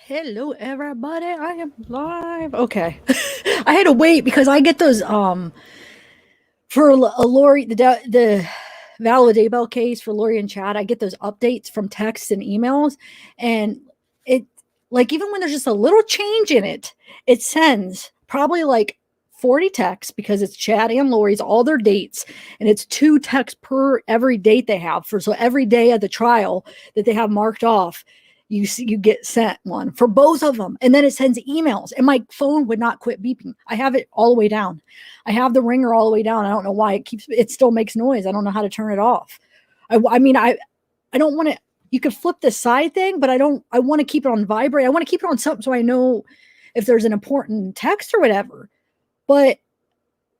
Hello, everybody. I am live. Okay, I had to wait because I get those for Lori the Val Daybell case for Lori and Chad. I get those updates from texts and emails, and it like even when there's just a little change in it, it sends probably like 40 texts because it's Chad and Lori's all their dates, and it's 2 texts per every date they have for so every day of the trial that they have marked off you get sent one for both of them, and then it sends emails, and my phone would not quit beeping. I have it all the way down. I have the ringer all the way down. I don't know why it still makes noise. I don't know how to turn it off. I mean I don't want to. You could flip the side thing, but I want to keep it on vibrate. I want to keep it on something so I know if there's an important text or whatever. But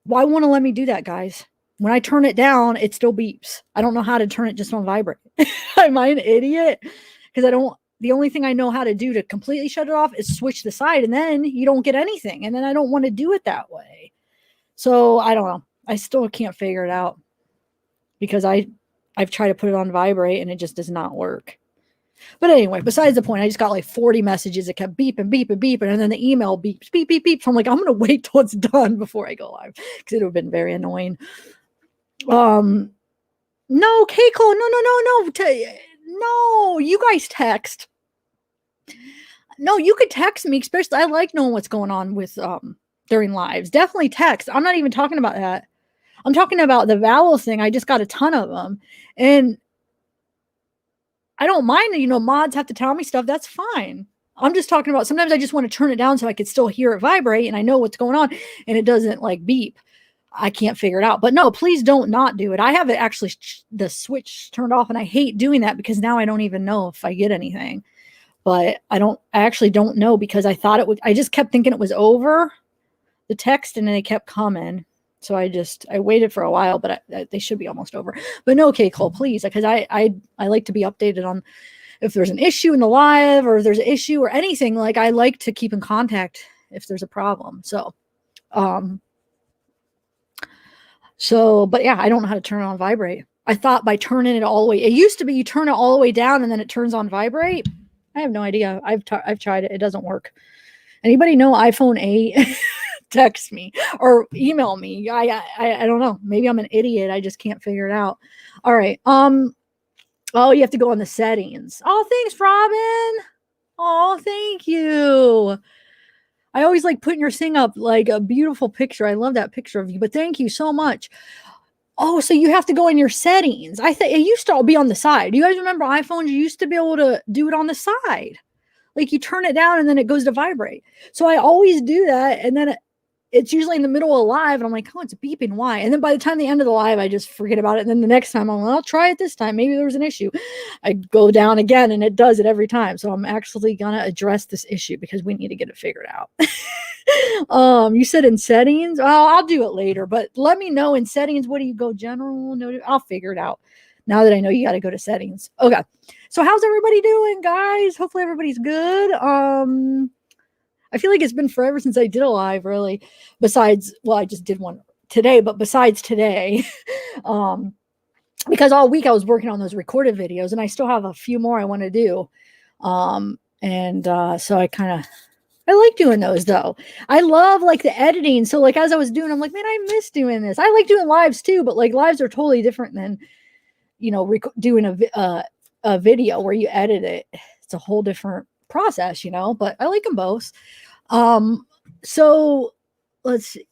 why won't it let me do that, guys? When I turn it down, it still beeps. I don't know how to turn it just on vibrate. Am I an idiot? Because I don't. The only thing I know how to do to completely shut it off is switch the side, and then you don't get anything. And then I don't want to do it that way. So I don't know. I still can't figure it out because I've tried to put it on vibrate and it just does not work. But anyway, besides the point, I just got like 40 messages that kept beeping, beeping, beeping, and then the email beeps, beep, beep, beep. So I'm like, I'm gonna wait till it's done before I go live because it would have been very annoying. No, Keiko, no, you guys text. No, you could text me, especially I like knowing what's going on with during lives. Definitely text. I'm not even talking about that. I'm talking about the vowel thing. I just got a ton of them. And I don't mind, mods have to tell me stuff. That's fine. I'm just talking about sometimes I just want to turn it down so I could still hear it vibrate and I know what's going on and it doesn't like beep. I can't figure it out. But no, please don't not do it. I have it actually the switch turned off and I hate doing that because now I don't even know if I get anything. But I actually don't know because I thought it would, I just kept thinking it was over the text and then they kept coming. So I waited for a while, but they should be almost over. But no, okay, Cole, please, because I like to be updated on if there's an issue in the live or if there's an issue or anything. Like I like to keep in contact if there's a problem. So, but yeah, I don't know how to turn it on vibrate. I thought by turning it all the way, it used to be you turn it all the way down and then it turns on vibrate. I have no idea. I've tried it. It doesn't work. Anybody know iPhone 8? Text me or email me. I don't know. Maybe I'm an idiot. I just can't figure it out. All right. Oh, you have to go on the settings. Oh, thanks, Robin. Oh, thank you. I always like putting your thing up like a beautiful picture. I love that picture of you, but thank you so much. Oh, so you have to go in your settings. I think it used to all be on the side. You guys remember iPhones? You used to be able to do it on the side. Like you turn it down and then it goes to vibrate. So I always do that. And then it's usually in the middle of live and I'm like, oh, it's beeping. Why? And then by the time the end of the live, I just forget about it. And then the next time I'll try it this time. Maybe there was an issue. I go down again and it does it every time. So I'm actually going to address this issue because we need to get it figured out. You said in settings. Oh, I'll do it later, but let me know in settings. What do you go general? No, I'll figure it out. Now that I know you got to go to settings. Okay. So how's everybody doing, guys? Hopefully everybody's good. I feel like it's been forever since I did a live, really. Besides, well, I just did one today, but besides today, because all week I was working on those recorded videos and I still have a few more I want to do. So I like doing those though. I love like the editing. So like, as I was doing, I'm like, man, I miss doing this. I like doing lives too, but like lives are totally different than, doing a video where you edit it. It's a whole different process, but I like them both. So let's see.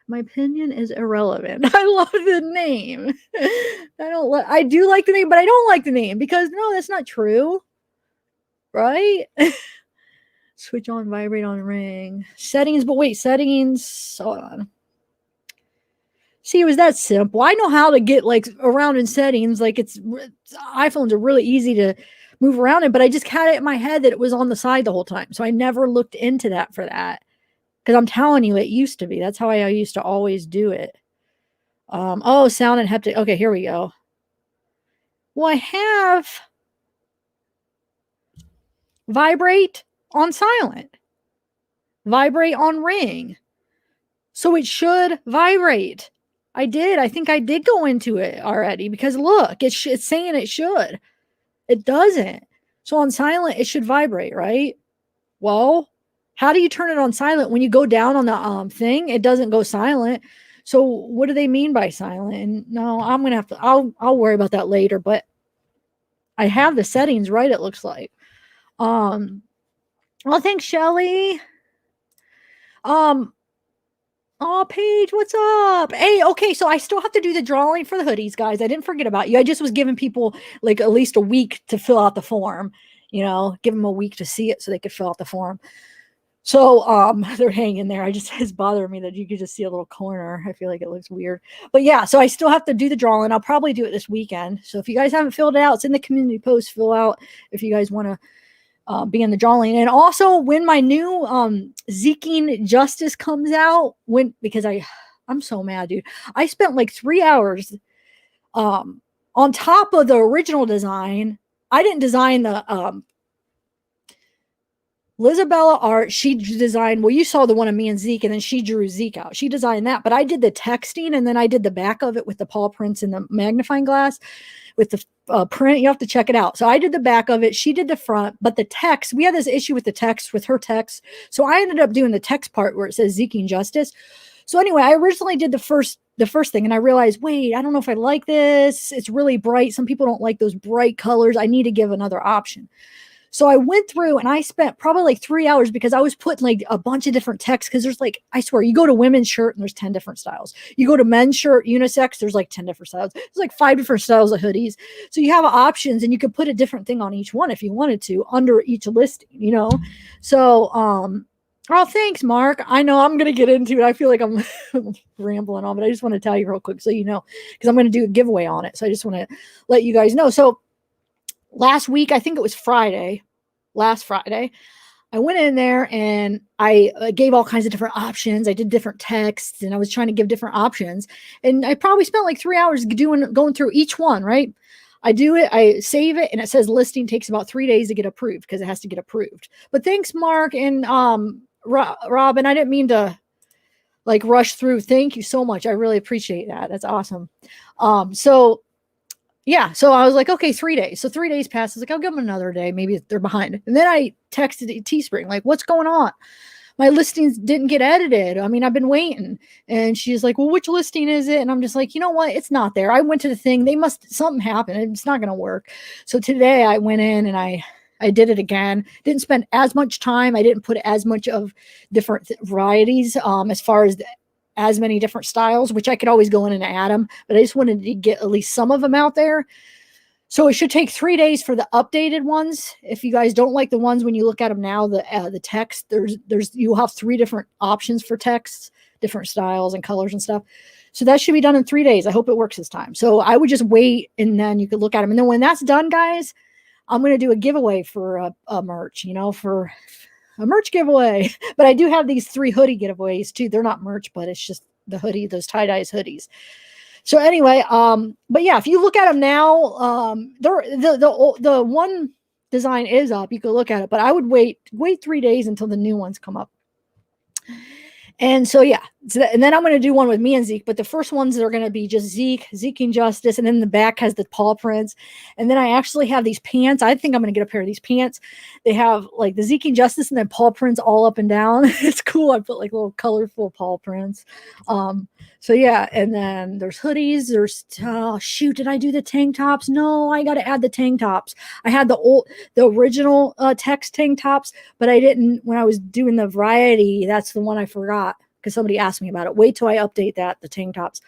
My opinion is irrelevant. I love the name. I do like the name, but I don't like the name because no, that's not true. Right? Switch on, vibrate on, ring. Settings, but wait, settings. Hold on. See, it was that simple. I know how to get like around in settings. Like iPhones are really easy to move around in, but I just had it in my head that it was on the side the whole time. So I never looked into that for that. Because I'm telling you, it used to be. That's how I used to always do it. Sound and haptic. Okay, here we go. Well, I have vibrate on silent. Vibrate on ring. So it should vibrate. I did. I think I did go into it already because look, it's saying it should. It doesn't. So on silent, it should vibrate, right? well, how do you turn it on silent? When you go down on the thing, it doesn't go silent. So what do they mean by silent? And no, I'm gonna have to. I'll worry about that later. But I have the settings right. It looks like. Um. Well, thanks, Shelly. Um. Oh, Paige, what's up? Hey, okay, so I still have to do the drawing for the hoodies, guys. I didn't forget about you. I just was giving people like at least a week to fill out the form. Give them a week to see it so they could fill out the form. So they're hanging there. It's bothering me that you could just see a little corner. I feel like it looks weird. But yeah, so I still have to do the drawing. I'll probably do it this weekend. So if you guys haven't filled it out, it's in the community post. Fill out if you guys want to be in the drawing. And also when my new Zeking Justice comes out, because I'm so mad, dude. I spent like 3 hours on top of the original design. I didn't design the Lizabella art. She designed, well, you saw the one of me and Zeke, and then she drew Zeke out. She designed that, but I did the texting, and then I did the back of it with the paw prints and the magnifying glass with the print. You have to check it out. So I did the back of it. She did the front, but the text, we had this issue with the text, with her text. So I ended up doing the text part where it says Zeking Justice. So anyway, I originally did the first thing, and I realized, wait, I don't know if I like this. It's really bright. Some people don't like those bright colors. I need to give another option. So I went through and I spent probably like 3 hours because I was putting like a bunch of different texts. Because there's like, I swear, you go to women's shirt and there's 10 different styles. You go to men's shirt, unisex, there's like 10 different styles. There's like 5 different styles of hoodies. So you have options and you could put a different thing on each one if you wanted to under each listing. So, oh, thanks, Mark. I know I'm going to get into it. I feel like I'm rambling on, but I just want to tell you real quick so you know, because I'm going to do a giveaway on it. So I just want to let you guys know. So last week, I think it was last Friday, I went in there and I gave all kinds of different options. I did different texts and I was trying to give different options. And I probably spent like 3 hours going through each one, right? I do it, I save it, and it says listing takes about 3 days to get approved because it has to get approved. But thanks, Mark and Robin. I didn't mean to like rush through. Thank you so much. I really appreciate that. That's awesome. So yeah, so I was like, okay, 3 days. So 3 days passed. I was like, I'll give them another day. Maybe they're behind. And then I texted Teespring, like, what's going on? My listings didn't get edited. I mean, I've been waiting. And she's like, well, which listing is it? And I'm just like, you know what? It's not there. I went to the thing. Something happened. It's not going to work. So today I went in and I did it again. Didn't spend as much time. I didn't put as much of different varieties as far as many different styles, which I could always go in and add them, but I just wanted to get at least some of them out there. So it should take 3 days for the updated ones. If you guys don't like the ones when you look at them now, the text, you'll have 3 different options for texts, different styles and colors and stuff. So that should be done in 3 days. I hope it works this time. So I would just wait and then you could look at them. And then when that's done, guys, I'm going to do a giveaway for a merch, for a merch giveaway. But I do have these 3 hoodie giveaways too. They're not merch, but it's just the hoodie, those tie-dyes hoodies. So anyway, but yeah, if you look at them now, the one design is up. You could look at it, but I would wait 3 days until the new ones come up. And so, yeah. And then I'm going to do one with me and Zeke. But the first ones are going to be just Zeking Justice. And then the back has the paw prints. And then I actually have these pants. I think I'm going to get a pair of these pants. They have like the Zeking Justice and then paw prints all up and down. It's cool. I put like little colorful paw prints. So, yeah. And then there's hoodies. Shoot, did I do the tank tops? No, I got to add the tank tops. I had the original text tank tops, but I didn't, when I was doing the variety, that's the one I forgot because somebody asked me about it. Wait till I update the tank tops.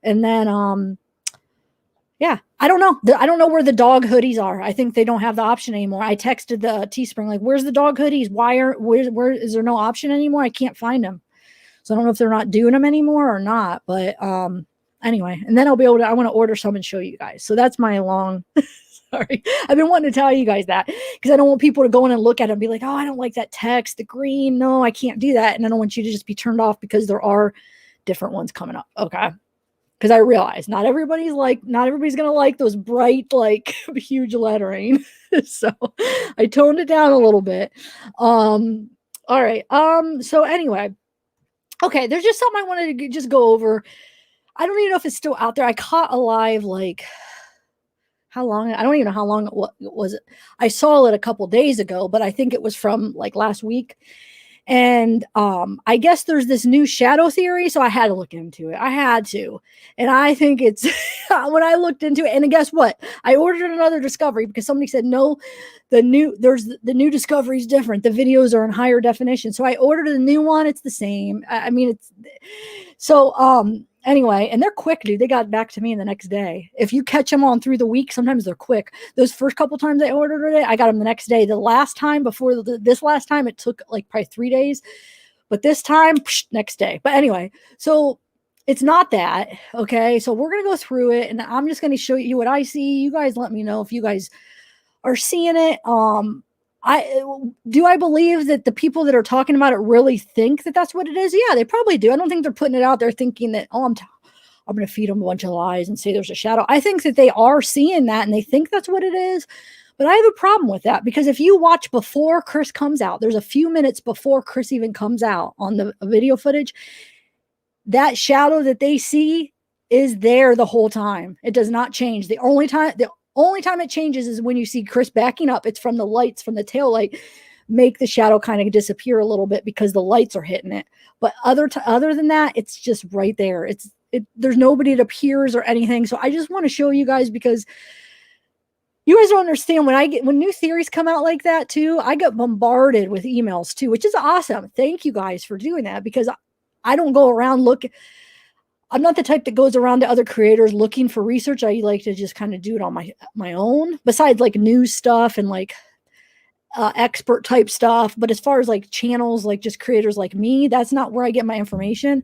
And then, yeah, I don't know. I don't know where the dog hoodies are. I think they don't have the option anymore. I texted the Teespring, like, where's the dog hoodies? Where is there no option anymore? I can't find them. So I don't know if they're not doing them anymore or not, but, anyway, and then I want to order some and show you guys. So that's my long, sorry. I've been wanting to tell you guys that because I don't want people to go in and look at it and be like, oh, I don't like that text, the green. No, I can't do that. And I don't want you to just be turned off because there are different ones coming up. Okay. Because I realize not everybody's going to like those bright, like huge lettering. So I toned it down a little bit. All right. So anyway, okay. There's just something I wanted to just go over. I don't even know if it's still out there. I caught a live, like, how long, I don't even know how long it was. I saw it a couple days ago, but I think it was from like last week. And I guess there's this new shadow theory, so I had to look into it. I had to. And I think it's when I looked into it, and guess what? I ordered another Discovery because somebody said no, the new Discovery is different. The videos are in higher definition. So I ordered a new one. It's the same. I mean, it's so anyway, and they're quick, dude. They got back to me the next day. If you catch them on through the week, sometimes they're quick. Those first couple times I ordered it, I got them the next day. The last time before this last time, it took like probably 3 days, but this time, next day. But anyway, so it's not that. Okay. So we're going to go through it, and I'm just going to show you what I see. You guys let me know if you guys are seeing it. I believe that the people that are talking about it really think that that's what it is. Yeah, they probably do. I don't think they're putting it out there thinking that, I'm going to feed them a bunch of lies and say there's a shadow. I think that they are seeing that and they think that's what it is. But I have a problem with that, because if you watch before Chris comes out, there's a few minutes before Chris even comes out on the video footage, that shadow that they see is there the whole time. It does not change. The only time it changes is when you see Chris backing up. It's from the lights, from the tail light, make the shadow kind of disappear a little bit because the lights are hitting it. But other than that, it's just right there. There's nobody that appears or anything. So I just want to show you guys, because you guys don't understand, when new theories come out like that too, I get bombarded with emails too, which is awesome. Thank you guys for doing that, because I don't go around I'm not the type that goes around to other creators looking for research. I like to just kind of do it on my own, besides like news stuff and like expert type stuff. But as far as like channels, like just creators like me, that's not where I get my information.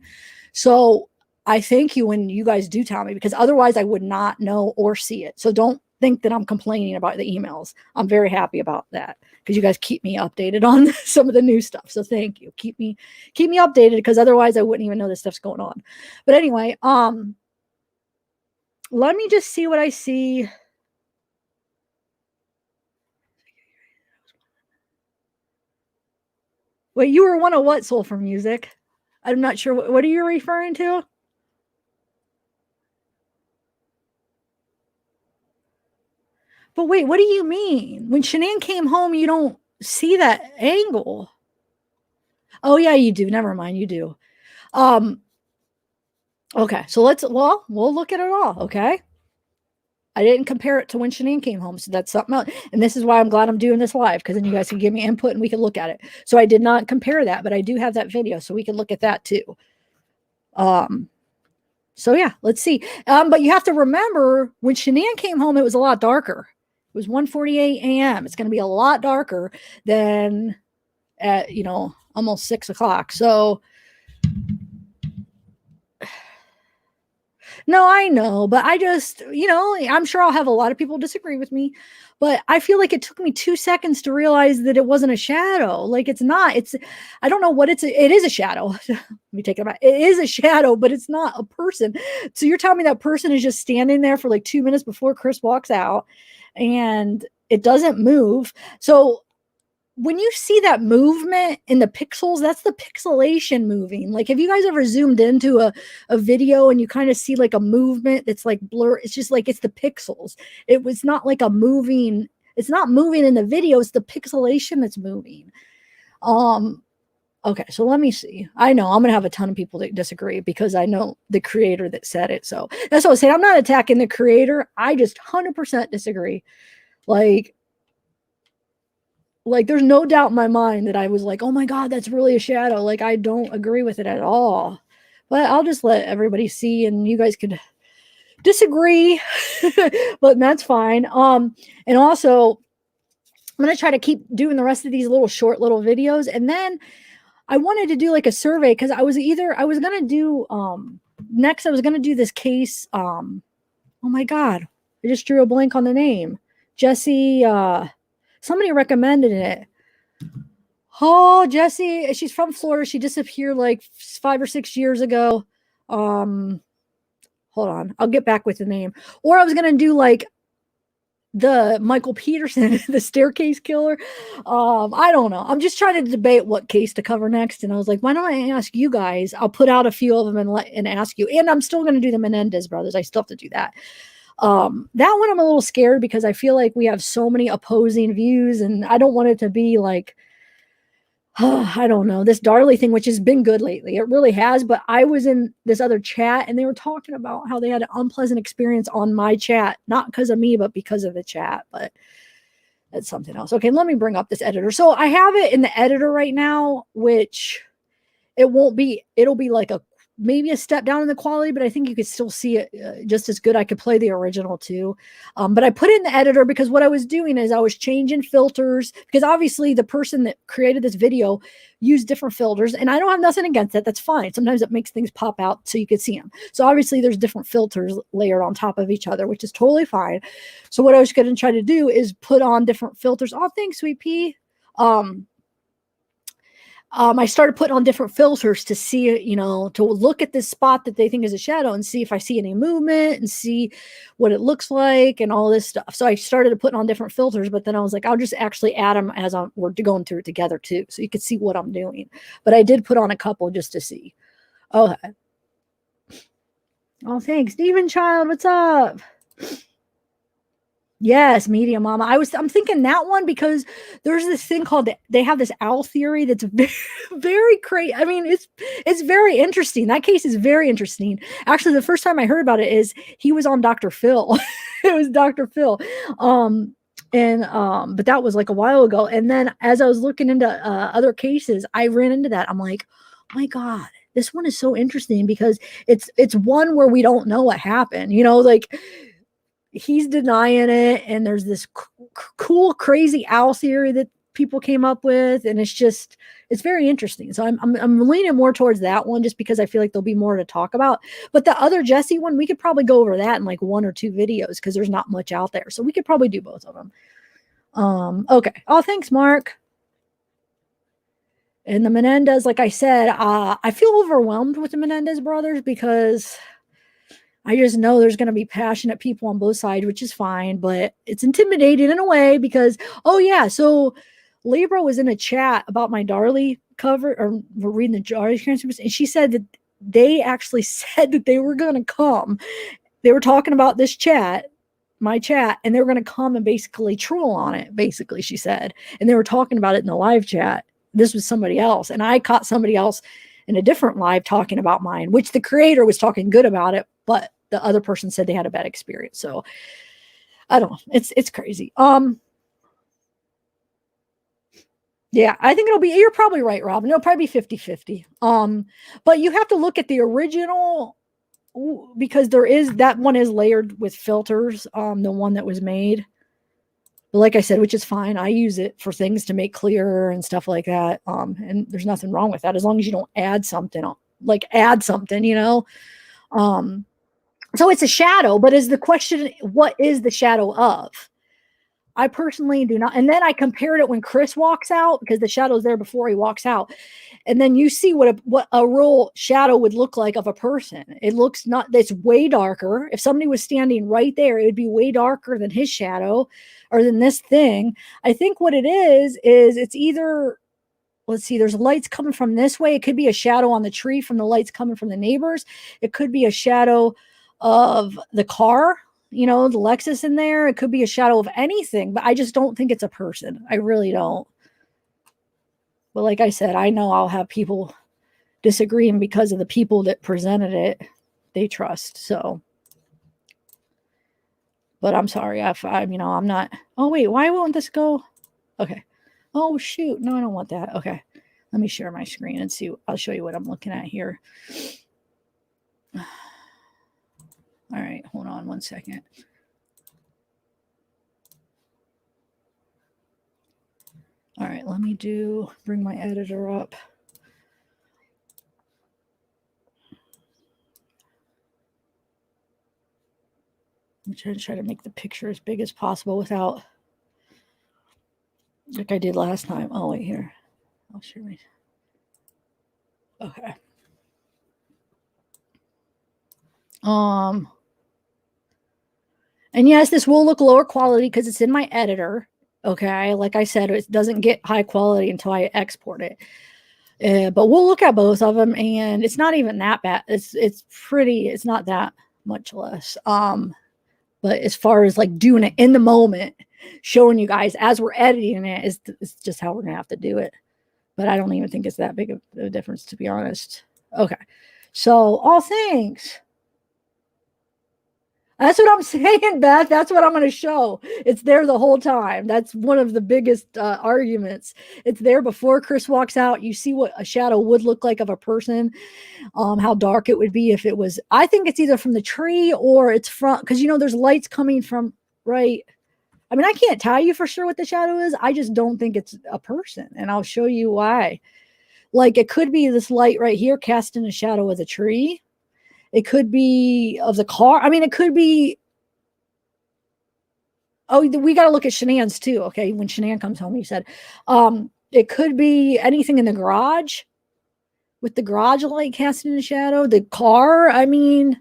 So I thank you when you guys do tell me, because otherwise I would not know or see it. So don't think that I'm complaining about the emails. I'm very happy about that, because you guys keep me updated on some of the new stuff. So thank you. Keep me updated, because otherwise I wouldn't even know this stuff's going on. But anyway, let me just see what I see. Wait, you were one of what, Soul for Music? I'm not sure. What are you referring to? But wait, what do you mean? When Shanann came home, you don't see that angle. Oh yeah, you do. Never mind, you do. Okay, so we'll look at it all, okay? I didn't compare it to when Shanann came home, so that's something else. And this is why I'm glad I'm doing this live, because then you guys can give me input and we can look at it. So I did not compare that, but I do have that video, so we can look at that too. So yeah, let's see. But you have to remember, when Shanann came home, it was a lot darker. It was 1:48 a.m. It's going to be a lot darker than at, almost 6 o'clock. So no, I know, but I just, I'm sure I'll have a lot of people disagree with me, but I feel like it took me 2 seconds to realize that it wasn't a shadow. Like, it's not, I don't know what it is a shadow. Let me take it back. It is a shadow, but it's not a person. So you're telling me that person is just standing there for like 2 minutes before Chris walks out, and it doesn't move. So when you see that movement in the pixels, that's the pixelation moving. Like, have you guys ever zoomed into a video and you kind of see like a movement that's like blur? It's just like, it's the pixels. It was not like it's not moving in the video. It's the pixelation that's moving. Okay, so let me see. I know I'm going to have a ton of people that disagree, because I know the creator that said it. So that's what I was saying. I'm not attacking the creator. I just 100% disagree. Like there's no doubt in my mind that I was like, oh my God, that's really a shadow. Like, I don't agree with it at all. But I'll just let everybody see, and you guys could disagree, but that's fine. And also, I'm going to try to keep doing the rest of these short little videos. And then I wanted to do like a survey, because I was going to do, next I was going to do this case. Oh my God, I just drew a blank on the name. Jesse, somebody recommended it. Oh, Jesse, she's from Florida. She disappeared like 5 or 6 years ago. Hold on, I'll get back with the name. Or I was going to do like the Michael Peterson, the staircase killer. I don't know. I'm just trying to debate what case to cover next. And I was like, why don't I ask you guys? I'll put out a few of them and ask you. And I'm still going to do the Menendez brothers. I still have to do that. That one I'm a little scared because I feel like we have so many opposing views, and I don't want it to be like, I don't know, this Darley thing, which has been good lately. It really has. But I was in this other chat and they were talking about how they had an unpleasant experience on my chat, not because of me, but because of the chat. But that's something else. Okay, let me bring up this editor. So I have it in the editor right now, which it'll be like maybe a step down in the quality, but I think you could still see it just as good. I could play the original too. But I put it in the editor because what I was doing is I was changing filters, because obviously the person that created this video used different filters, and I don't have nothing against that. That's fine. Sometimes it makes things pop out so you could see them. So obviously there's different filters layered on top of each other, which is totally fine. So what I was going to try to do is put on different filters. Oh, thanks, Sweet Pea. I started putting on different filters to see, to look at this spot that they think is a shadow and see if I see any movement and see what it looks like and all this stuff. So I started putting on different filters, but then I was like, I'll just actually add them as we're going through it together too, so you can see what I'm doing. But I did put on a couple just to see. Oh, thanks, Steven Child. What's up? Yes, Media Mama. I'm thinking that one because there's this thing called, they have this owl theory that's very, very crazy. I mean, it's very interesting. That case is very interesting. Actually, the first time I heard about it is he was on Dr. Phil. It was Dr. Phil. But that was like a while ago. And then as I was looking into other cases, I ran into that. I'm like, oh my God, this one is so interesting because it's one where we don't know what happened. Like, he's denying it, and there's this cool, crazy owl theory that people came up with, and it's very interesting. So I'm leaning more towards that one just because I feel like there'll be more to talk about. But the other Jesse one, we could probably go over that in like 1 or 2 videos because there's not much out there. So we could probably do both of them. Okay. Oh, thanks, Mark. And the Menendez, like I said, I feel overwhelmed with the Menendez brothers because I just know there's going to be passionate people on both sides, which is fine, but it's intimidating in a way because, oh yeah, so Libra was in a chat about my Darley cover, or we're reading the Darley transcripts, and she said that they actually said that they were going to come. They were talking about this chat, my chat, and they were going to come and basically troll on it, basically, she said. And they were talking about it in the live chat. This was somebody else, and I caught somebody else in a different live talking about mine, which the creator was talking good about it, but the other person said they had a bad experience. So I don't know. It's crazy. Yeah, I think you're probably right, Robin. It'll probably be 50-50. But you have to look at the original because that one is layered with filters, the one that was made. But like I said, which is fine. I use it for things to make clearer and stuff like that. And there's nothing wrong with that as long as you don't add something, So it's a shadow, but is the question, what is the shadow of? I personally do not. And then I compared it when Chris walks out, because the shadow's there before he walks out. And then you see what a real shadow would look like of a person. It's way darker. If somebody was standing right there, it would be way darker than his shadow or than this thing. I think what it is it's either, let's see, there's lights coming from this way. It could be a shadow on the tree from the lights coming from the neighbors. It could be a shadow of the car, the Lexus in there. It could be a shadow of anything, but I just don't think it's a person. I really don't. But like I said, I know I'll have people disagreeing because of the people that presented it, they trust. So, but I'm sorry. I'm not. Oh, wait, why won't this go? Okay. Oh, shoot. No, I don't want that. Okay. Let me share my screen and see. I'll show you what I'm looking at here. All right, hold on 1 second. All right, let me bring my editor up. I'm trying to make the picture as big as possible without, like I did last time. Oh, wait, here. I'll share my. Okay. And yes, this will look lower quality because it's in my editor. Okay. Like I said, it doesn't get high quality until I export it. But we'll look at both of them, and it's not even that bad. It's not that much less. But as far as like doing it in the moment, showing you guys as we're editing it is just how we're going to have to do it. But I don't even think it's that big of a difference, to be honest. Okay. So, all thanks. That's what I'm saying, Beth. That's what I'm going to show. It's there the whole time. That's one of the biggest arguments. It's there before Chris walks out. You see what a shadow would look like of a person, how dark it would be if it was. I think it's either from the tree or it's from, because, you know, there's lights coming from, right? I mean, I can't tell you for sure what the shadow is. I just don't think it's a person. And I'll show you why. Like, it could be this light right here casting a shadow of the tree. It could be of the car. I mean, it could be. Oh, we got to look at Shanann's too. Okay. When Shanann comes home, you said it could be anything in the garage with the garage light casting a shadow, the car. I mean,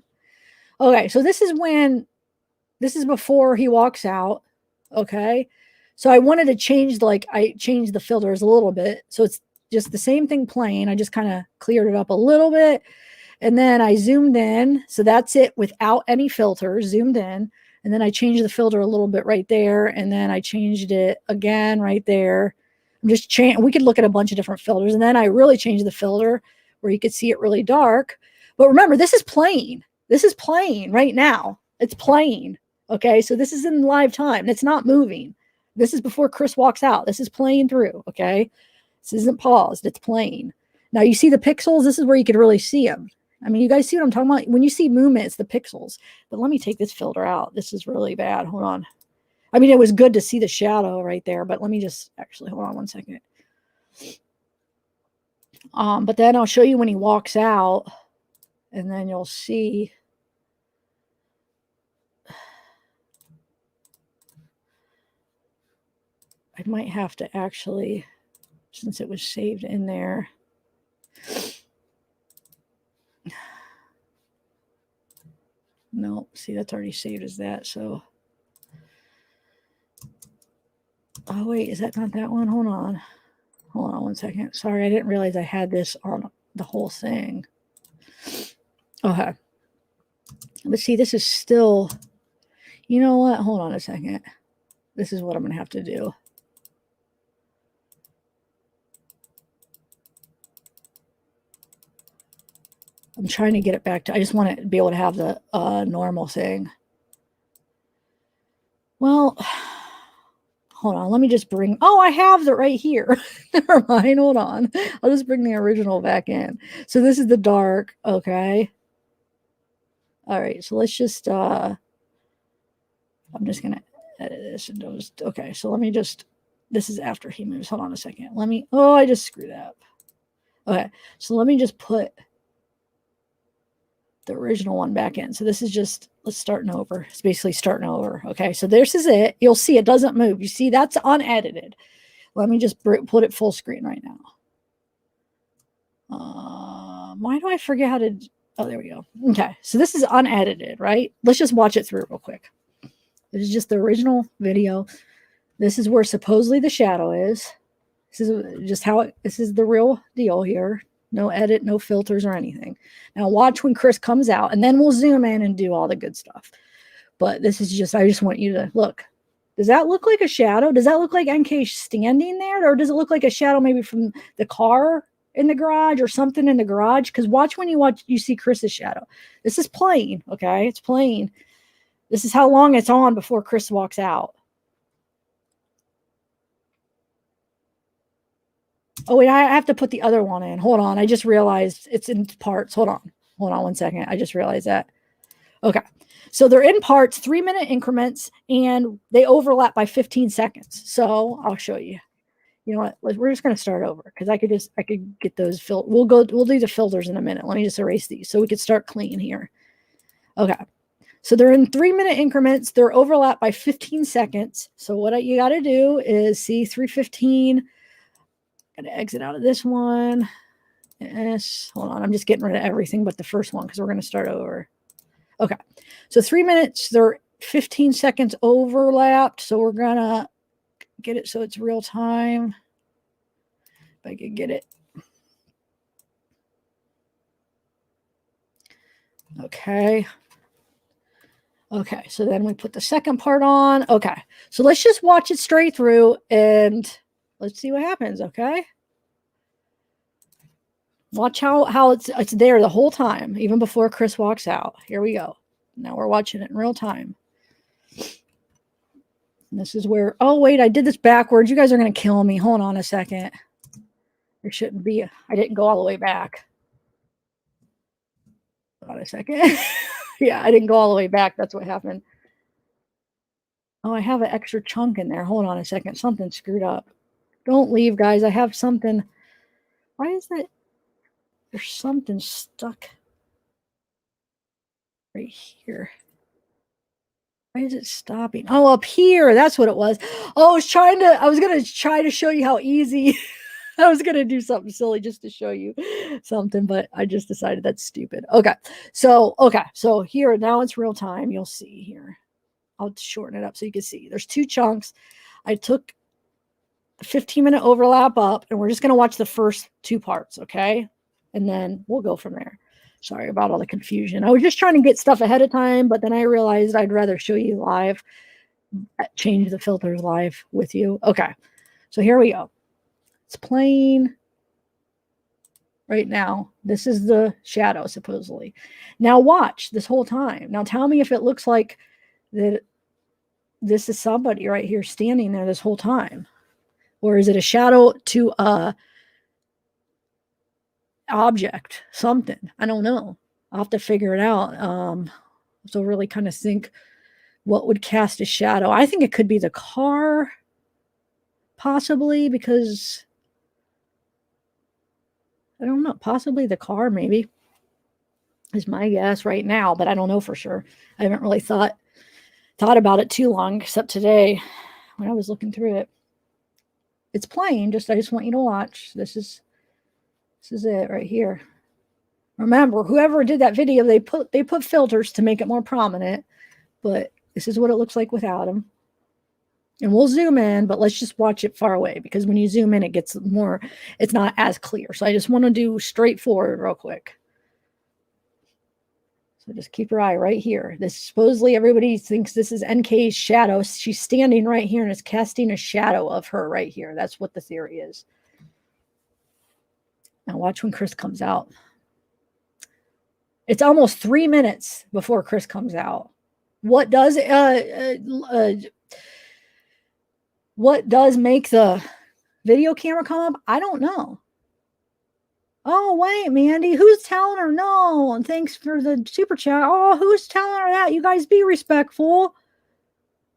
okay. So this is before he walks out. Okay. So I wanted to change, I changed the filters a little bit. So it's just the same thing plain. I just kind of cleared it up a little bit. And then I zoomed in. So that's it without any filters, zoomed in. And then I changed the filter a little bit right there. And then I changed it again right there. We could look at a bunch of different filters. And then I really changed the filter where you could see it really dark. But remember, this is plain. This is plain right now. It's plain. Okay. So this is in live time. It's not moving. This is before Chris walks out. This is playing through. Okay. This isn't paused. It's playing. Now you see the pixels. This is where you could really see them. I mean, you guys see what I'm talking about? When you see movement, it's the pixels. But let me take this filter out. This is really bad. Hold on. I mean, it was good to see the shadow right there, but let me just actually hold on one second. But then I'll show you when he walks out, and then you'll see. I might have to actually, since it was saved in there. No, see, that's already saved as that. So, oh, wait, is that not that one? Hold on one second. Sorry, I didn't realize I had this on the whole thing. Okay. But see, this is still, you know what? Hold on a second. This is what I'm going to have to do. I'm trying to get it back to, I just want to be able to have the normal thing. Well, hold on. Let me just bring, oh, I have it right here. Never mind. Hold on. I'll just bring the original back in. So this is the dark. Okay. All right. So let's just, I'm just going to edit this and just, okay. So let me just, this is after he moves. Hold on a second. Oh, I just screwed up. Okay. So let me just put the original one back in. So this is just, let's starting over. It's basically starting over. Okay. So this is it. You'll see it doesn't move. You see that's unedited. Let me just put it full screen right now. Why do I forget how to, oh, there we go. Okay. So this is unedited, right? Let's just watch it through real quick. This is just the original video. This is where supposedly the shadow is. This is just how this is the real deal here. No edit, no filters or anything. Now watch when Chris comes out, and then we'll zoom in and do all the good stuff. But this is just, I just want you to look. Does that look like a shadow? Does that look like NK standing there? Or does it look like a shadow maybe from the car in the garage or something in the garage? Because watch when you see Chris's shadow. This is plain, okay? It's plain. This is how long it's on before Chris walks out. Oh, wait, I have to put the other one in. Hold on. I just realized it's in parts. Hold on 1 second. I just realized that. Okay. So they're in parts, 3-minute increments, and they overlap by 15 seconds. So I'll show you. You know what? We're just going to start over because I could get those filters. We'll do the filters in a minute. Let me just erase these so we could start clean here. Okay. So they're in 3-minute increments. They're overlapped by 15 seconds. So what you got to do is see 3:15. Got to exit out of this one. Yes. Hold on. I'm just getting rid of everything but the first one because we're going to start over. Okay. So 3 minutes, they're 15 seconds overlapped. So we're going to get it so it's real time. If I could get it. Okay. Okay, so then we put the second part on. Okay, so let's just watch it straight through and let's see what happens, okay? Watch how it's there the whole time, even before Chris walks out. Here we go. Now we're watching it in real time. And this is where, oh, wait, I did this backwards. You guys are going to kill me. Hold on a second. There shouldn't be, I didn't go all the way back. Hold on a second. Yeah, I didn't go all the way back. That's what happened. Oh, I have an extra chunk in there. Hold on a second. Something screwed up. Don't leave, guys. I have something. Why is that? There's something stuck right here. Why is it stopping? Oh, up here. That's what it was. Oh, I was going to try to show you how easy. I was going to do something silly just to show you something, but I just decided that's stupid. Okay. So here, now it's real time. You'll see here. I'll shorten it up so you can see. There's 2 chunks. I took 15-minute overlap up, and we're just going to watch the first 2 parts, okay? And then we'll go from there. Sorry about all the confusion. I was just trying to get stuff ahead of time, but then I realized I'd rather show you live, change the filters live with you. Okay, so here we go. It's playing right now. This is the shadow, supposedly. Now watch this whole time. Now tell me if it looks like that this is somebody right here standing there this whole time. Or is it a shadow to a object, something? I don't know. I'll have to figure it out. So really kind of think what would cast a shadow. I think it could be the car, possibly, because I don't know. Possibly the car, maybe, is my guess right now, but I don't know for sure. I haven't really thought about it too long, except today when I was looking through it. It's playing. I just want you to watch. This is it right here. Remember, whoever did that video, they put filters to make it more prominent, but this is what it looks like without them. And we'll zoom in, but let's just watch it far away, because when you zoom in, it gets more, it's not as clear. So I just want to do straightforward real quick. So just keep your eye right here. This supposedly everybody thinks this is NK's shadow. She's standing right here and it's casting a shadow of her right here. That's what the theory is. Now watch when Chris comes out. It's almost 3 minutes before Chris comes out. What does make the video camera come up? I don't know. Oh, wait, Mandy, who's telling her no? And thanks for the super chat. Oh, who's telling her that? You guys be respectful.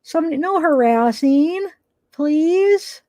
Somebody, no harassing, please.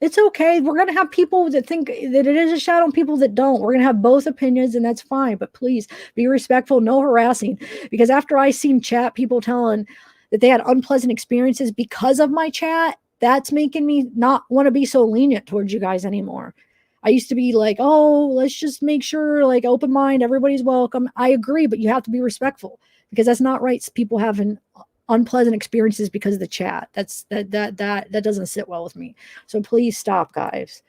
It's okay. We're going to have people that think that it is a shadow and people that don't. We're going to have both opinions, and that's fine. But please be respectful, no harassing. Because after I seen chat, people telling that they had unpleasant experiences because of my chat, that's making me not want to be so lenient towards you guys anymore. I used to be like, oh, let's just make sure, like, open mind, everybody's welcome. I agree, but you have to be respectful, because that's not right. People having unpleasant experiences because of the chat. That doesn't sit well with me. So please stop, guys.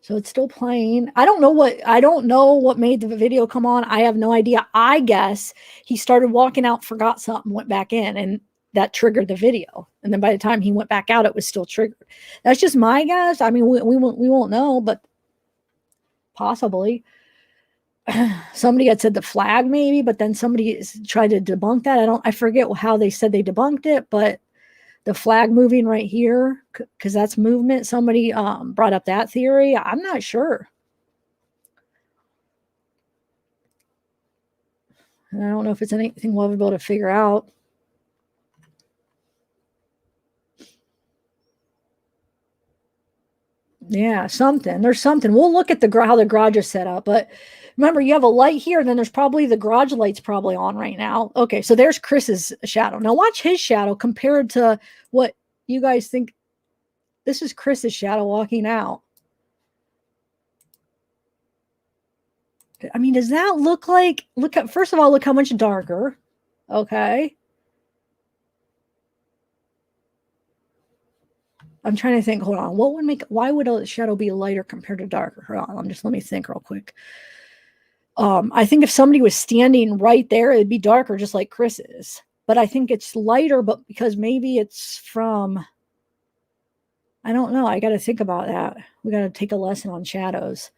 So it's still playing. I don't know what made the video come on. I have no idea. I guess he started walking out, forgot something, went back in, and that triggered the video. And then by the time he went back out, it was still triggered. That's just my guess. I mean, we won't know, but possibly. Somebody had said the flag maybe, but then somebody tried to debunk that. I forget how they said they debunked it, but the flag moving right here, because that's movement. Somebody brought up that theory. I'm not sure. And I don't know if it's anything we'll ever be able to figure out. Yeah, something. There's something. We'll look at how the garage is set up. But remember, you have a light here, and then there's probably the garage light's probably on right now. Okay, so there's Chris's shadow. Now watch his shadow compared to what you guys think. This is Chris's shadow walking out. I mean, does that look like, first of all, look how much darker. Okay. I'm trying to think. Hold on. Why would a shadow be lighter compared to darker? Hold on. Let me think real quick. I think if somebody was standing right there, it'd be darker, just like Chris is. But I think it's lighter, but because maybe it's from, I don't know. I got to think about that. We got to take a lesson on shadows.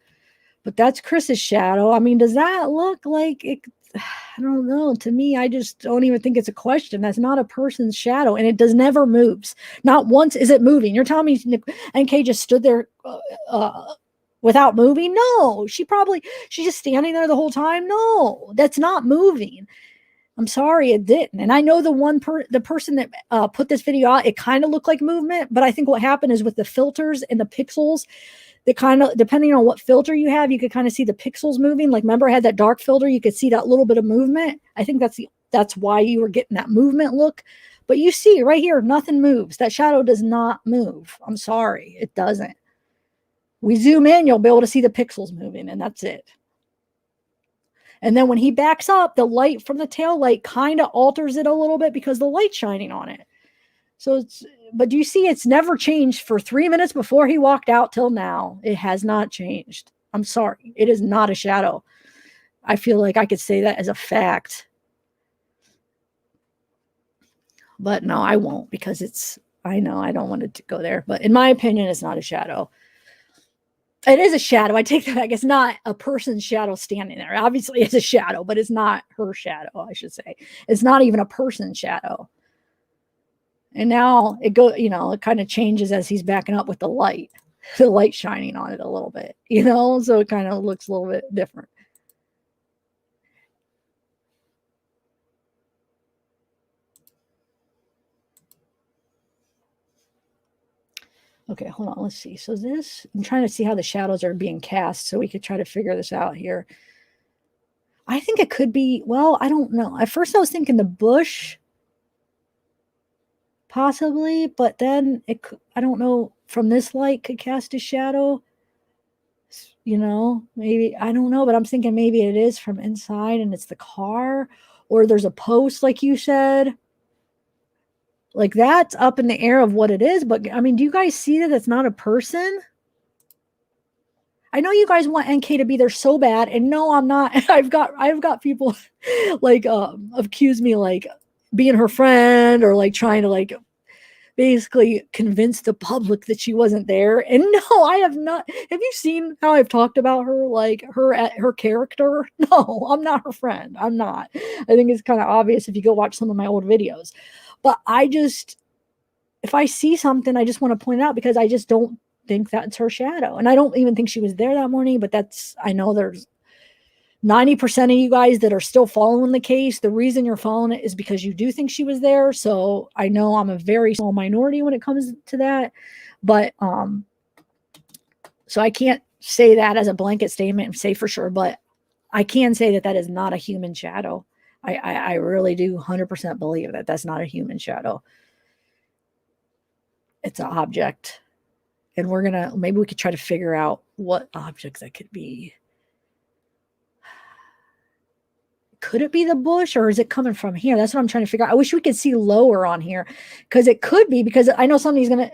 But that's Chris's shadow. I mean, does that look like it? I don't know. To me, I just don't even think it's a question. That's not a person's shadow, and it never moves. Not once is it moving. You're telling me NK just stood there without moving? No, she's just standing there the whole time. No, that's not moving. I'm sorry, it didn't. And I know the person that put this video out, it kind of looked like movement, but I think what happened is with the filters and the pixels, that kind of, depending on what filter you have, you could kind of see the pixels moving. Like, remember I had that dark filter, you could see that little bit of movement. I think that's why you were getting that movement look. But you see right here, nothing moves. That shadow does not move. I'm sorry, it doesn't. We zoom in, you'll be able to see the pixels moving, and that's it. And then when he backs up, the light from the tail light kind of alters it a little bit because the light's shining on it. So but do you see it's never changed for 3 minutes before he walked out till now? It has not changed. I'm sorry. It is not a shadow. I feel like I could say that as a fact. But no, I won't, because I know I don't want it to go there. But in my opinion, it's not a shadow. It is a shadow. I take that back. It's not a person's shadow standing there. Obviously, it's a shadow, but it's not her shadow, I should say. It's not even a person's shadow. And now it kind of changes as he's backing up with the light shining on it a little bit, so it kind of looks a little bit different. Okay, hold on. Let's see. So I'm trying to see how the shadows are being cast so we could try to figure this out here. I think it could be, well, I don't know. At first I was thinking the bush, possibly, but then I don't know, from this light could cast a shadow, maybe, I don't know, but I'm thinking maybe it is from inside and it's the car, or there's a post like you said. Like, that's up in the air of what it is, but I mean, do you guys see that it's not a person? I know you guys want NK to be there so bad, and no, I'm not. I've got people like accuse me like being her friend, or like trying to like basically convince the public that she wasn't there. And no, I have not. Have you seen how I've talked about her, like her character? No, I'm not her friend. I'm not. I think it's kind of obvious if you go watch some of my old videos. But if I see something, I just want to point it out, because I just don't think that's her shadow. And I don't even think she was there that morning, but I know there's 90% of you guys that are still following the case. The reason you're following it is because you do think she was there. So I know I'm a very small minority when it comes to that. But so I can't say that as a blanket statement and say for sure, but I can say that is not a human shadow. I really do 100% believe that that's not a human shadow. It's an object. And maybe we could try to figure out what objects that could be. Could it be the bush, or is it coming from here? That's what I'm trying to figure out. I wish we could see lower on here, because it could be, because I know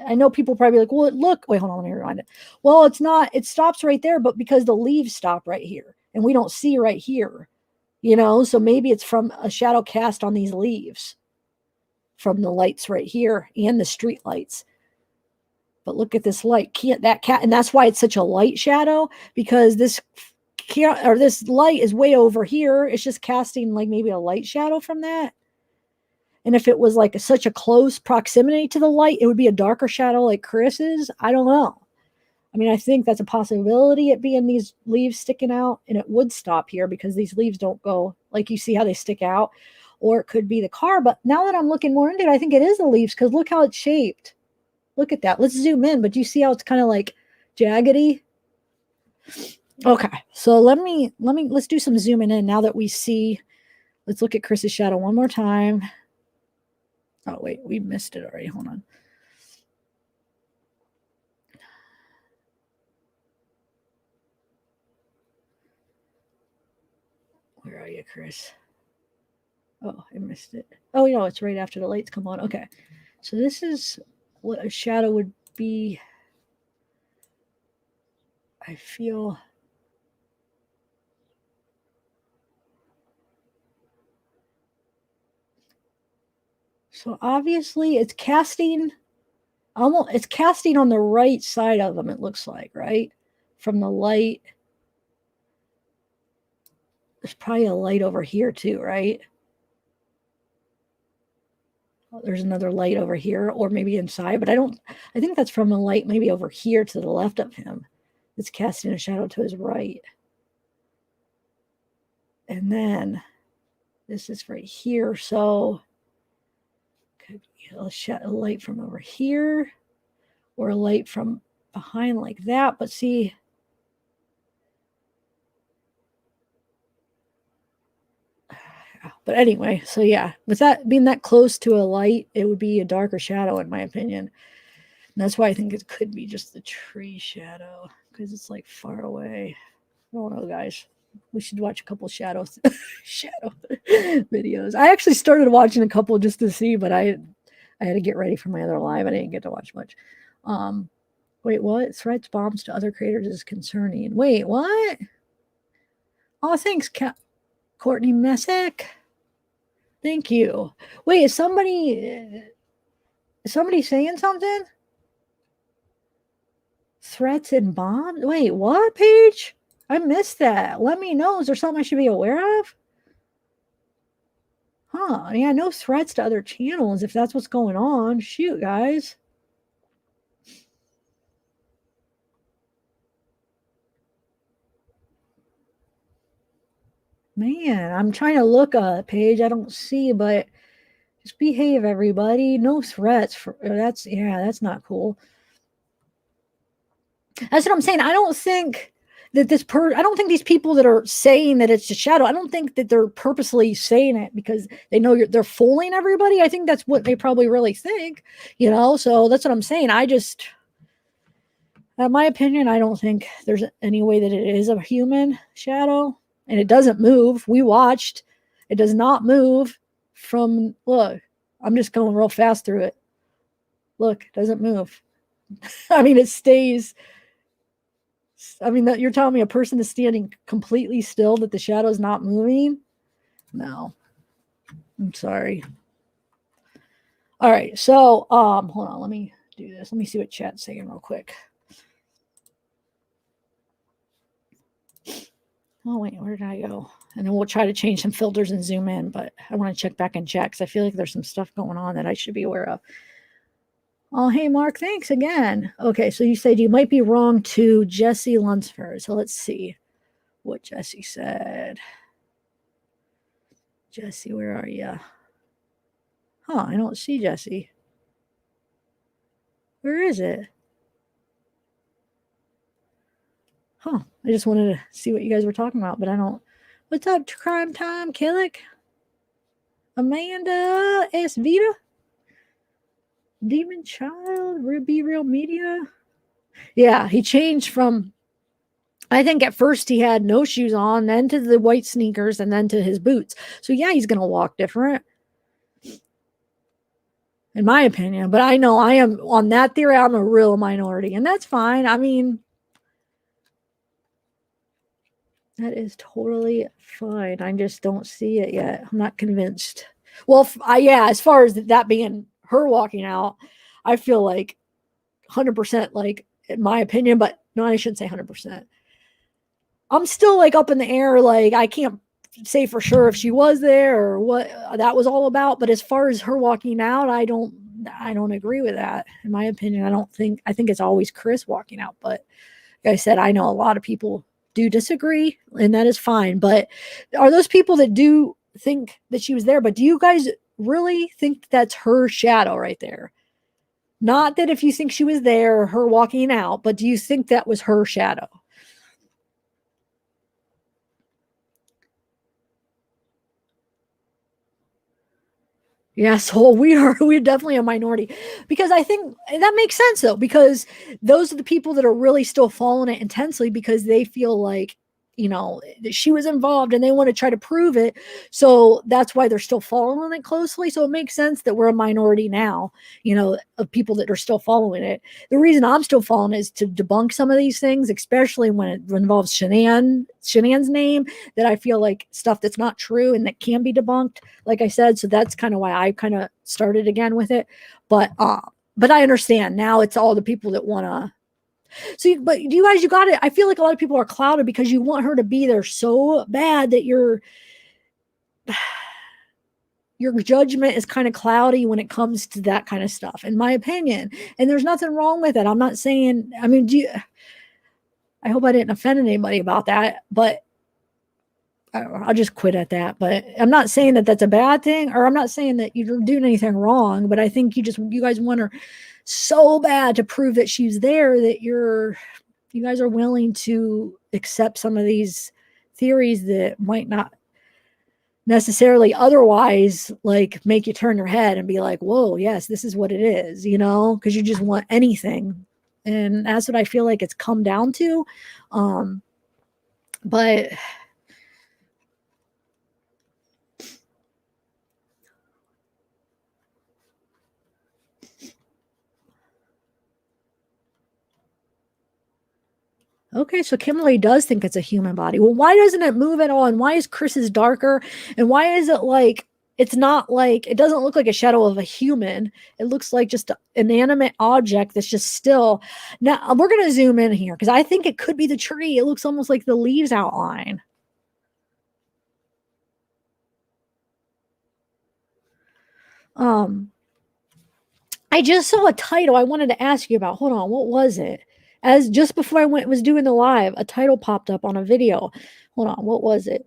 I know people probably like, well, look, wait, hold on, let me rewind it. Well, it's not, it stops right there, but because the leaves stop right here and we don't see right here, so maybe it's from a shadow cast on these leaves from the lights right here and the street lights. But look at this light. And that's why it's such a light shadow, because this light is way over here. It's just casting like maybe a light shadow from that. And if it was like such a close proximity to the light, it would be a darker shadow like Chris's. I don't know. I mean, I think that's a possibility, it being these leaves sticking out, and it would stop here because these leaves don't go, like you see how they stick out, or it could be the car. But now that I'm looking more into it, I think it is the leaves, because look how it's shaped. Look at that. Let's zoom in, but do you see how it's kind of like jaggedy? Okay, so let's do some zooming in now that we see. Let's look at Chris's shadow one more time. Oh, wait, we missed it already. Hold on. Where are you, Chris? Oh, I missed it. Oh, it's right after the lights come on. Okay, so this is what a shadow would be, I feel, so obviously it's casting, almost, it's casting on the right side of them, it looks like, right? From the light. There's probably a light over here too, right? Oh, there's another light over here, or maybe inside, but I think that's from a light maybe over here to the left of him. It's casting a shadow to his right. And then this is right here, so could be a light from over here, or a light from behind like that, but see, but anyway, so yeah, with that being that close to a light, it would be a darker shadow in my opinion. And that's why I think it could be just the tree shadow, because it's like far away. I don't know, guys. We should watch a couple shadow videos. I actually started watching a couple just to see, but I had to get ready for my other live. I didn't get to watch much. Wait, what? Threats bombs to other creators is concerning. Wait, what? Oh, thanks, Courtney Messick. Thank you. Wait, is somebody saying something? Threats and bombs? Wait, what, Paige? I missed that. Let me know. Is there something I should be aware of? Huh. Yeah, no threats to other channels if that's what's going on. Shoot, guys. Man, I'm trying to look up, Paige. I don't see, but just behave, everybody. No threats. That's not cool. That's what I'm saying. I don't think that I don't think these people that are saying that it's a shadow, I don't think that they're purposely saying it because they know they're fooling everybody. I think that's what they probably really think, so that's what I'm saying. In my opinion, I don't think there's any way that it is a human shadow, and it doesn't move. We watched. It does not move from, look, I'm just going real fast through it. Look, it doesn't move. I mean, it stays. I mean, you're telling me a person is standing completely still, that the shadow is not moving? No. I'm sorry. All right. So, hold on. Let me do this. Let me see what chat's saying real quick. Oh, wait, where did I go? And then we'll try to change some filters and zoom in, but I want to check back in chat because I feel like there's some stuff going on that I should be aware of. Oh, hey, Mark, thanks again. Okay, so you said you might be wrong to Jesse Lunsford. So let's see what Jesse said. Jesse, where are you? Huh, I don't see Jesse. Where is it? Huh, I just wanted to see what you guys were talking about, but I don't. What's up, Crime Time, Killick? Amanda S. Vita? Demon Child, Be Real Media. Yeah, he changed from, I think at first he had no shoes on, then to the white sneakers, and then to his boots. So yeah, he's going to walk different, in my opinion. But I know I am, on that theory, I'm a real minority, and that's fine. I mean, that is totally fine. I just don't see it yet. I'm not convinced. Well, as far as that being her walking out, I feel like 100%, like, in my opinion, but no, I shouldn't say 100%. I'm still like up in the air. Like, I can't say for sure if she was there or what that was all about. But as far as her walking out, I don't agree with that. In my opinion, I think it's always Chris walking out. But like I said, I know a lot of people do disagree, and that is fine. But are those people that do think that she was there? But do you guys really think that's her shadow right there? Not that if you think she was there, her walking out, but do you think that was her shadow? Yeah, so we're definitely a minority, because I think that makes sense though, because those are the people that are really still following it intensely because they feel like that she was involved, and they want to try to prove it. So that's why they're still following it closely. So it makes sense that we're a minority now, of people that are still following it. The reason I'm still following it is to debunk some of these things, especially when it involves Shanann's name, that I feel like stuff that's not true and that can be debunked, like I said. So that's kind of why I kind of started again with it. But I understand now it's all the people that want to. So, but you got it. I feel like a lot of people are clouded because you want her to be there so bad that your judgment is kind of cloudy when it comes to that kind of stuff, in my opinion. And there's nothing wrong with it. I'm not saying, I mean, I hope I didn't offend anybody about that, but I'll just quit at that. But I'm not saying that that's a bad thing, or I'm not saying that you're doing anything wrong, but I think you guys want her so bad to prove that she's there that you guys are willing to accept some of these theories that might not necessarily otherwise like make you turn your head and be like, whoa, yes, this is what it is, because you just want anything. And that's what I feel like it's come down to. But okay, so Kimberly does think it's a human body. Well, why doesn't it move at all? And why is Chris's darker? And why is it like it's not like it doesn't look like a shadow of a human? It looks like just an inanimate object that's just still. Now we're gonna zoom in here because I think it could be the tree. It looks almost like the leaves outline. I just saw a title I wanted to ask you about. Hold on, what was it? As just before I was doing the live, a title popped up on a video. Hold on, what was it?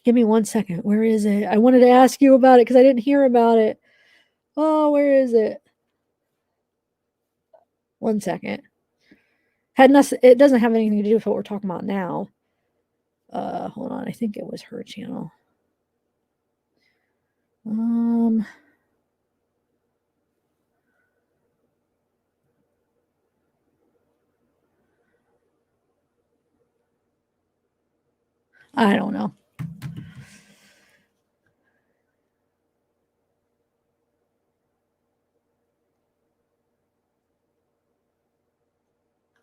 Give me 1 second. Where is it? I wanted to ask you about it because I didn't hear about it. Oh, where is it? 1 second. It doesn't have anything to do with what we're talking about now. Hold on. I think it was her channel. I don't know.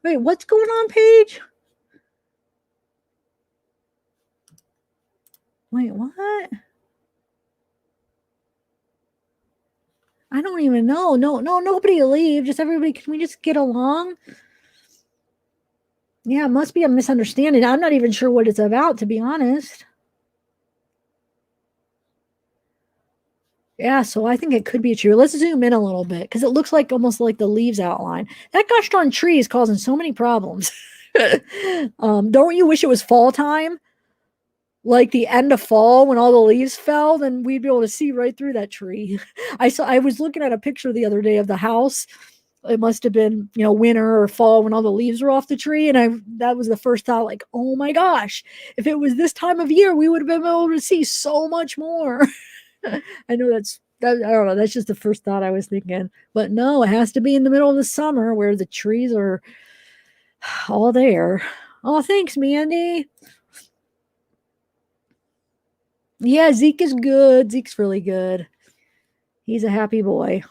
Wait, what's going on, Paige? Wait, what? I don't even know. No, nobody leave. Just everybody. Can we just get along? Yeah, it must be a misunderstanding. I'm not even sure what it's about, to be honest. Yeah, so I think it could be true. Let's zoom in a little bit because it looks like almost like the leaves outline. That gosh darn tree is causing so many problems. Don't you wish it was fall time? Like the end of fall when all the leaves fell, then we'd be able to see right through that tree. I was looking at a picture the other day of the house. It must have been, winter or fall when all the leaves were off the tree. And that was the first thought, like, oh my gosh, if it was this time of year, we would have been able to see so much more. I know I don't know. That's just the first thought I was thinking. But no, it has to be in the middle of the summer where the trees are all there. Oh, thanks, Mandy. Yeah, Zeke is good. Zeke's really good. He's a happy boy.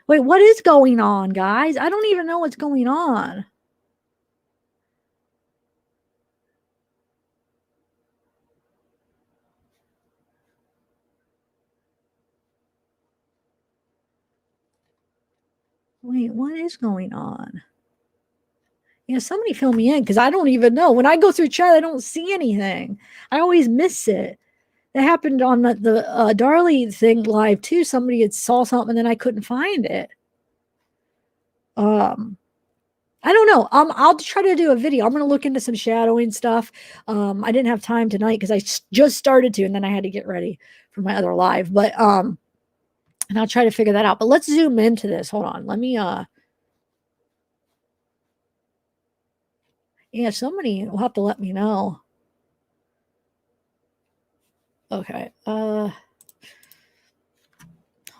Wait, what is going on, guys? I don't even know what's going on. Wait, what is going on? Somebody fill me in because I don't even know. When I go through chat, I don't see anything. I always miss it. That happened on the Darlie thing live too. Somebody had saw something and then I couldn't find it. I don't know. I'll try to do a video. I'm going to look into some shadowing stuff. I didn't have time tonight because I just started to, and then I had to get ready for my other live. But and I'll try to figure that out. But let's zoom into this. Hold on. Let me yeah, somebody will have to let me know. Okay. Hold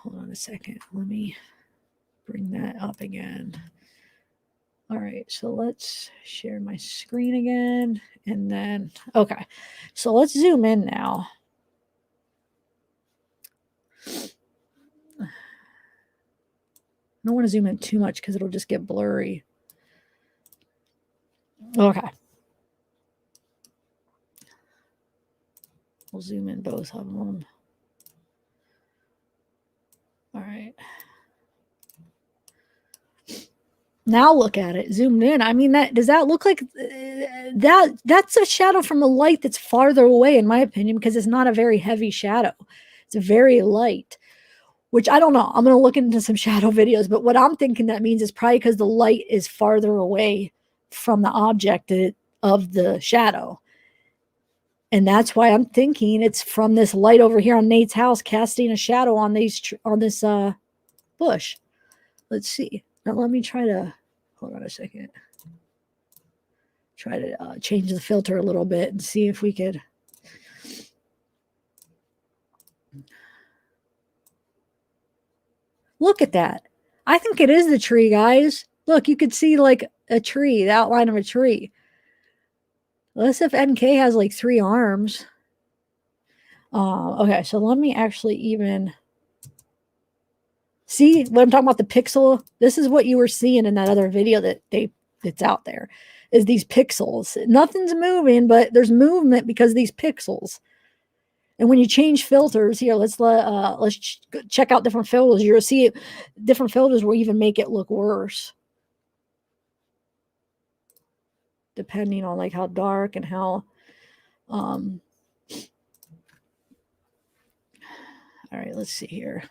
on a second. Let me bring that up again. All right, so let's share my screen again. And then, okay, so let's zoom in now. I don't want to zoom in too much because it'll just get blurry. Okay. We'll zoom in both of them. All right. Now look at it, zoomed in. I mean, does that look like that's a shadow from a light that's farther away, in my opinion, because it's not a very heavy shadow. It's very light, which I don't know. I'm going to look into some shadow videos, but what I'm thinking that means is probably because the light is farther away from the object of the shadow. And that's why I'm thinking it's from this light over here on Nate's house casting a shadow on this bush. Let's see. Now let me try to, hold on a second. Try to change the filter a little bit and see if we could. Look at that. I think it is the tree, guys. Look, you could see like a tree, the outline of a tree. Unless if NK has like 3 arms. Okay, so let me actually even see what I'm talking about, the pixel. This is what you were seeing in that other video that's out there, is these pixels. Nothing's moving, but there's movement because of these pixels. And when you change filters, here, let's check out different filters. You'll see different filters will even make it look worse, depending on like how dark and how. All right, let's see here.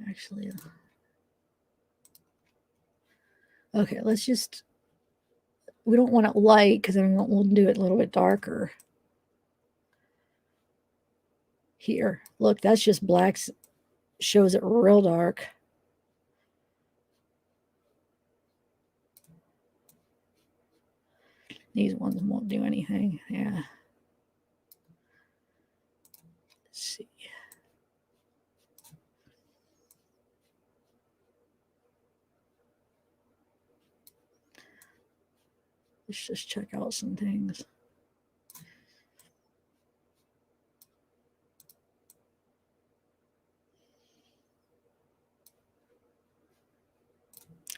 Actually, okay, let's just. We don't want it light because then we'll do it a little bit darker. Here, look, that's just black. Shows it real dark. These ones won't do anything. Yeah. Let's see. Let's just check out some things.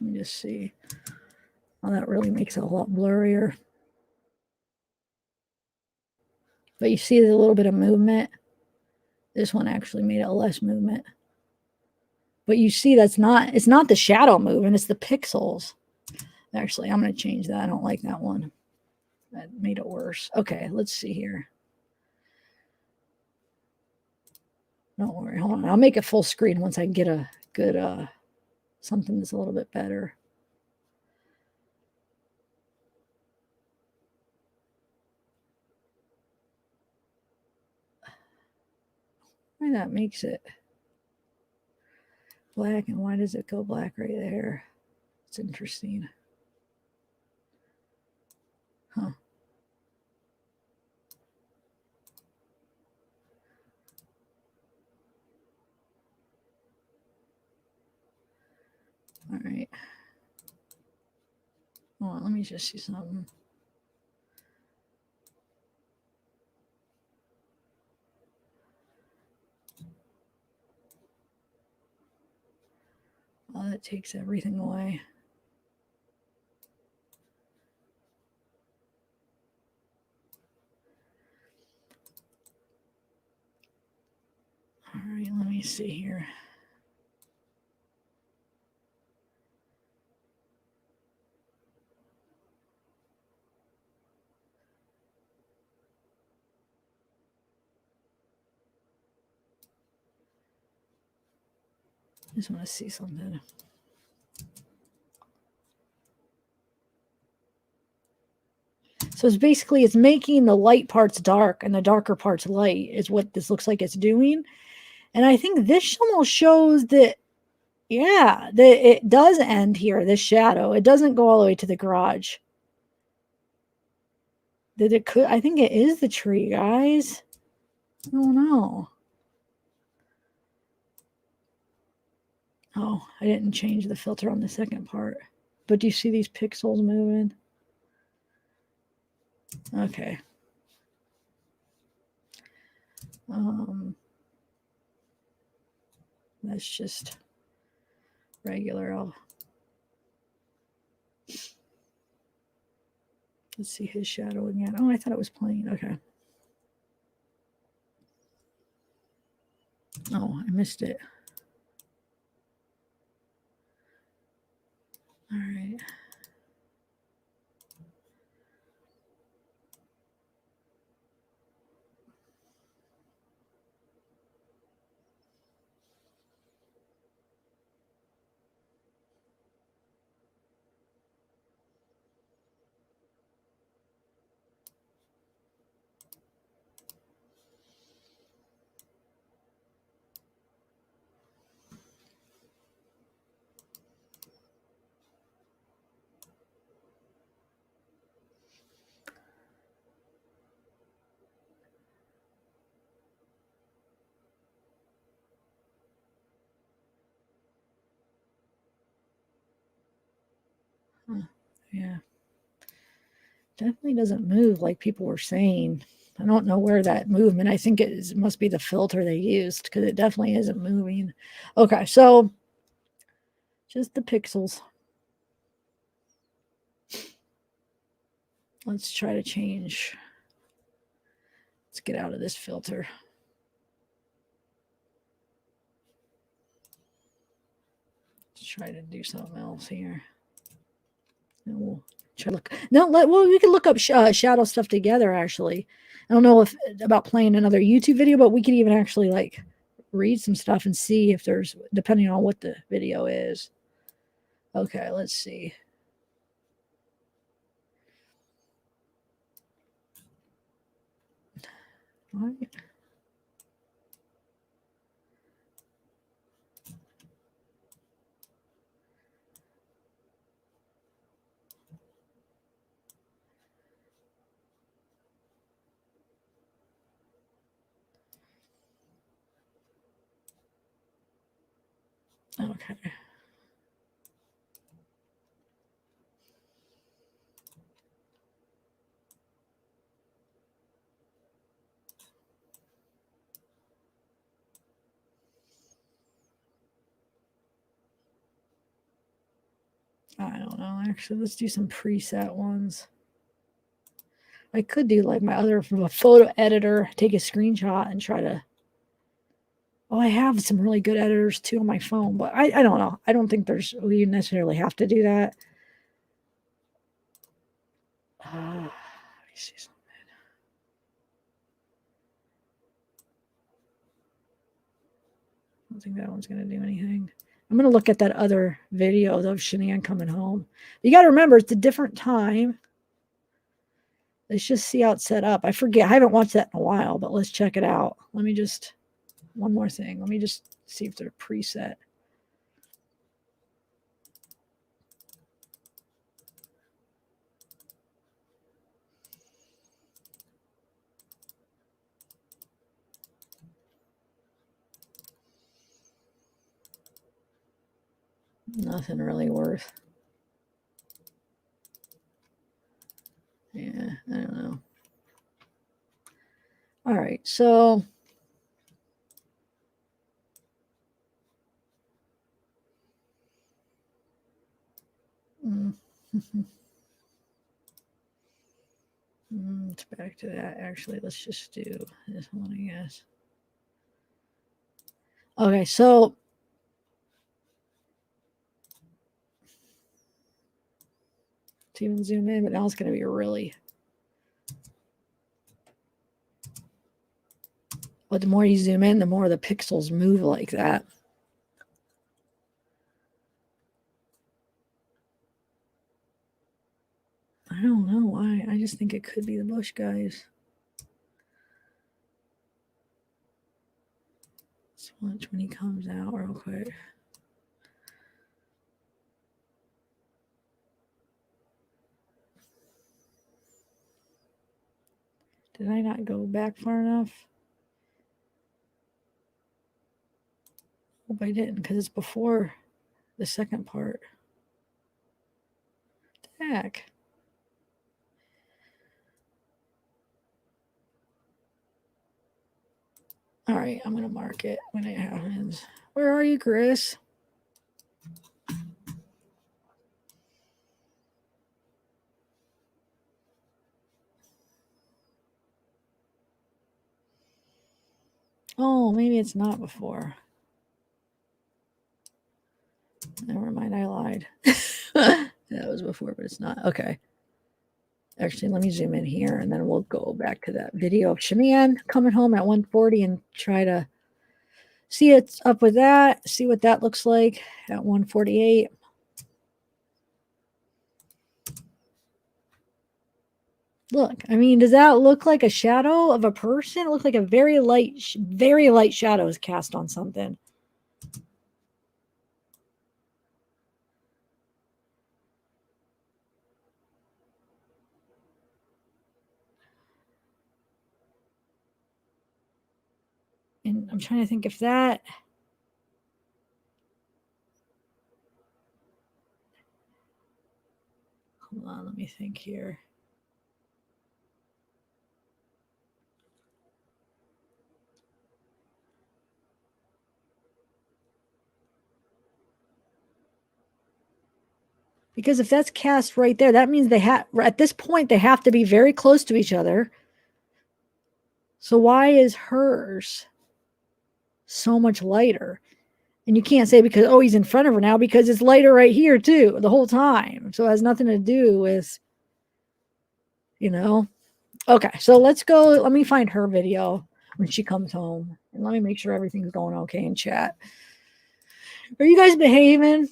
Let me just see. Oh, that really makes it a lot blurrier. But you see the little bit of movement. This one actually made it less movement. But you see it's not the shadow moving, it's the pixels. Actually, I'm going to change that. I don't like that one. That made it worse. Okay, let's see here. Don't worry. Hold on. I'll make it full screen once I get a good something that's a little bit better. And that makes it black. And why does it go black right there? It's interesting. Huh. All right. Hold on, let me just see something. Oh, that takes everything away. All right, let me see here. I just want to see something. So it's basically, it's making the light parts dark and the darker parts light is what this looks like it's doing. And I think this almost shows that, yeah, that it does end here, this shadow. It doesn't go all the way to the garage. That it could, I think it is the tree, guys. I don't know. Oh, I didn't change the filter on the second part. But do you see these pixels moving? Okay. That's just regular. Let's see his shadow again. Oh, I thought it was plain. Okay. Oh, I missed it. All right. Yeah. Definitely doesn't move like people were saying. I don't know where that movement. I think it must be the filter they used because it definitely isn't moving. Okay, so just the pixels. Let's try to change. Let's get out of this filter. Let's try to do something else here. And we'll try to look. No, well, we can look up shadow stuff together. Actually, I don't know if about playing another YouTube video, but we could even actually like read some stuff and see if there's, depending on what the video is. Okay, let's see. All right. Okay. I don't know. Actually, let's do some preset ones. I could do like my other from a photo editor, take a screenshot and try to. Oh, I have some really good editors too on my phone, but I don't know. I don't think we necessarily have to do that. Let me see something. I don't think that one's going to do anything. I'm going to look at that other video of Shanann coming home. You got to remember, it's a different time. Let's just see how it's set up. I forget. I haven't watched that in a while, but let's check it out. Let me just, one more thing. Let me just see if they're preset. Nothing really worth. Yeah, I don't know. All right, so it's back to that. Actually, let's just do this one, I guess. Okay, so to even zoom in, but now it's going to be really. But the more you zoom in, the more the pixels move like that. I don't know why. I just think it could be the bush guys. Let's watch when he comes out real quick. Did I not go back far enough? Hope I didn't, because it's before the second part. Heck. All right, I'm going to mark it when it happens. Where are you, Chris? Oh, maybe it's not before. Never mind, I lied. That was before, but it's not. Okay. Actually, let me zoom in here, and then we'll go back to that video of Shamian coming home at 1:40 and try to see it's up with that, see what that looks like at 1:48. Look, I mean, does that look like a shadow of a person? It looks like a very light shadow is cast on something. And I'm trying to think if that... Hold on, let me think here. Because if that's cast right there, that means they have, at this point, they have to be very close to each other. So why is hers so much lighter? And you can't say because, oh, he's in front of her now, because it's lighter right here too, the whole time. So it has nothing to do with, you know. Okay, so let's go. Let me find her video when she comes home. And let me make sure everything's going okay in chat. Are you guys behaving?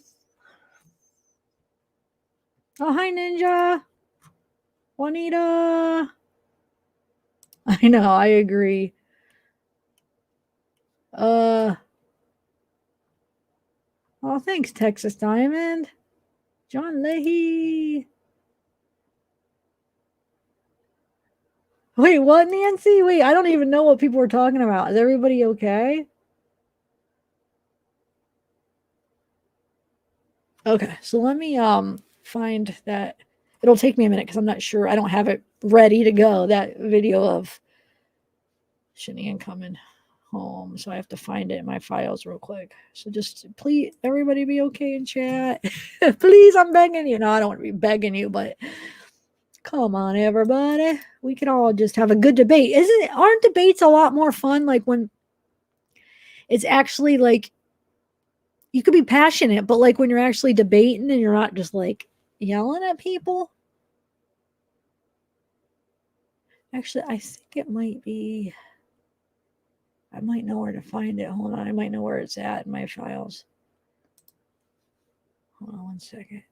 Oh, hi, Ninja. Juanita. I know, I agree. Oh, thanks, Texas Diamond. John Leahy. Wait, what, Nancy? Wait, I don't even know what people were talking about. Is everybody okay? Okay, so let me find that. It'll take me a minute because I'm not sure. I don't have it ready to go. That video of Shanian coming home, so I have to find it in my files real quick. So just please, everybody, be okay in chat. Please, I'm begging you. No, I don't want to be begging you, but come on, everybody. We can all just have a good debate. Aren't debates a lot more fun? Like when it's actually like, you could be passionate, but like when you're actually debating and you're not just like yelling at people. Actually, I think it might be, I might know where to find it. Hold on, I might know where it's at in my files. Hold on one second.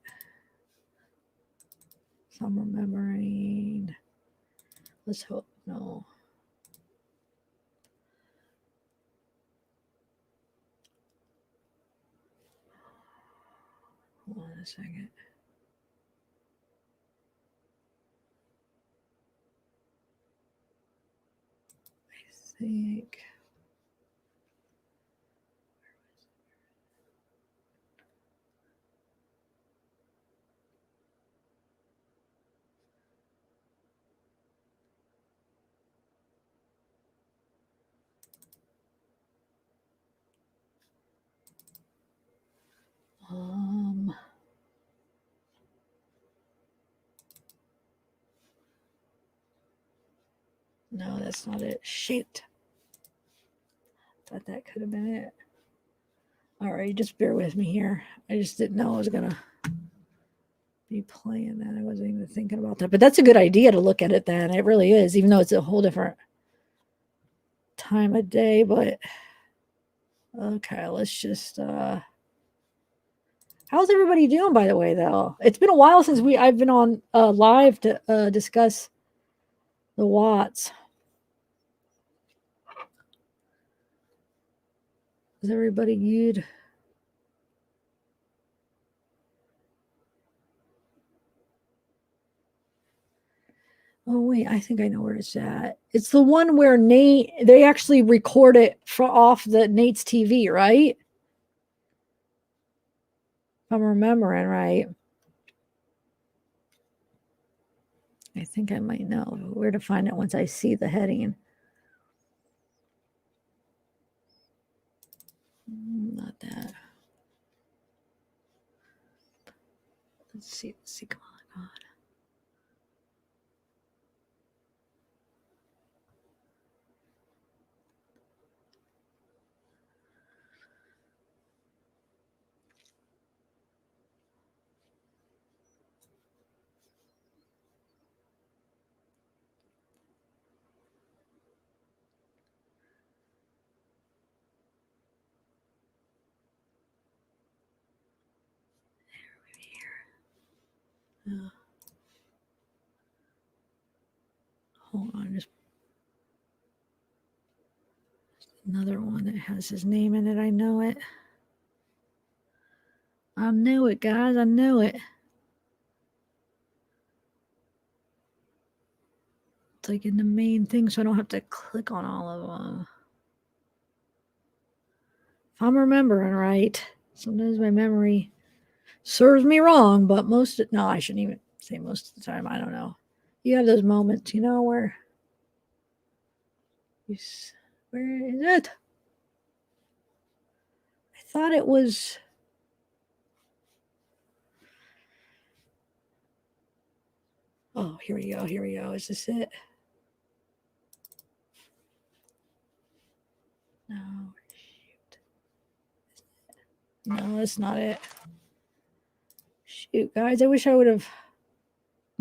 So I'm remembering. Let's hope, no. Hold on a second. I think. No, that's not it. Shoot. Thought that could have been it. All right, just bear with me here. I just didn't know I was gonna be playing that. I wasn't even thinking about that. But that's a good idea to look at it then. It really is, even though it's a whole different time of day. But okay, let's just how's everybody doing, by the way, though? It's been a while since I've been on live to discuss the Watts. Is everybody good? Oh, wait, I think I know where it's at. It's the one where Nate, they actually record it off Nate's TV, right? I'm remembering right. I think I might know where to find it once I see the heading. Not that. Let's see. Come on. Hold on, just another one that has his name in it. I know it. I knew it, guys. I knew it. It's like in the main thing, so I don't have to click on all of them. If I'm remembering right, sometimes my memory serves me wrong, but no, I shouldn't even say most of the time. I don't know. You have those moments, where where is it? I thought it was. Oh, here we go. Is this it? No, shoot. No, that's not it. Shoot, guys, I wish I would have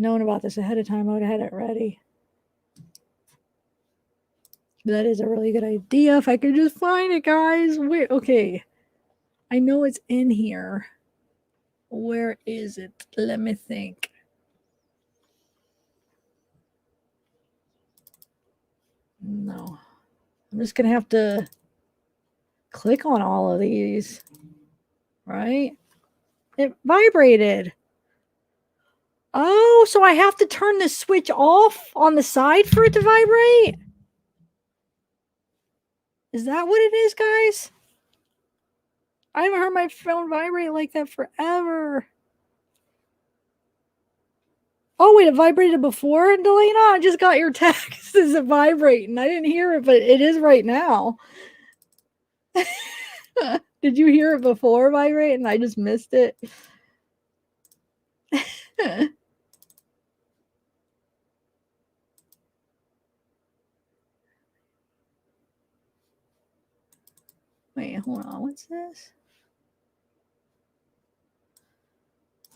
known about this ahead of time. I would have had it ready. That is a really good idea. If I could just find it, guys. Wait, okay. I know it's in here. Where is it? Let me think. No. I'm just going to have to click on all of these. Right? It vibrated. Oh, so I have to turn the switch off on the side for it to vibrate? Is that what it is, guys? I haven't heard my phone vibrate like that forever. Oh, wait, it vibrated before, Delana? I just got your text. Is it vibrating? I didn't hear it, but it is right now. Did you hear it before vibrate and I just missed it? Wait, hold on. What's this?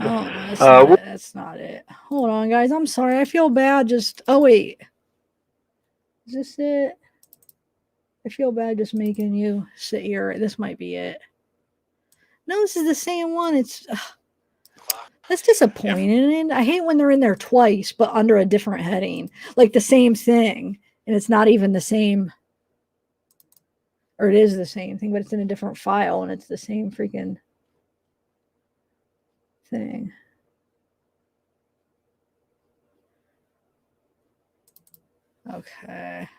Oh, no, that's not it. Hold on, guys. I'm sorry. I feel bad oh, wait. Is this it? I feel bad just making you sit here. This might be it. No, this is the same one. That's disappointing. I hate when they're in there twice, but under a different heading. Like the same thing. And it's not even the same. Or it is the same thing, but it's in a different file and it's the same freaking thing. Okay.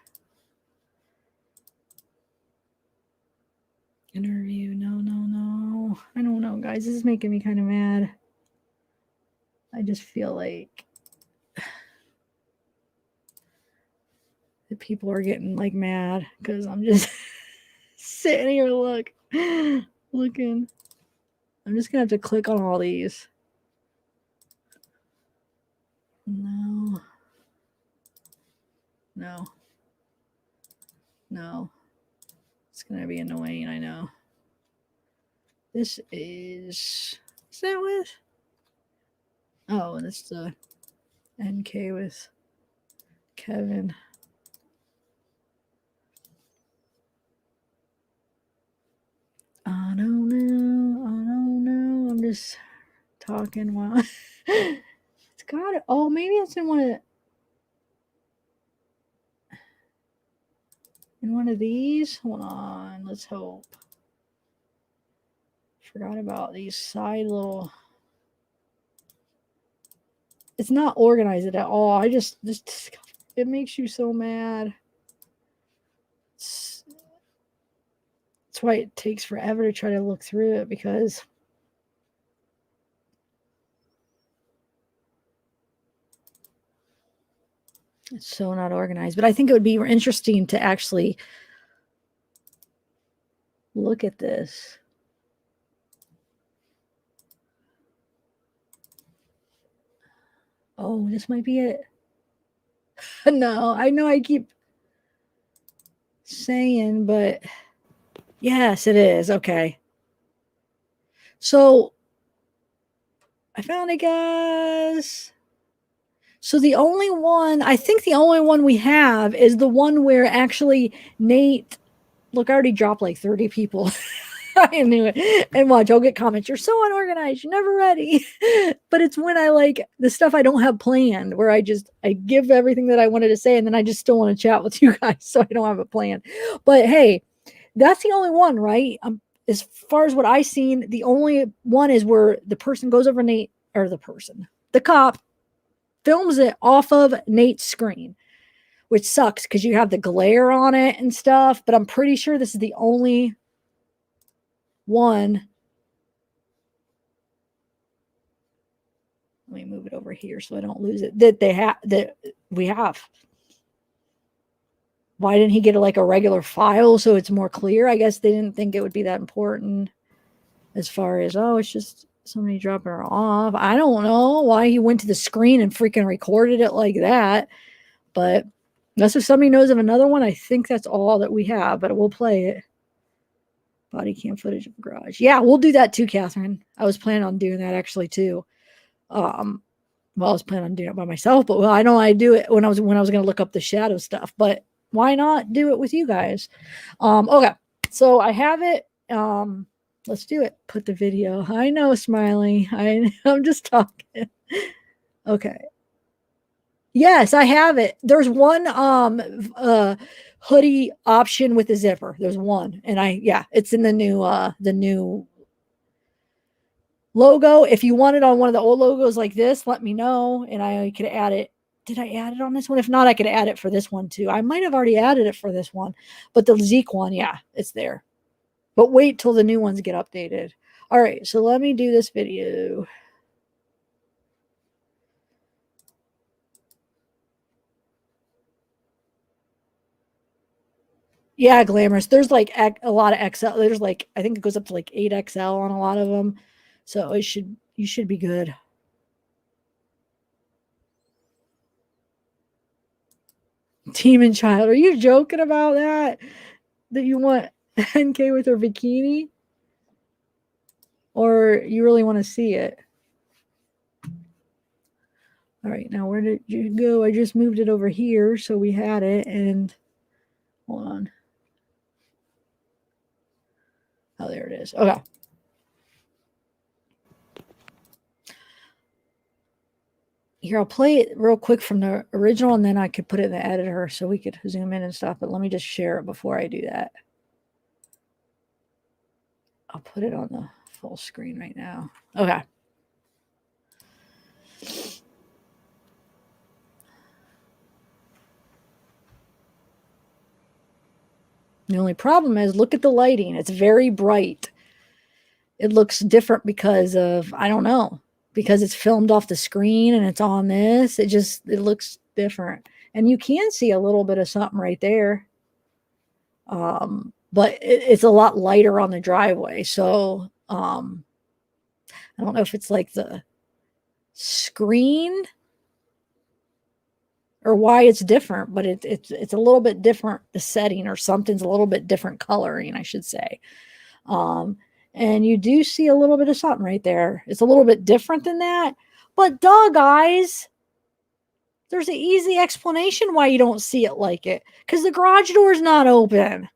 Interview. No. I don't know, guys. This is making me kind of mad. I just feel like the people are getting like mad because I'm just sitting here looking. I'm just gonna have to click on all these. No. It's gonna be annoying, I know. This is that with? Oh, that's the NK with Kevin. I don't know. I'm just talking while it's got it. Oh, maybe it's in one of these. Hold on, let's hope. Forgot about these side little. It's not organized at all. I just it makes you so mad. That's why it takes forever to try to look through it because It's so not organized, but I think it would be interesting to actually look at this. Oh, this might be it. No, I know I keep saying, but yes, it is. Okay. So I found it, guys. So the only one, I think the only one we have is the one where actually Nate, look, I already dropped like 30 people. I knew it. And watch, I'll get comments. You're so unorganized. You're never ready. But it's when I like the stuff I don't have planned, where I give everything that I wanted to say, and then I just still want to chat with you guys, so I don't have a plan. But hey, that's the only one, right? As far as what I seen, the only one is where the person goes over Nate, or the cop films it off of Nate's screen, which sucks because you have the glare on it and stuff. But I'm pretty sure this is the only one. Let me move it over here so I don't lose it. That we have. Why didn't he get like a regular file so it's more clear? I guess they didn't think it would be that important as far as, oh, it's just somebody dropping her off. I don't know why he went to the screen and freaking recorded it like that. But unless if somebody knows of another one, I think that's all that we have. But we'll play it. Body cam footage of garage. Yeah, we'll do that too, Catherine. I was planning on doing that actually too. Well, I was planning on doing it by myself, but I know I do it when I was going to look up the shadow stuff. But why not do it with you guys? Okay, so I have it. Let's do it. Put the video. I know, Smiley. I'm just talking. Okay. Yes, I have it. There's one hoodie option with a zipper. There's one, and it's in the new logo. If you want it on one of the old logos like this, let me know, and I could add it. Did I add it on this one? If not, I could add it for this one too. I might have already added it for this one, but the Zeke one, yeah, it's there. But wait till the new ones get updated. All right, so let me do this video. Yeah, glamorous. There's like a lot of XL. There's like, I think it goes up to like 8XL on a lot of them. So you should be good. Team and child. Are you joking about that? That you want NK with her bikini? Or you really want to see it? All right, now where did you go? I just moved it over here, so we had it, and hold on. Oh, there it is. Okay. Here, I'll play it real quick from the original, and then I could put it in the editor so we could zoom in and stuff. But let me just share it before I do that. I'll put it on the full screen right now. Okay. The only problem is, look at the lighting. It's very bright. It looks different because of, I don't know, because it's filmed off the screen and it's on this. It looks different. And you can see a little bit of something right there. But it's a lot lighter on the driveway. So I don't know if it's like the screen or why it's different, but it's a little bit different, the setting or something's a little bit different coloring, I should say. And you do see a little bit of something right there. It's a little bit different than that. But duh, guys, there's an easy explanation why you don't see it like it. Because the garage door is not open.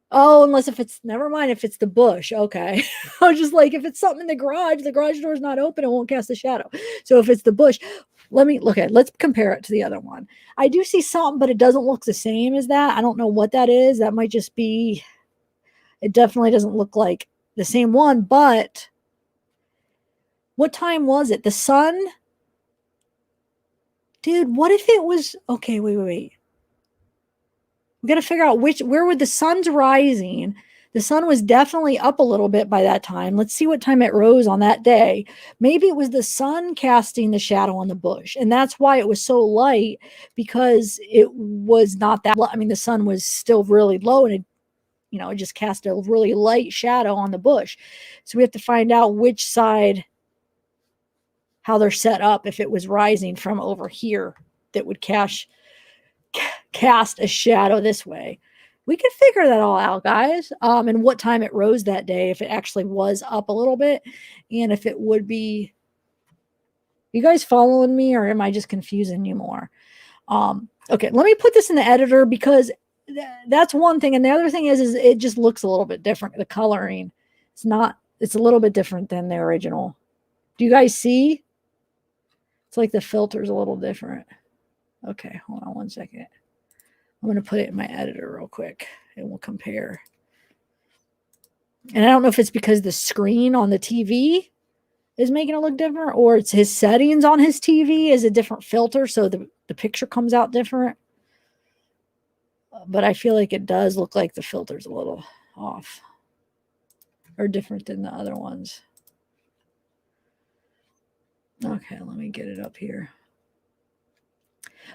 Oh, unless if it's, never mind, if it's the bush. Okay. I was just like, if it's something in the garage door is not open, it won't cast a shadow. So if it's the bush, let's compare it to the other one. I do see something, but it doesn't look the same as that. I don't know what that is. That might just be, it definitely doesn't look like the same one, but what time was it? The sun? Dude, what if it was, okay, wait. We got to figure out where would the sun's rising. The sun was definitely up a little bit by that time. Let's see what time it rose on that day. Maybe it was the sun casting the shadow on the bush. And that's why it was so light, because it was not that, I mean, the sun was still really low, and it just cast a really light shadow on the bush. So we have to find out which side, how they're set up, if it was rising from over here that would cast a shadow this way. We could figure that all out, guys. And what time it rose that day, if it actually was up a little bit, and if it would be. You guys following me, or am I just confusing you more? Okay, let me put this in the editor, because that's one thing. And the other thing is it just looks a little bit different. The coloring, it's a little bit different than the original. Do you guys see? It's like the filter's a little different. Okay, hold on one second. I'm going to put it in my editor real quick, and we'll compare. And I don't know if it's because the screen on the TV is making it look different, or it's his settings on his TV is a different filter, so the picture comes out different. But I feel like it does look like the filter's a little off or different than the other ones. Okay, let me get it up here.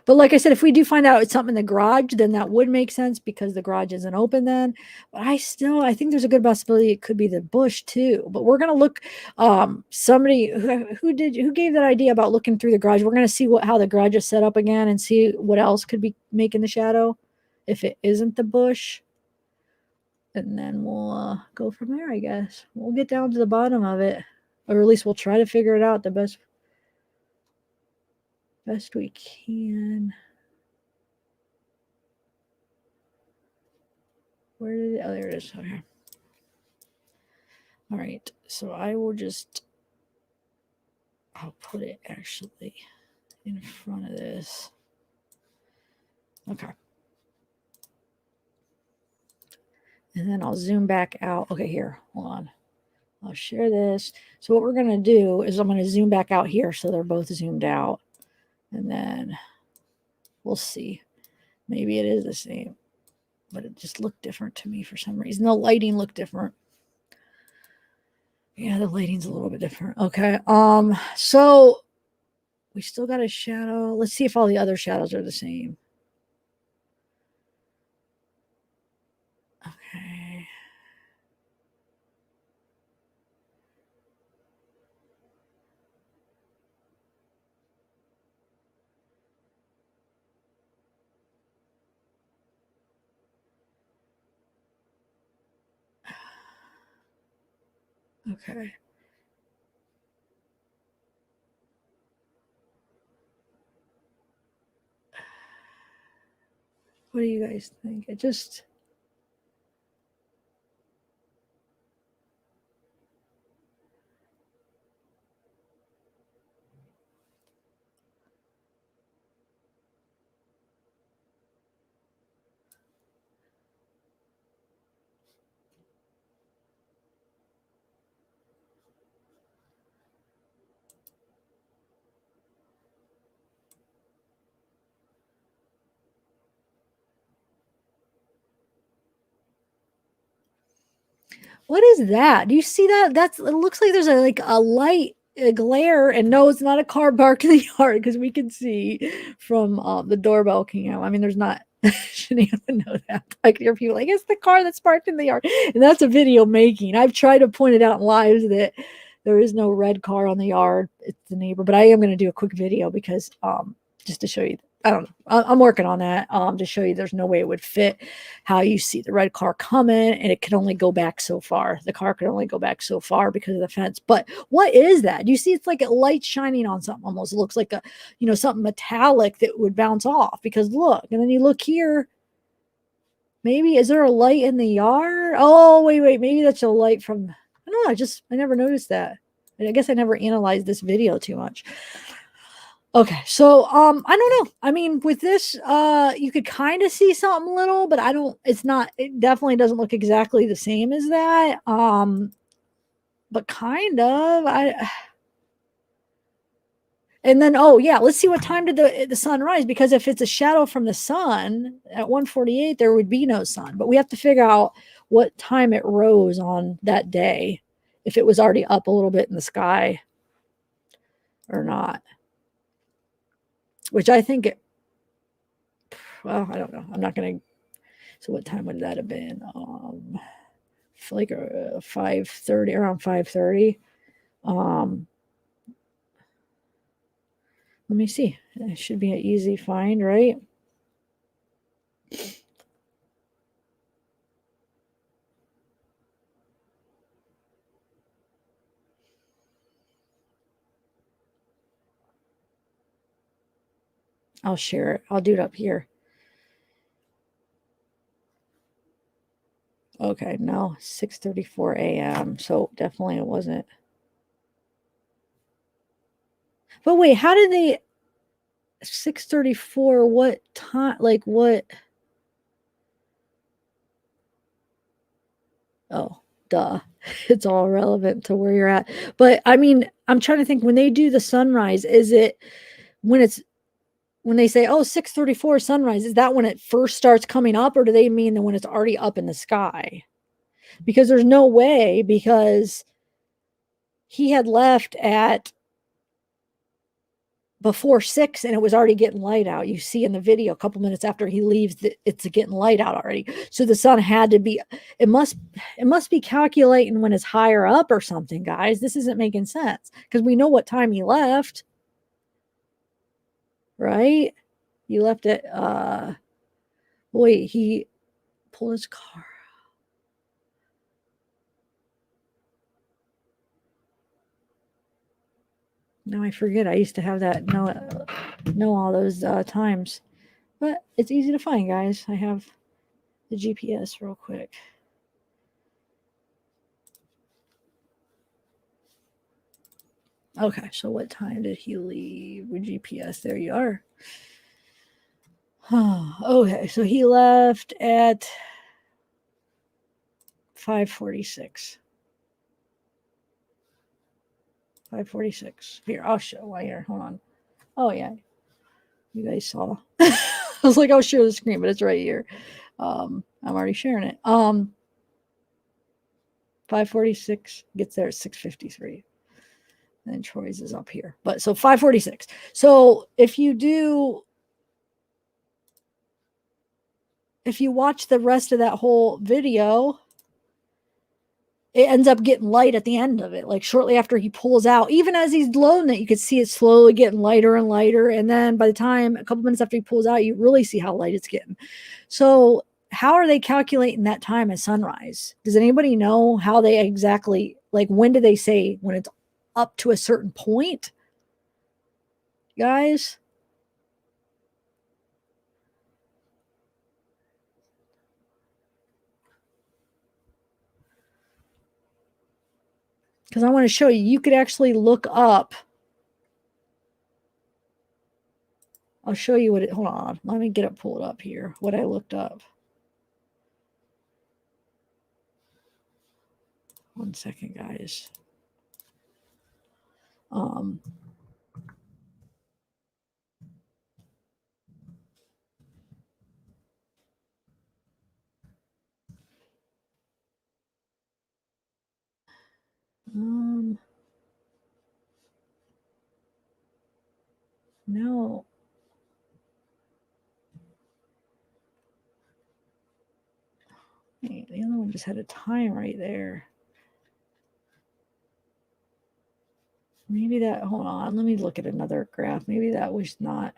But like I said, if we do find out it's something in the garage, then that would make sense, because the garage isn't open then. But I think there's a good possibility it could be the bush too. But we're gonna look. Somebody who gave that idea about looking through the garage. We're gonna see how the garage is set up again, and see what else could be making the shadow, if it isn't the bush. And then we'll go from there. I guess we'll get down to the bottom of it, or at least we'll try to figure it out the best we can. Where did it? Oh, there it is. Okay. All right. So I'll put it actually in front of this. Okay. And then I'll zoom back out. Okay, here. Hold on. I'll share this. So what we're going to do is I'm going to zoom back out here so they're both zoomed out. And then we'll see. Maybe it is the same, but it just looked different to me for some reason. The lighting looked different. Yeah, the lighting's a little bit different. Okay. So we still got a shadow. Let's see if all the other shadows are the same. Okay. Okay. What do you guys think? It just... What is that? Do you see that? It looks like there's a light, a glare, and no, it's not a car parked in the yard, because we can see from the doorbell cam. I mean, there's not. Shouldn't even know that. Like, your people like, it's the car that's parked in the yard, and that's a video making. I've tried to point it out in lives that there is no red car on the yard. It's the neighbor, but I am going to do a quick video, because just to show you. I don't know. I'm working on that to show you there's no way it would fit how you see the red car coming, and it could only go back so far. The car could only go back so far because of the fence. But what is that? You see, it's like a light shining on something. Almost, it looks like something metallic that would bounce off, because look, and then you look here. Maybe, is there a light in the yard? Oh, wait. Maybe that's a light from, I don't know. I never noticed that. I guess I never analyzed this video too much. Okay, so I don't know. I mean, with this, you could kind of see something little, but it definitely doesn't look exactly the same as that. But kind of. And then, oh yeah, let's see what time did the sun rise, because if it's a shadow from the sun at 1:48, there would be no sun. But we have to figure out what time it rose on that day, if it was already up a little bit in the sky or not. Which I think it, well, I don't know. I'm not going to. So what time would that have been? Like 5:30, around 5:30. Let me see. It should be an easy find, right? I'll share it. I'll do it up here. Okay, no, 6:34 a.m. So definitely it wasn't. But wait, how did they 6:34? What time? Like what? Oh, duh. It's all relevant to where you're at. But I mean, I'm trying to think when they do the sunrise, is it when it's when they say, oh, 6:34 sunrise, is that when it first starts coming up, or do they mean that when it's already up in the sky? Because there's no way, because he had left at before 6 and it was already getting light out. You see in the video a couple minutes after he leaves that it's getting light out already. So the sun had to be, it must be calculating when it's higher up or something, guys. This isn't making sense because we know what time he left, right? He left at wait, he pulled his car. Now I forget. I used to have that know all those times, but it's easy to find, guys. I have the GPS real quick. Okay, so what time did he leave with GPS? There you are. Okay, so he left at 5:46. 5:46. Here, I'll show why here. Hold on. Oh yeah, you guys saw. I was like, I'll share the screen, but it's right here. I'm already sharing it. 5:46 gets there at 6:53. And then Troy's is up here. But so 5:46. So if you watch the rest of that whole video, it ends up getting light at the end of it. Like shortly after he pulls out, even as he's loading it, you could see it slowly getting lighter and lighter. And then by the time a couple minutes after he pulls out, you really see how light it's getting. So how are they calculating that time as sunrise? Does anybody know how they exactly, like when do they say when it's up to a certain point, guys? Because I want to show you, you could actually look up. I'll show you what it, hold on. Let me get it pulled up here, what I looked up. One second, guys. No. The other one just had a time right there. Maybe that, hold on, let me look at another graph. Maybe that was not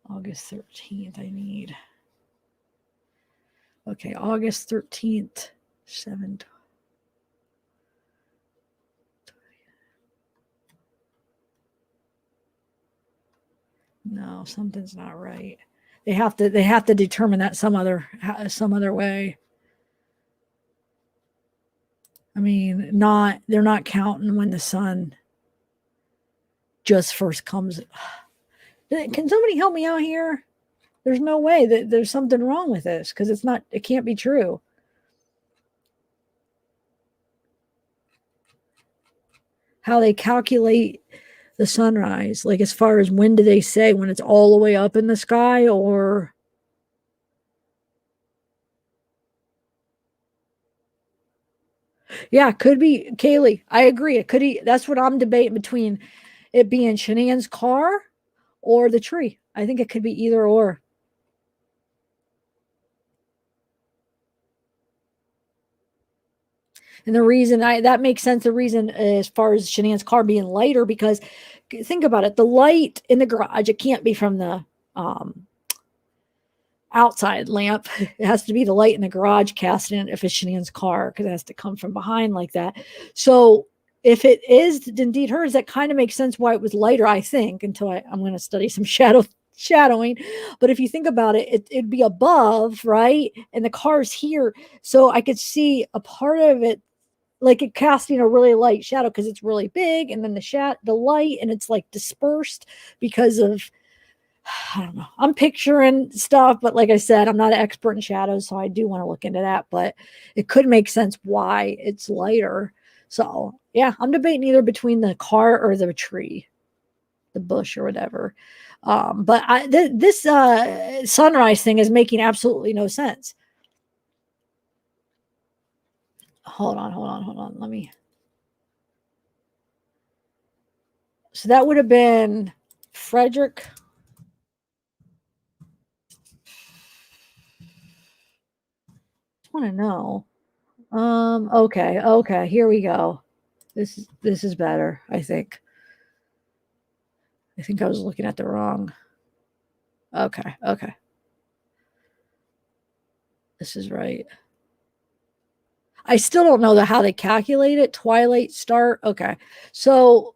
August 13th I need. Okay, August 13th, 7. No, something's not right. They have to determine that some other way. I mean, they're not counting when the sun just first comes. Can somebody help me out here? There's no way that there's something wrong with this because it can't be true. How they calculate the sunrise, like as far as when do they say when it's all the way up in the sky, or Yeah, could be Kaylee. I agree. It could be. That's what I'm debating between it being Shanann's car or the tree. I think it could be either or. And the reason that makes sense. The reason as far as Shanann's car being lighter because think about it. The light in the garage, it can't be from the um outside lamp. It has to be the light in the garage casting it if it's Shanann's car because it has to come from behind like that. So if it is indeed hers, that kind of makes sense why it was lighter, I think, until I'm going to study some shadowing. But if you think about it, it'd be above, right? And the car's here. So I could see a part of it like it casting a really light shadow because it's really big, and then the light, and it's like dispersed because of I don't know. I'm picturing stuff, but like I said, I'm not an expert in shadows, so I do want to look into that. But it could make sense why it's lighter. So yeah, I'm debating either between the car or the tree, the bush or whatever. But this sunrise thing is making absolutely no sense. Hold on. Let me. So that would have been Frederick. I want to know. Okay. Here we go. This is better, I think. I think I was looking at the wrong. Okay. This is right. I still don't know how they calculate it. Twilight start. Okay. So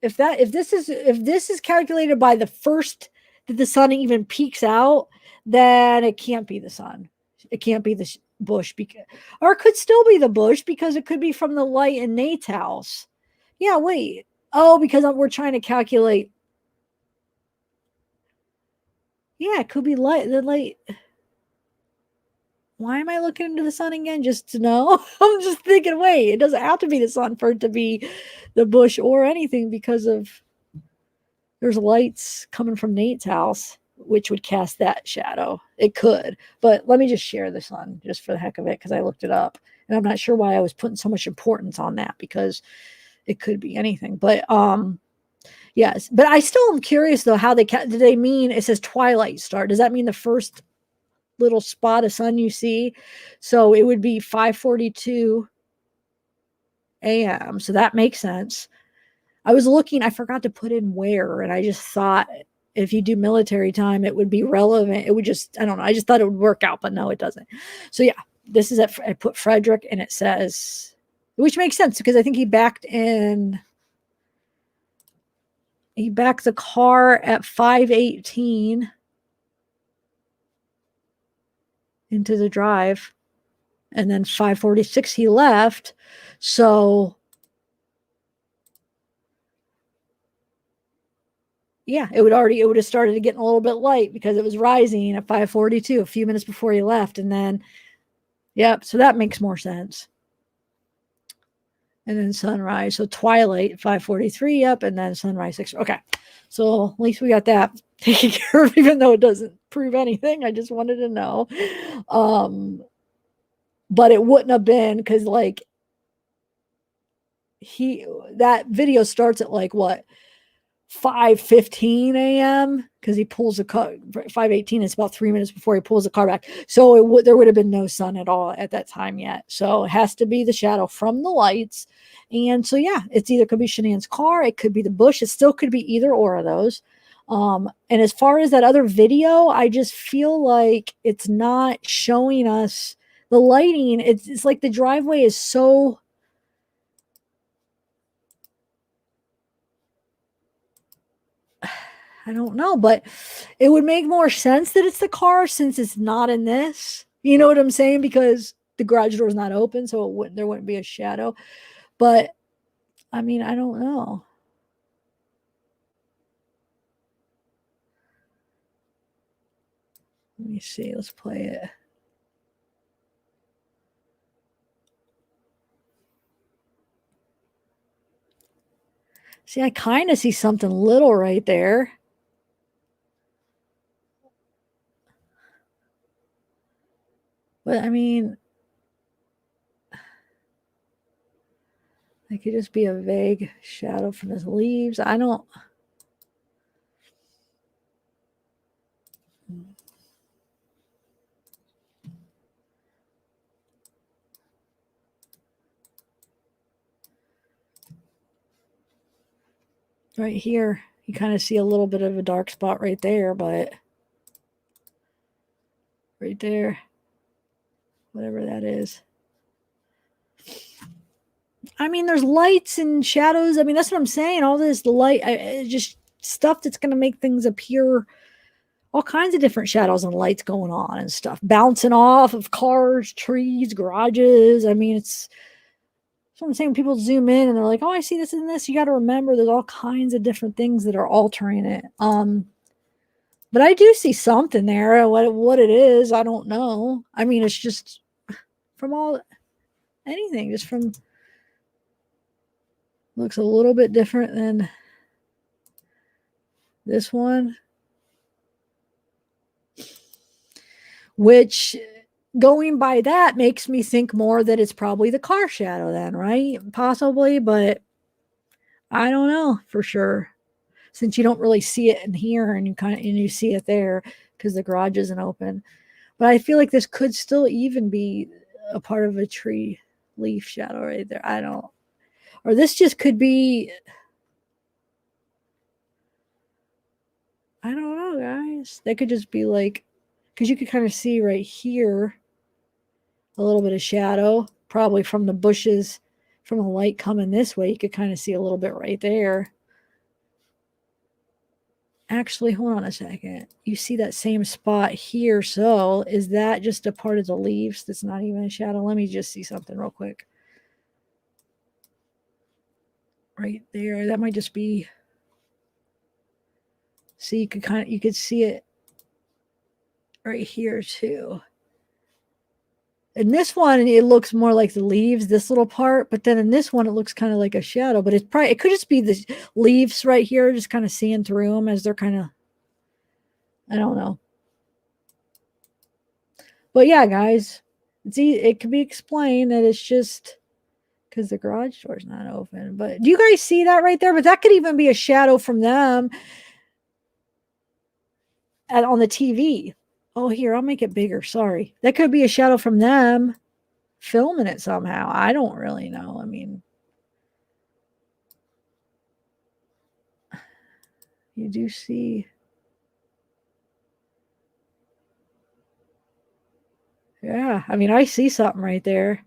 if this is calculated by the first that the sun even peeks out, then it can't be the sun. It can't be the bush because or it could still be the bush because it could be from the light in Nate's house. Yeah, wait. Oh, because we're trying to calculate. Yeah, it could be light. The light. Why am I looking into the sun again? Just to know? I'm just thinking, wait, it doesn't have to be the sun for it to be the bush or anything because of there's lights coming from Nate's house, which would cast that shadow. It could, but let me just share the sun just for the heck of it because I looked it up and I'm not sure why I was putting so much importance on that because it could be anything. But yes, but I still am curious though how do they mean it says twilight start? Does that mean the first little spot of sun you see? So it would be 5:42 a.m. So that makes sense. I was looking, I forgot to put in where, and I just thought if you do military time, it would be relevant. It would just, I don't know. I just thought it would work out, but no, it doesn't. So yeah, this is I put Frederick, and it says, which makes sense because I think he backed the car at 5:18 into the drive, and then 5:46 he left. So yeah, it would have started getting a little bit light because it was rising at 5:42 a few minutes before he left, and then yep, so that makes more sense. And then sunrise, so twilight 5:43, yep, and then sunrise 6. Okay, so at least we got that taken care of, even though it doesn't prove anything. I just wanted to know, but it wouldn't have been because like that video starts at like what 5:15 a.m. because he pulls the car 5:18. It's about 3 minutes before he pulls the car back. So there would have been no sun at all at that time yet. So it has to be the shadow from the lights. And so yeah, it's either could be Shanann's car, it could be the bush, it still could be either or of those. And as far as that other video, I just feel like it's not showing us the lighting. It's like the driveway is so I don't know, but it would make more sense that it's the car since it's not in this. You know what I'm saying? Because the garage door is not open, so there wouldn't be a shadow. But I mean, I don't know. Let me see. Let's play it. See, I kind of see something little right there. But I mean, It could just be a vague shadow from the leaves. I don't. Right here, you kind of see a little bit of a dark spot right there, but right there, whatever that is. I mean, there's lights and shadows. I mean, that's what I'm saying. All this light, just stuff that's going to make things appear, all kinds of different shadows and lights going on and stuff, bouncing off of cars, trees, garages. I mean, it's what I'm saying. When people zoom in and they're like, "Oh, I see this and this." You got to remember, there's all kinds of different things that are altering it. But I do see something there. What it is, I don't know. I mean, it's just from all anything, just from looks a little bit different than this one, which going by that makes me think more that it's probably the car shadow then, right? Possibly, but I don't know for sure. Since you don't really see it in here and you see it there because the garage isn't open. But I feel like this could still even be a part of a tree leaf shadow right there. I don't, or this just could be, I don't know, guys. That could just be like, because you could kind of see right here a little bit of shadow, probably from the bushes, from the light coming this way. You could kind of see a little bit right there. Actually, hold on a second. You see that same spot here. So is that just a part of the leaves that's not even a shadow? Let me just see something real quick. Right there. That might just be. See, you could see it right here too. In this one, it looks more like the leaves, this little part, but then in this one, it looks kind of like a shadow. But it could just be the leaves right here, just kind of seeing through them as they're kind of, I don't know. But yeah, guys, it can be explained that it's just because the garage door's not open. But do you guys see that right there? But that could even be a shadow from them on the TV. Oh, here, I'll make it bigger. Sorry. That could be a shadow from them filming it somehow. I don't really know. I mean, you do see. Yeah, I mean, I see something right there.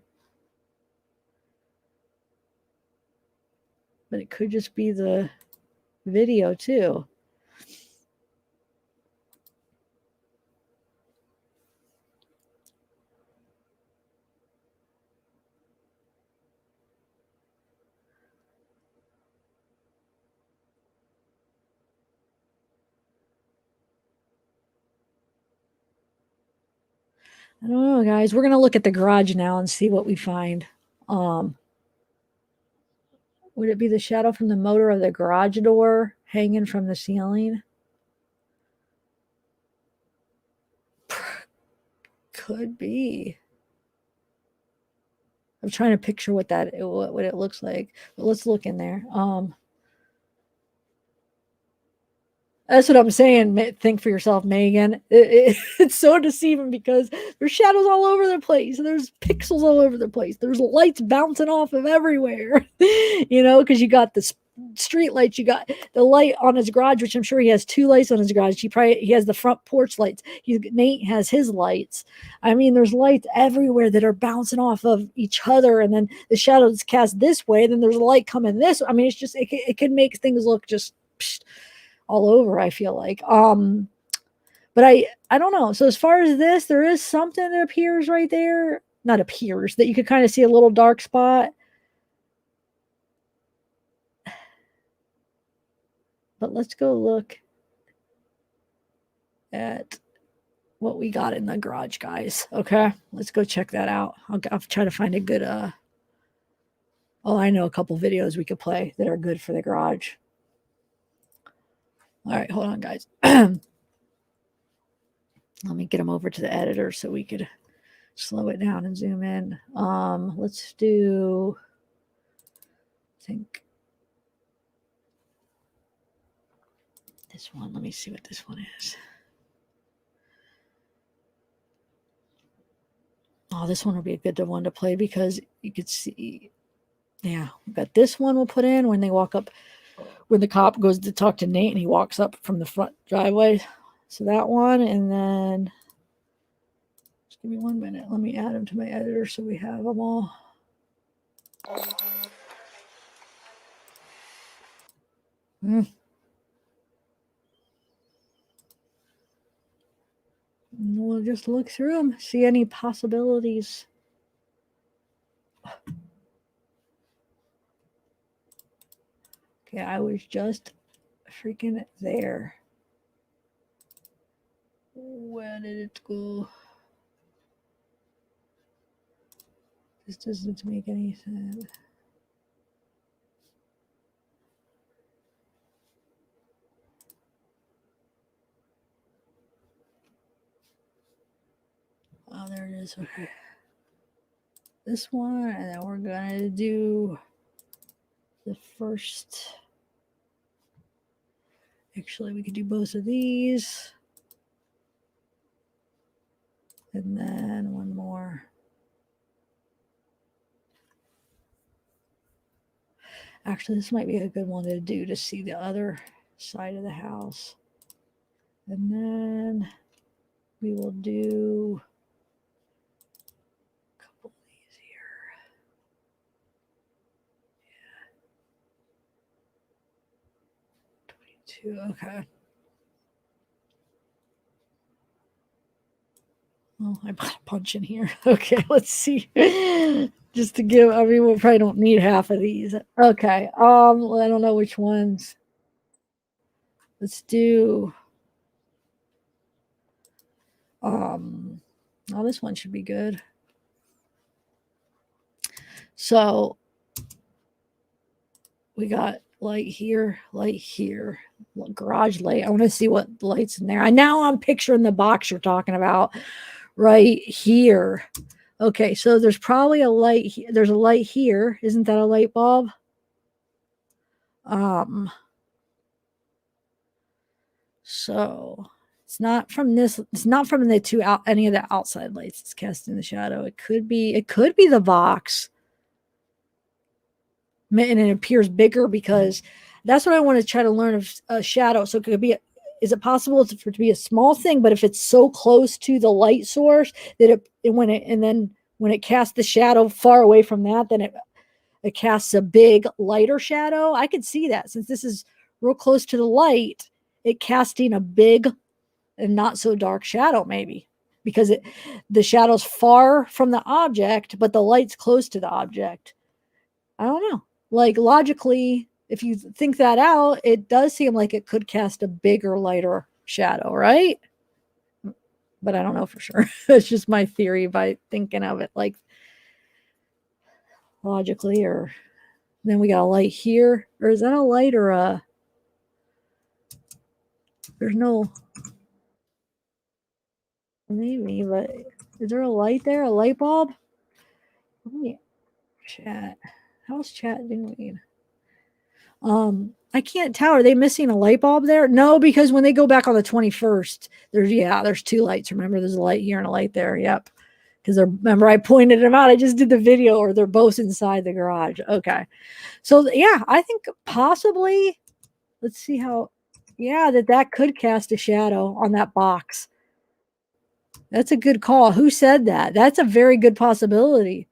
But it could just be the video too. I don't know, guys. We're going to look at the garage now and see what we find. Would it be the shadow from the motor of the garage door hanging from the ceiling? Could be. I'm trying to picture what it looks like. But let's look in there. That's what I'm saying. Think for yourself, Megan. It's so deceiving because there's shadows all over the place. There's pixels all over the place. There's lights bouncing off of everywhere. Because you got the street lights. You got the light on his garage, which I'm sure he has 2 lights on his garage. He has the front porch lights. Nate has his lights. I mean, there's lights everywhere that are bouncing off of each other, and then the shadows cast this way. Then there's a light coming this. I mean, it's just it can make things look just. All over, I feel like. But I don't know. So as far as this, there is something that appears right there. Not appears, that you could kind of see a little dark spot. But let's go look at what we got in the garage, guys. Okay, let's go check that out. I'll try to find a good I know a couple videos we could play that are good for the garage. All right, hold on, guys. Let me get them over to the editor so we could slow it down and zoom in. Let's do think this one, let me see what this one is. Oh, this one will be a good one to play because you could see, yeah, we've got this one we'll put in when they walk up, when the cop goes to talk to Nate and he walks up from the front driveway. So that one, and then just give me 1 minute. Let me add them to my editor so we have them all. We'll just look through them, see any possibilities. Okay, I was just freaking there. Where did it go? This doesn't make any sense. Oh, there it is. Okay. This one, and then we're going to do the first. Actually, we could do both of these. And then one more. Actually, this might be a good one to do to see the other side of the house. And then we will do a couple of these here. Yeah. 22, okay. Oh, I put a punch in here. Okay, let's see. Just to give, I mean, we probably don't need half of these. Okay. Well, I don't know which ones. Let's do oh, this one should be good. So we got light here, garage light. I want to see what light's in there. Now I'm picturing the box you're talking about right here. Okay, so there's probably a light. There's a light here. Isn't that a light bulb? So it's not from this. It's not from the two out. Any of the outside lights. It's casting the shadow. It could be. It could be the box. And it appears bigger because that's what I want to try to learn of a shadow. So it could be, is it possible for it to be a small thing, but if it's so close to the light source that when it casts the shadow far away from that, then it casts a big lighter shadow. I could see that since this is real close to the light, it casting a big and not so dark shadow maybe because the shadow's far from the object, but the light's close to the object. I don't know. Like logically, if you think that out, it does seem like it could cast a bigger, lighter shadow, right? But I don't know for sure. It's just my theory by thinking of it like logically. Or then we got a light here, or is that a light or a? There's no. Maybe, but is there a light there? A light bulb? Let me chat. How's chat doing? I can't tell. Are they missing a light bulb there? No, because when they go back on the 21st, there's two lights. Remember, there's a light here and a light there. Yep. Because remember, I pointed them out. I just did the video, or they're both inside the garage. Okay. So yeah, I think possibly. Let's see how. Yeah, that could cast a shadow on that box. That's a good call. Who said that? That's a very good possibility.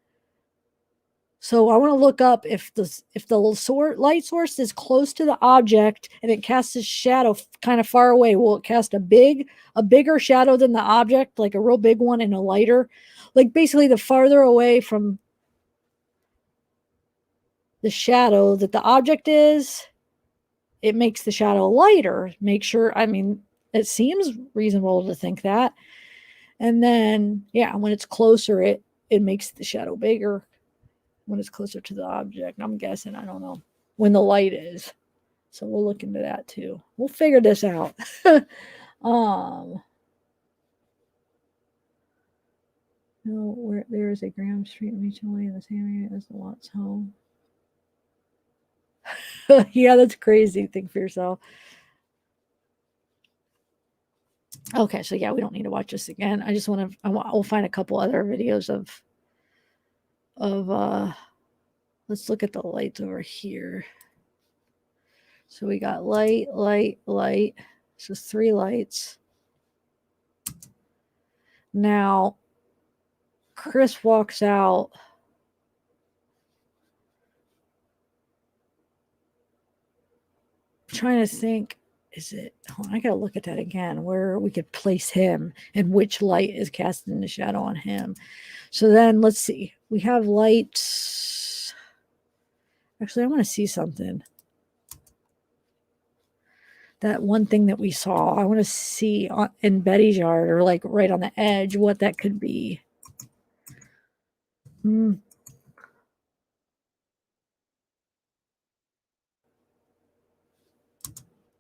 So I want to look up if the light source is close to the object and it casts a shadow kind of far away. Will it cast a bigger shadow than the object, like a real big one and a lighter? Like basically the farther away from the shadow that the object is, it makes the shadow lighter. Make sure, I mean, it seems reasonable to think that. And then, yeah, when it's closer, it makes the shadow bigger. When it's closer to the object. I'm guessing, I don't know when the light is. So we'll look into that too. We'll figure this out. No, where there is a Graham Street mutually in the same area as the Watts home. Yeah, that's crazy. Think for yourself. Okay, so yeah, we don't need to watch this again. I just want to. We'll find a couple other videos of. Let's look at the lights over here. So we got light, light, light. So 3 lights. Now, Chris walks out. I'm trying to think. Is it? Oh, I gotta look at that again. Where we could place him and which light is casting the shadow on him. So then let's see. We have lights. Actually, I want to see something. That one thing that we saw. I want to see in Betty's yard or like right on the edge what that could be. Hmm.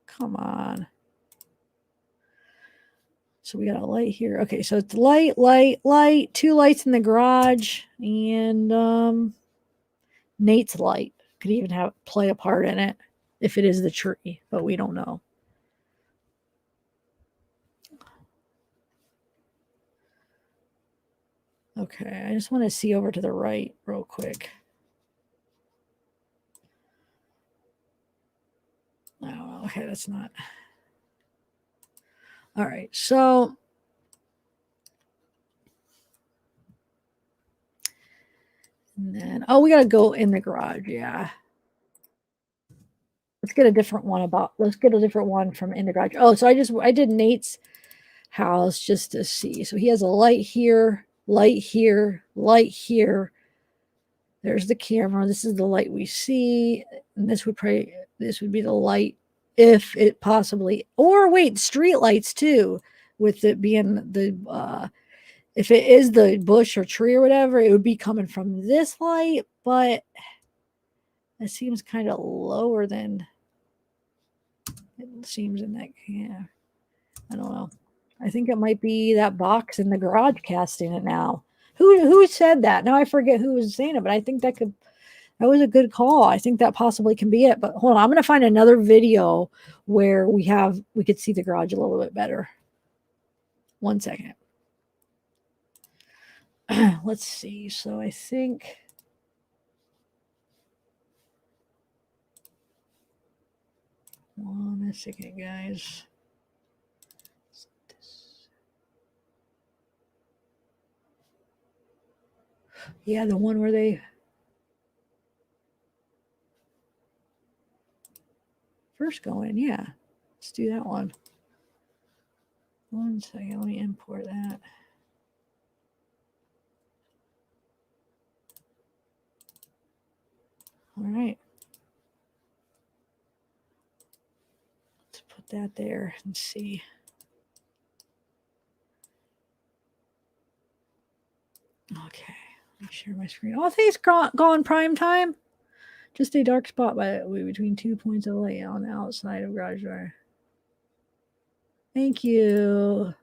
Come on. So we got a light here. Okay, so it's light, light, light. 2 lights in the garage, and Nate's light could even have play a part in it if it is the tree, but we don't know. Okay, I just want to see over to the right real quick. Oh, okay, that's not. All right, so and then we gotta go in the garage. Yeah, let's get a different one let's get a different one from in the garage. Oh, so I did Nate's house just to see. So he has a light here, light here, light here. There's the camera. This is the light we see, and this would be the light if it possibly, or wait, street lights too, with it being the if it is the bush or tree or whatever, it would be coming from this light, but it seems kind of lower than it seems in that. Yeah, I don't know. I think it might be that box in the garage casting it now. Who said that? Now I forget who was saying it, but I think that was a good call. I think that possibly can be it. But hold on, I'm gonna find another video where we could see the garage a little bit better. 1 second. Let's see. So I think 1 second, guys. Yeah, the one where they first go in. Yeah, let's do that one. 1 second. Let me import that. All right. Let's put that there and see. Okay. Let me share my screen. Oh, I think it's gone prime time. Just a dark spot between 2 points of light on the outside of garage door. Thank you.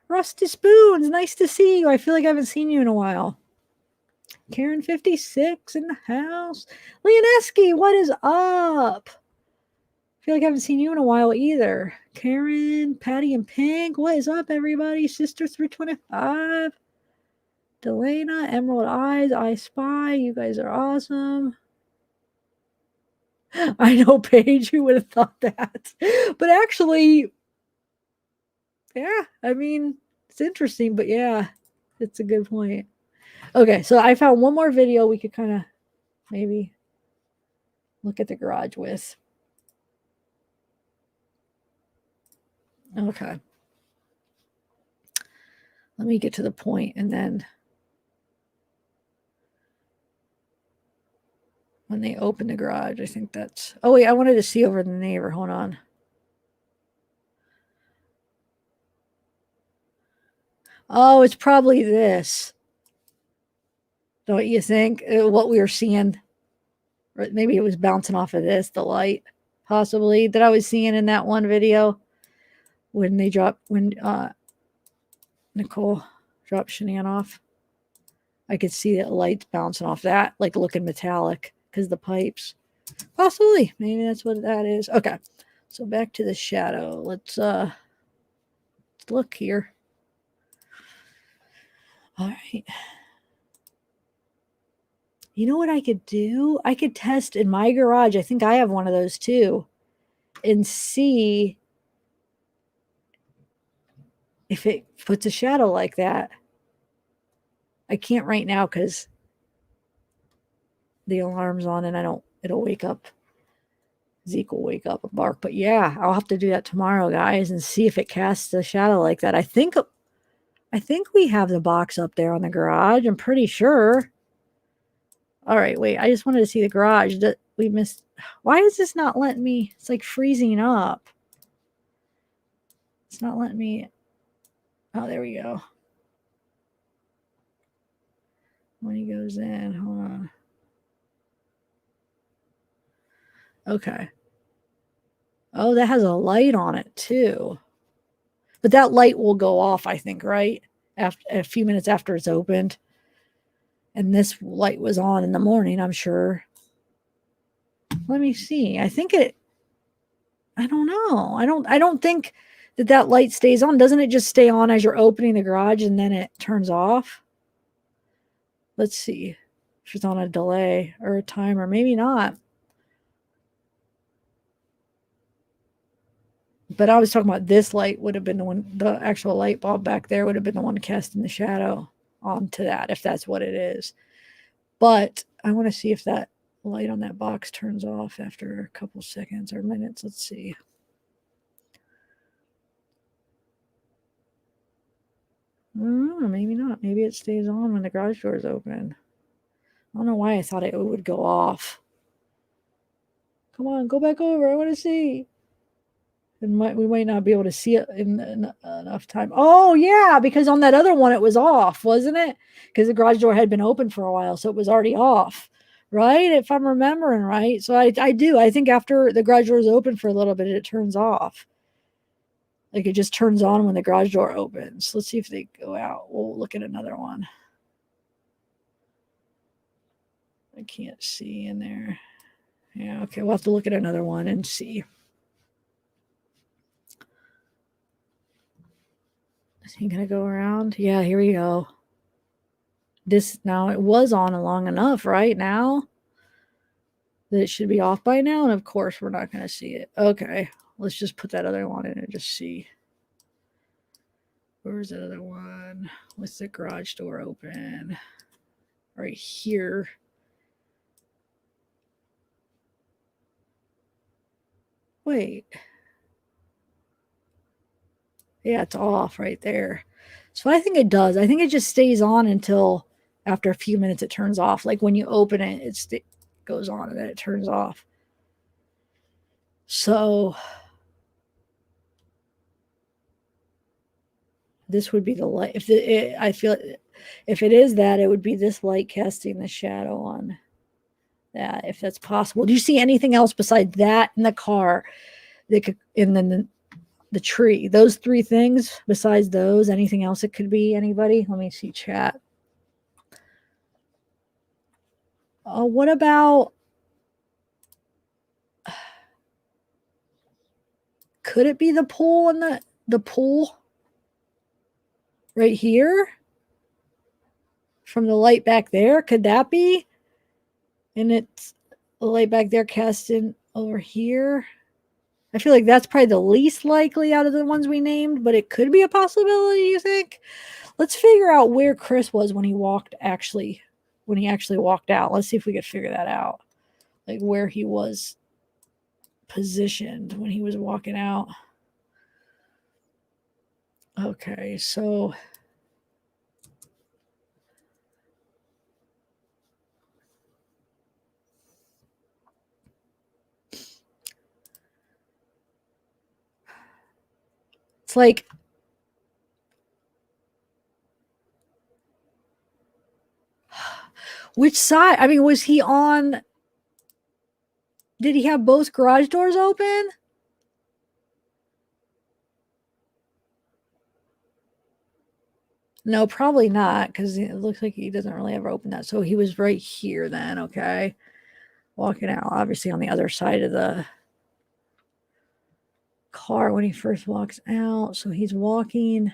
Rusty Spoons, nice to see you. I feel like I haven't seen you in a while. Karen 56 in the house. Leoneski, what is up? I feel like I haven't seen you in a while either. Karen, Patty, and Pink, what is up, everybody? Sister 325. Delana, Emerald Eyes, I Spy, you guys are awesome. I know, Paige, who would have thought that? But actually, yeah, I mean, it's interesting, but yeah, it's a good point. Okay, so I found one more video we could kind of maybe look at the garage with. Okay. Let me get to the point and then when they open the garage, I think that's. Oh, wait, I wanted to see over the neighbor. Hold on. Oh, it's probably this. Don't you think? What we were seeing. Or maybe it was bouncing off of this, the light, possibly, that I was seeing in that one video when Nicole dropped Shanann off. I could see that light's bouncing off that, like looking metallic because the pipes. Possibly. Maybe that's what that is. Okay. So back to the shadow. Let's look here. All right. You know what I could do? I could test in my garage. I think I have one of those too. And see if it puts a shadow like that. I can't right now because the alarm's on and it'll wake up. Zeke will wake up and bark. But yeah, I'll have to do that tomorrow, guys, and see if it casts a shadow like that. I think we have the box up there on the garage. I'm pretty sure. All right, wait. I just wanted to see the garage. That we missed. Why is this not letting me? It's like freezing up. It's not letting me. Oh, there we go. When he goes in, hold on. Okay. Oh, that has a light on it too. But that light will go off, I think, right? After a few minutes after it's opened. And this light was on in the morning, I'm sure. Let me see. I don't know. I don't think that light stays on. Doesn't it just stay on as you're opening the garage and then it turns off? Let's see if it's on a delay or a timer. Maybe not. But I was talking about this light would have been the one, the actual light bulb back there would have been the one casting the shadow onto that, if that's what it is. But I want to see if that light on that box turns off after a couple seconds or minutes. Let's see. Maybe not. Maybe it stays on when the garage door is open. I don't know why I thought it would go off. Come on, go back over. I want to see. And we might not be able to see it in enough time. Oh, yeah, because on that other one, it was off, wasn't it? Because the garage door had been open for a while, so it was already off, right? If I'm remembering right. So I do. I think after the garage door is open for a little bit, it turns off. Like it just turns on when the garage door opens. Let's see if they go out. We'll look at another one. I can't see in there. Yeah, okay. We'll have to look at another one and see. Is he going to go around? Yeah, here we go. This now, it was on long enough, right? Now that it should be off by now. And of course, we're not going to see it. Okay, let's just put that other one in and just see. Where's that other one? With the garage door open? Right here. Wait. Yeah, it's off right there. So I think it does. I think it just stays on until after a few minutes it turns off. Like when you open it, it goes on and then it turns off. So this would be the light. I feel if it is that, it would be this light casting the shadow on that, if that's possible. Do you see anything else besides that in the car that could, and then the tree? Those three things besides those, anything else it could be? Anybody? Let me see chat. What about, could it be the pool and the pool right here from the light back there? Could that be? And it's the light back there casting over here. I feel like that's probably the least likely out of the ones we named, but it could be a possibility, you think? Let's figure out where Chris was when he actually walked out. Let's see if we could figure that out. Like where he was positioned when he was walking out. Okay, so it's like which side? I mean, was he on? Did he have both garage doors open? No, probably not, because it looks like he doesn't really ever open that. So he was right here then, okay. Walking out, obviously on the other side of the car when he first walks out. So he's walking.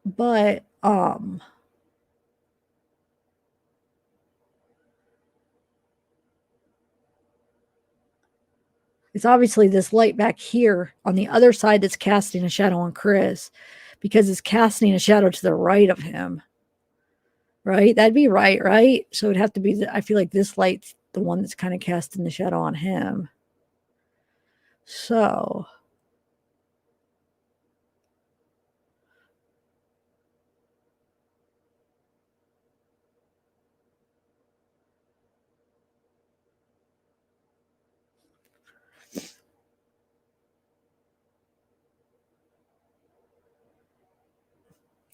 But it's obviously this light back here on the other side that's casting a shadow on Chris, because it's casting a shadow to the right of him. Right? That'd be right, right? So it'd have to be, I feel like this light's the one that's kind of casting the shadow on him. So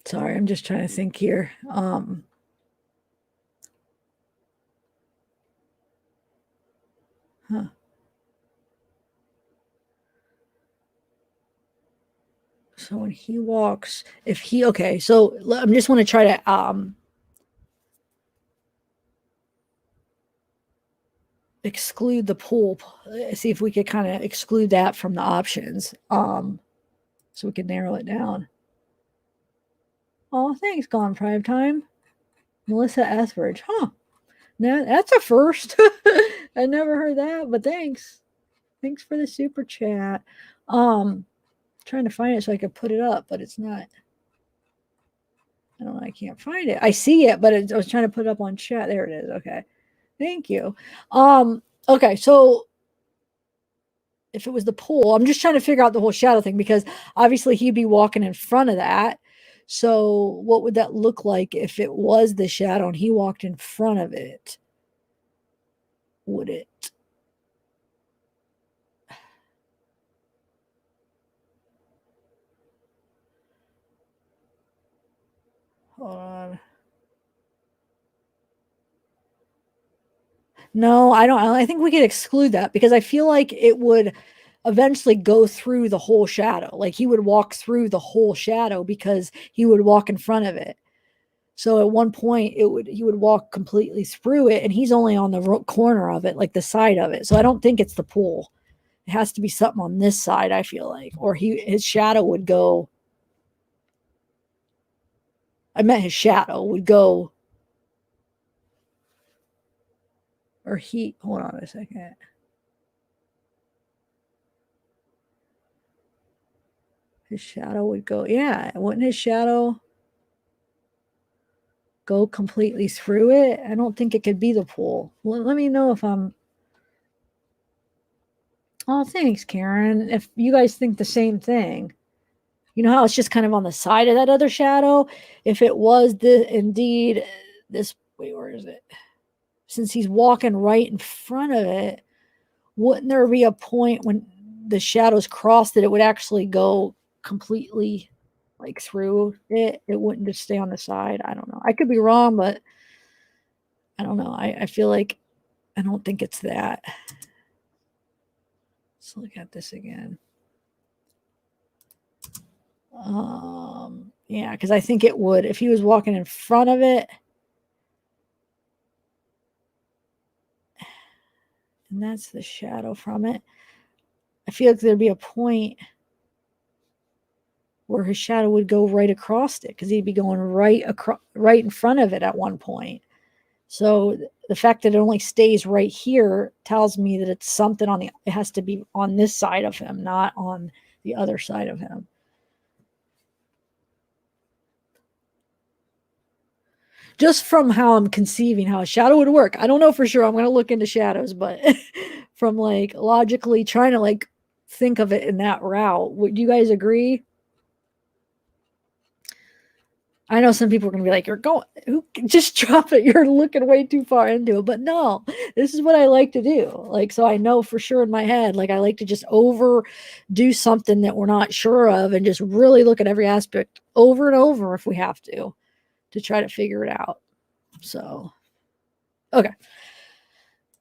sorry, I'm just trying to think here. Huh. So when he walks, if he, okay, so I just want to try to exclude the pool. See if we could kind of exclude that from the options. So we can narrow it down. Oh, thanks, Gone Prime Time. Melissa Etheridge. Huh. No, that's a first. I never heard that, but thanks. Thanks for the super chat. Trying to find it so I could put it up, but it's not. I don't know. I can't find it. I see it, but I was trying to put it up on chat. There it is. Okay. Thank you. Okay, so if it was the pool, I'm just trying to figure out the whole shadow thing, because obviously he'd be walking in front of that. So what would that look like if it was the shadow and he walked in front of it? Would it? Hold on. No, I don't. I think we could exclude that, because I feel like it would eventually go through the whole shadow. Like he would walk through the whole shadow because he would walk in front of it. So at one point, he would walk completely through it, and he's only on the corner of it, like the side of it. So I don't think it's the pool. It has to be something on this side, I feel like, or his shadow would go. I meant his shadow would go, or he. Hold on a second. His shadow would go. Yeah, wouldn't his shadow go completely through it? I don't think it could be the pool. Well, let me know if I'm. Oh, thanks, Karen. If you guys think the same thing. You know how it's just kind of on the side of that other shadow? If it was indeed this, wait, where is it? Since he's walking right in front of it, wouldn't there be a point when the shadows cross that it would actually go completely like through it? It wouldn't just stay on the side. I don't know. I could be wrong, but I don't know. I feel like I don't think it's that. Let's look at this again. Yeah, because I think it would if he was walking in front of it. And that's the shadow from it. I feel like there'd be a point where his shadow would go right across it, because he'd be going right in front of it at one point. So the fact that it only stays right here tells me that it's something it has to be on this side of him, not on the other side of him. Just from how I'm conceiving how a shadow would work. I don't know for sure. I'm going to look into shadows, but from like logically trying to like think of it in that route. Would you guys agree? I know some people are going to be like, you're going, just drop it. You're looking way too far into it. But no, this is what I like to do. Like, so I know for sure in my head, like I like to just overdo something that we're not sure of and just really look at every aspect over and over if we have to try to figure it out. So, okay.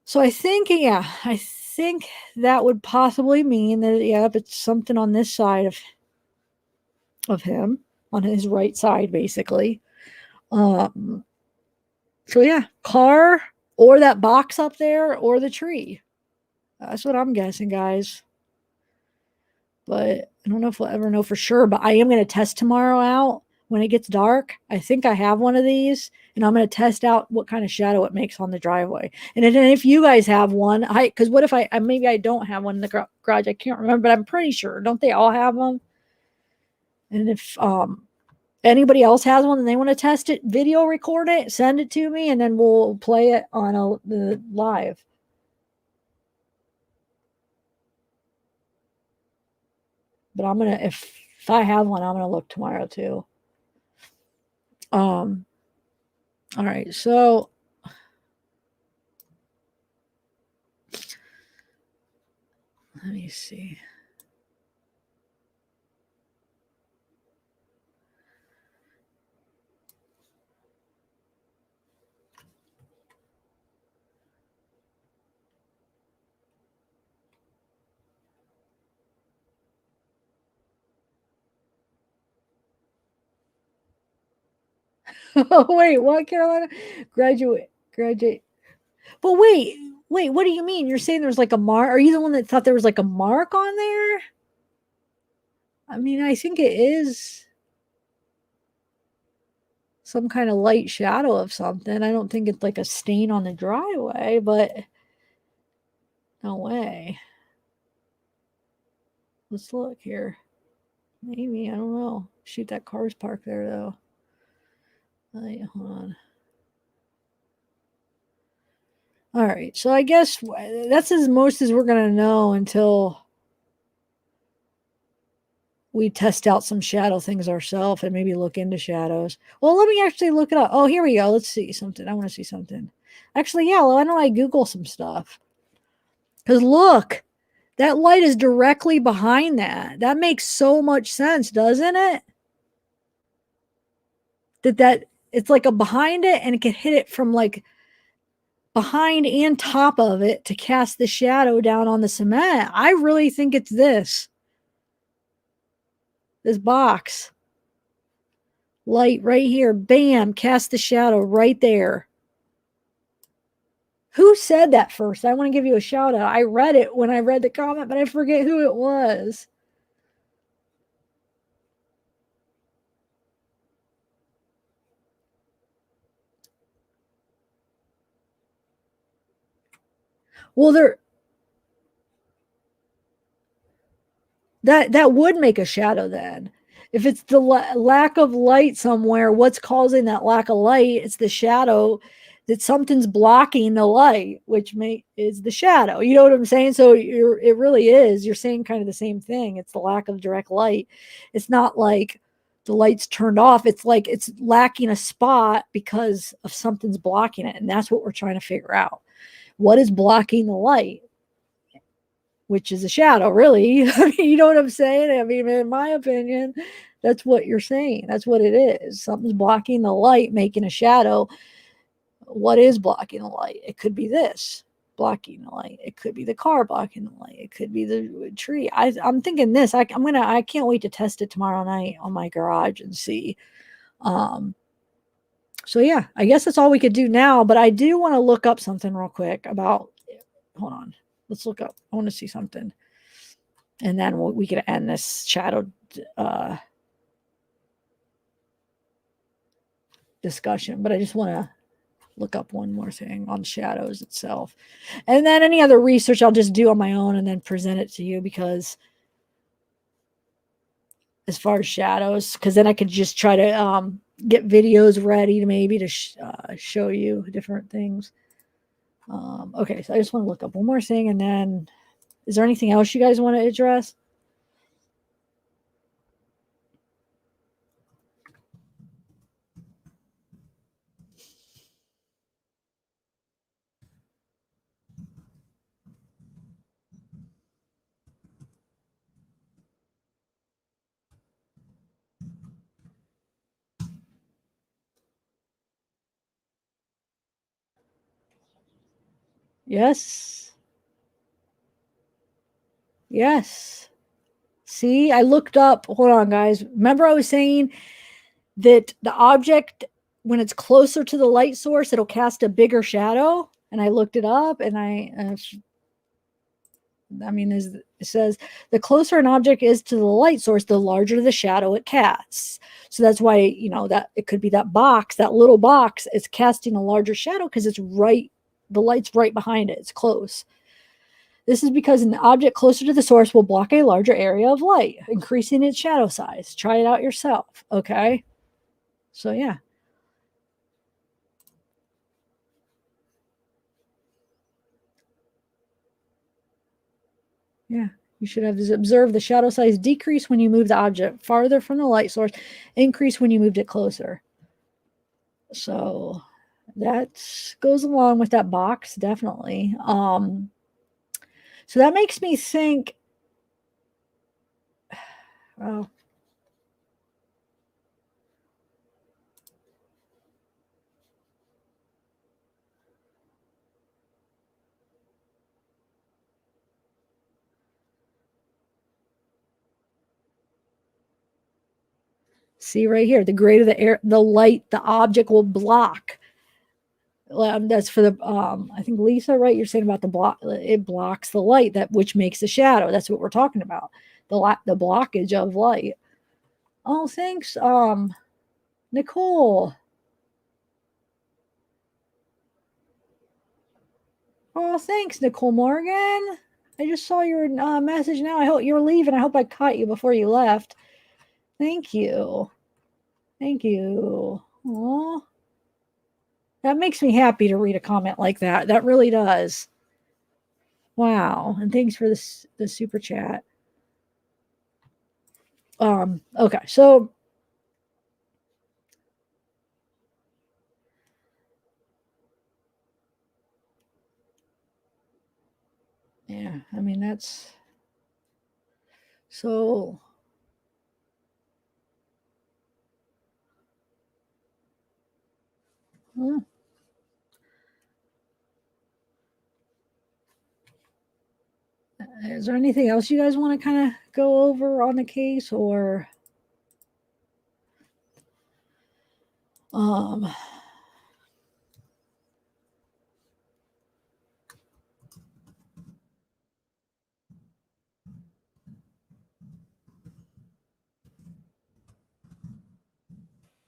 So I think, yeah, I think that would possibly mean that, yep, it's something on this side of him, on his right side, basically. So yeah, car or that box up there or the tree. That's what I'm guessing, guys. But I don't know if we'll ever know for sure. But I am going to test tomorrow out when it gets dark. I think I have one of these, and I'm going to test out what kind of shadow it makes on the driveway. And if you guys have one, because what if I maybe I don't have one in the garage? I can't remember, but I'm pretty sure. Don't they all have them? And if anybody else has one and they want to test it, video record it, send it to me, and then we'll play it on the live. But I'm gonna if I have one, I'm gonna look tomorrow too. All right, so let me see. Oh wait, what, Carolina? Graduate. But wait, what do you mean? You're saying there's like a mark? Are you the one that thought there was like a mark on there? I mean, I think it is some kind of light shadow of something. I don't think it's like a stain on the driveway, but no way. Let's look here. Maybe, I don't know. Shoot, that car's parked there though. Wait, hold on. All right, so I guess that's as most as we're gonna know until we test out some shadow things ourselves and maybe look into shadows. Well, let me actually look it up. Oh, here we go. Let's see something. I want to see something. Actually, yeah, why don't I Google some stuff? Because look, that light is directly behind that. That makes so much sense, doesn't it? That it's like a behind it and it can hit it from like behind and top of it to cast the shadow down on the cement. I really think it's this box. Light right here. Bam, cast the shadow right there. Who said that first? I want to give you a shout out. I read it when I read the comment, but I forget who it was. Well, that would make a shadow then. If it's the lack of light somewhere, what's causing that lack of light? It's the shadow, that something's blocking the light, which is the shadow. You know what I'm saying? So it really is. You're saying kind of the same thing. It's the lack of direct light. It's not like the light's turned off. It's like it's lacking a spot because of something's blocking it, and that's what we're trying to figure out. What is blocking the light? Which is a shadow, really. I mean, you know what I'm saying? I mean, in my opinion, that's what you're saying. That's what it is. Something's blocking the light, making a shadow. What is blocking the light? It could be this blocking the light. It could be the car blocking the light. It could be the tree. I'm thinking this. I can't wait to test it tomorrow night on my garage and see. So yeah, I guess that's all we could do now. But I do want to look up something real quick about. Hold on. Let's look up. I want to see something. And then we can end this shadow discussion. But I just want to look up one more thing on shadows itself. And then any other research I'll just do on my own and then present it to you, because as far as shadows, because then I could just try to get videos ready to maybe to show you different things. Okay, so I just want to look up one more thing, and then is there anything else you guys want to address? Yes. Yes. See, I looked up. Hold on, guys. Remember, I was saying that the object, when it's closer to the light source, it'll cast a bigger shadow. And I looked it up, and it says the closer an object is to the light source, the larger the shadow it casts. So that's why, that it could be that box, that little box is casting a larger shadow because it's right, the light's right behind it. It's close. This is because an object closer to the source will block a larger area of light, increasing its shadow size. Try it out yourself, okay? So, yeah. Yeah, you should have observed the shadow size decrease when you move the object farther from the light source, increase when you moved it closer. So that goes along with that box, definitely. So that makes me think, well, see right here, the greater the light the object will block. That's for the I think Lisa, right? You're saying about the block. It blocks the light, that which makes the shadow. That's what we're talking about. The blockage of light. Oh, thanks, Nicole. Oh, thanks, Nicole Morgan. I just saw your message now. I hope you're leaving. I hope I caught you before you left. Thank you. Thank you. Aw. That makes me happy to read a comment like that. That really does. Wow. And thanks for the super chat. Okay, so yeah, I mean that's so hmm. Is there anything else you guys want to kind of go over on the case, or um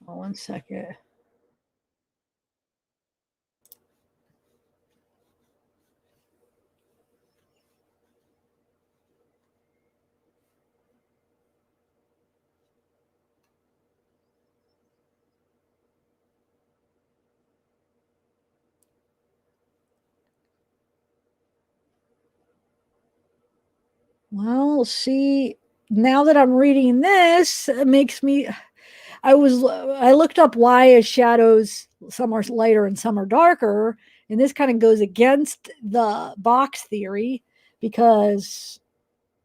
oh, one second. Well, see, now that I'm reading this, it makes me I looked up why shadows, some are lighter and some are darker, and this kind of goes against the box theory, because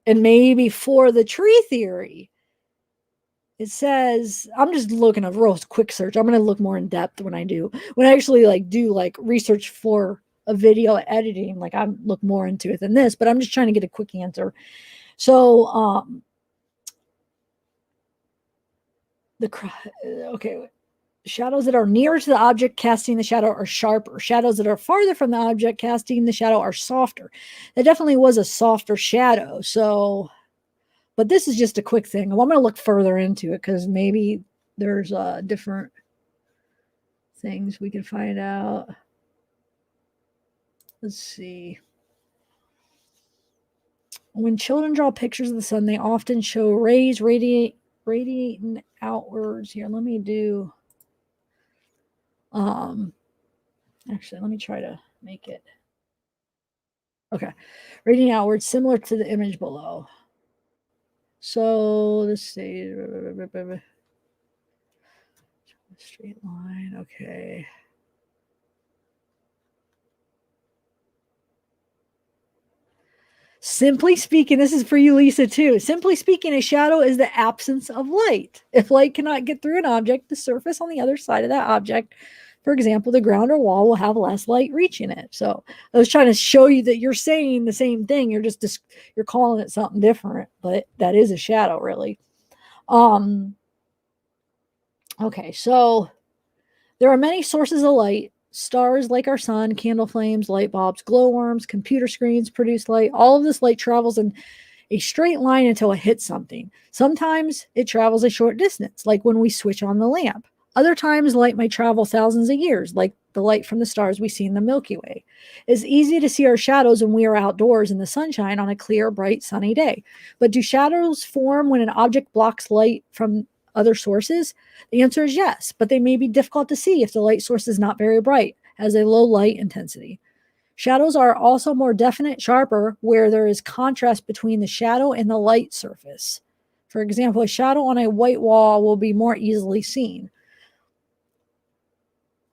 and maybe for the tree theory, it says, I'm just looking a real quick search. I'm going to look more in depth when I actually do research for a video editing. Like I look more into it than this, but I'm just trying to get a quick answer. So, okay, shadows that are nearer to the object casting the shadow are sharper. Shadows that are farther from the object casting the shadow are softer. That definitely was a softer shadow. So, but this is just a quick thing. Well, I'm going to look further into it because maybe there's different things we can find out. Let's see. When children draw pictures of the sun, they often show rays radiating outwards. Here, let me do. Actually, let me try to make it. Okay, radiating outwards, similar to the image below. So let's see. Straight line. Okay. Simply speaking, this is for you, Lisa, too. Simply speaking, a shadow is the absence of light. If light cannot get through an object, the surface on the other side of that object For example, the ground or wall will have less light reaching it. So I was trying to show you that you're saying the same thing. You're calling it something different, but that is a shadow, really. Okay, so there are many sources of light. Stars like our sun, candle flames, light bulbs, glowworms, computer screens produce light. All of this light travels in a straight line until it hits something. Sometimes it travels a short distance, like when we switch on the lamp. Other times, light might travel thousands of years, like the light from the stars we see in the Milky Way. It's easy to see our shadows when we are outdoors in the sunshine on a clear, bright, sunny day. But do shadows form when an object blocks light from other sources? The answer is yes, but they may be difficult to see if the light source is not very bright, has a low light intensity. Shadows are also more definite, sharper, where there is contrast between the shadow and the light surface. For example, a shadow on a white wall will be more easily seen.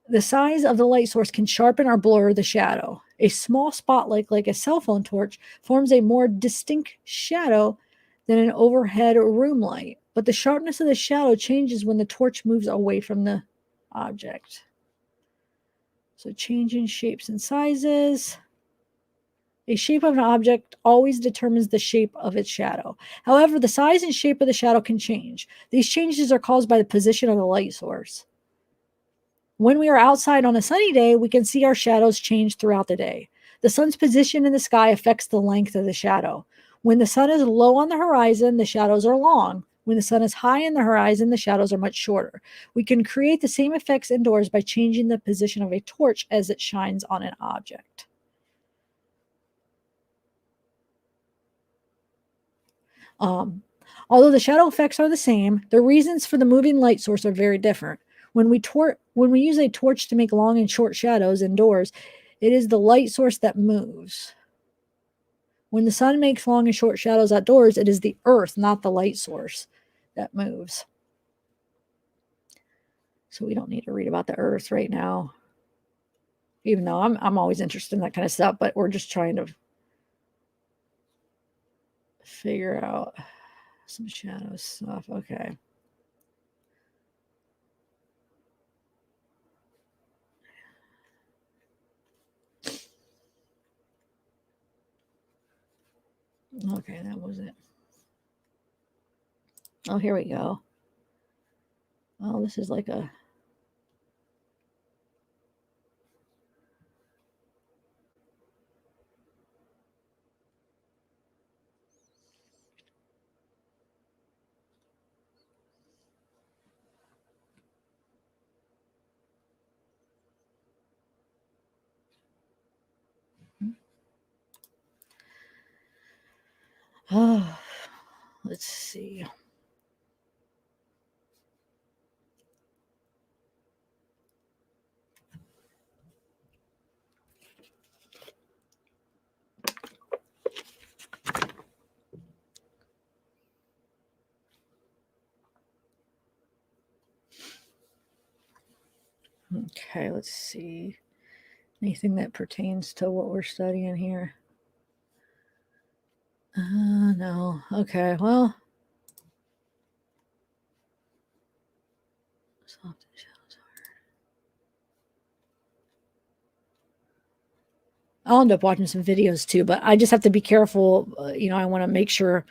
The size of the light source can sharpen or blur the shadow. A small spotlight, like a cell phone torch, forms a more distinct shadow than an overhead room light, but the sharpness of the shadow changes when the torch moves away from the object. So changing shapes and sizes. A shape of an object always determines the shape of its shadow. However, the size and shape of the shadow can change. These changes are caused by the position of the light source. When we are outside on a sunny day, we can see our shadows change throughout the day. The sun's position in the sky affects the length of the shadow. When the sun is low on the horizon, the shadows are long. When the sun is high in the horizon, the shadows are much shorter. We can create the same effects indoors by changing the position of a torch as it shines on an object. Although the shadow effects are the same, the reasons for the moving light source are very different. When we use a torch to make long and short shadows indoors, it is the light source that moves. When the sun makes long and short shadows outdoors, it is the earth, not the light source, that moves. So we don't need to read about the earth right now, even though I'm always interested in that kind of stuff, but we're just trying to figure out some shadow stuff. Okay. Okay, that was it. Oh, here we go. Oh, this is like a... Oh, let's see. Okay, let's see. Anything that pertains to what we're studying here? No. Okay, well. Soft shadows are... I'll end up watching some videos too, but I just have to be careful. I want to make sure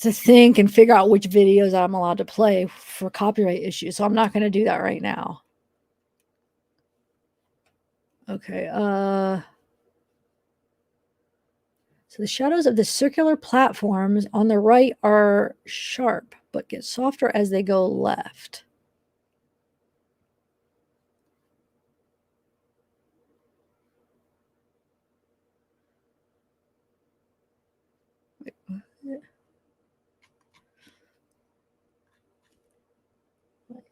to think and figure out which videos I'm allowed to play for copyright issues. So I'm not going to do that right now. Okay. So the shadows of the circular platforms on the right are sharp, but get softer as they go left. Wait, what?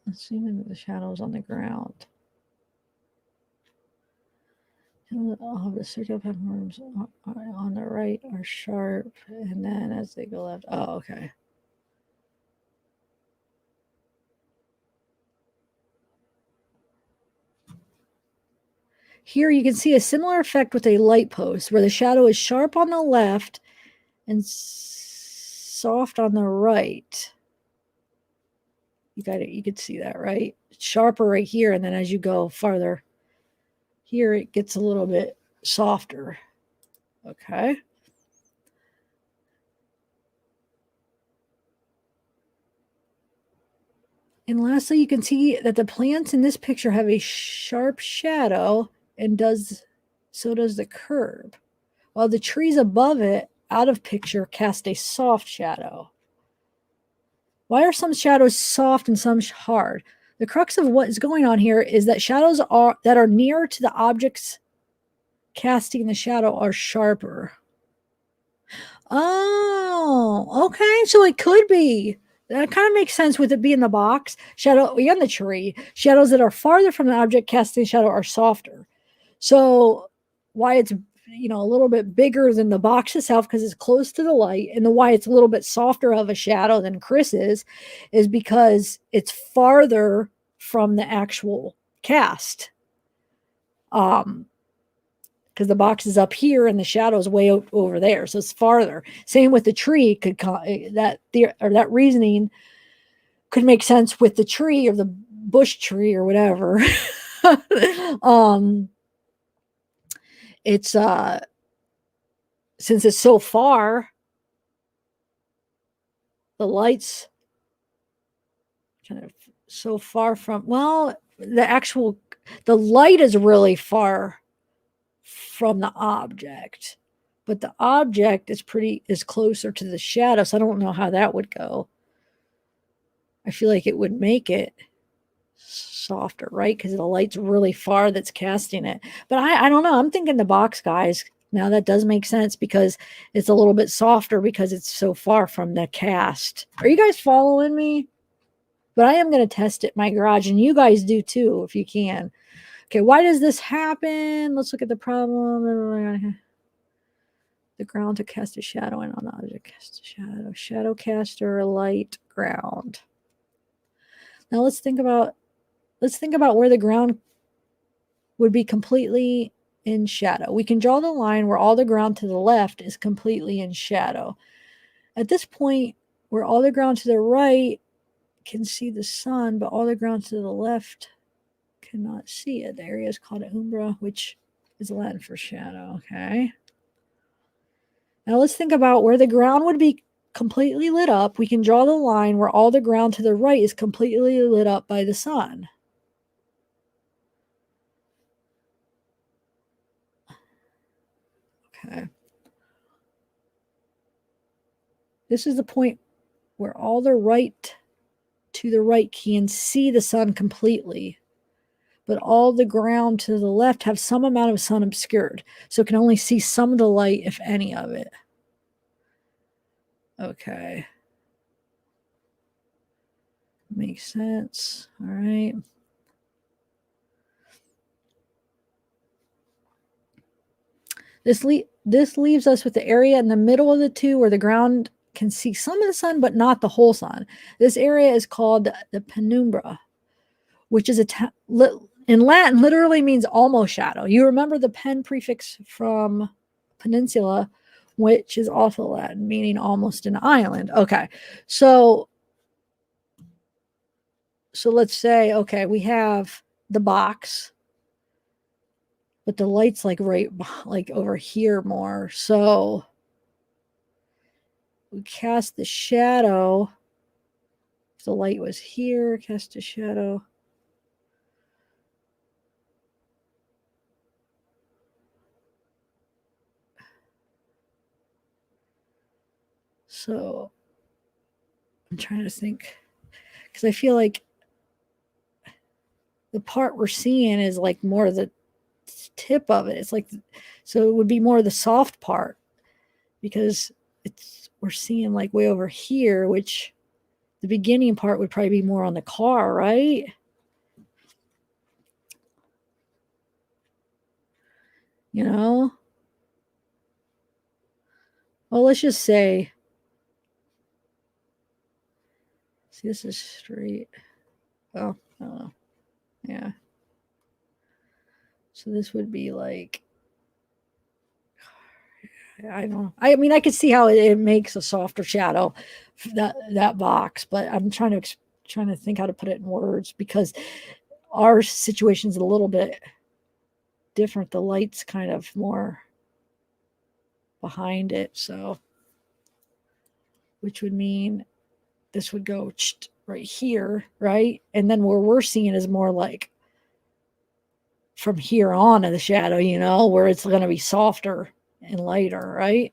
Let's see the shadows on the ground. All of the circular platforms on the right are sharp, and then as they go left... Oh, okay. Here you can see a similar effect with a light post, where the shadow is sharp on the left and soft on the right. You could see that, right? It's sharper right here, and then as you go farther here, it gets a little bit softer. Okay. And lastly, you can see that the plants in this picture have a sharp shadow, and so does the curb, while the trees above it, out of picture, cast a soft shadow. Why are some shadows soft and some hard? The crux of what is going on here is that shadows that are nearer to the objects casting the shadow are sharper. Oh, okay. So it could be. That kind of makes sense with it being the box, shadow and the tree. Shadows that are farther from the object casting shadow are softer. So why it's a little bit bigger than the box itself because it's close to the light, and the why it's a little bit softer of a shadow than Chris's is because it's farther from the actual cast. Because the box is up here and the shadow is way over there, so it's farther. Same with the tree. That reasoning could make sense with the tree or the bush tree or whatever. It's since it's so far, the light's kind of so far from, well, the light is really far from the object, but the object is closer to the shadow, so I don't know how that would go. I feel like it would make it softer, right? Because the light's really far that's casting it. But I don't know. I'm thinking the box, guys. Now that does make sense because it's a little bit softer because it's so far from the cast. Are you guys following me? But I am going to test it in my garage, and you guys do too if you can. Okay, why does this happen? Let's look at the problem. The ground to cast a shadow and on the object cast a shadow. Shadow caster, light, ground. Now let's think about where the ground would be completely in shadow. We can draw the line where all the ground to the left is completely in shadow. At this point, where all the ground to the right can see the sun, but all the ground to the left cannot see it. The area is called umbra, which is Latin for shadow. Okay. Now let's think about where the ground would be completely lit up. We can draw the line where all the ground to the right is completely lit up by the sun. Okay. This is the point where all the right to the right can see the sun completely, but all the ground to the left have some amount of sun obscured, so it can only see some of the light, if any of it. Okay. Makes sense. All right. This leaves us with the area in the middle of the two where the ground can see some of the sun, but not the whole sun. This area is called the penumbra, which is in Latin literally means almost shadow. You remember the pen prefix from peninsula, which is also Latin, meaning almost an island. Okay, so let's say, okay, we have the box, but the light's like right like over here more. So we cast the shadow. If the light was here, cast a shadow. So I'm trying to think, because I feel like the part we're seeing is like more the tip of it. It's like, so it would be more the soft part because we're seeing like way over here, which the beginning part would probably be more on the car, right? You know? Well, let's just say, see, this is straight. Oh, I don't know. Yeah. So this would be like, I don't know. I could see how it makes a softer shadow, that box, but I'm trying to trying to think how to put it in words, because our situation's a little bit different. The light's kind of more behind it, so which would mean this would go right here, right? And then where we're seeing is more like from here on in the shadow, you know, where it's going to be softer and lighter, right?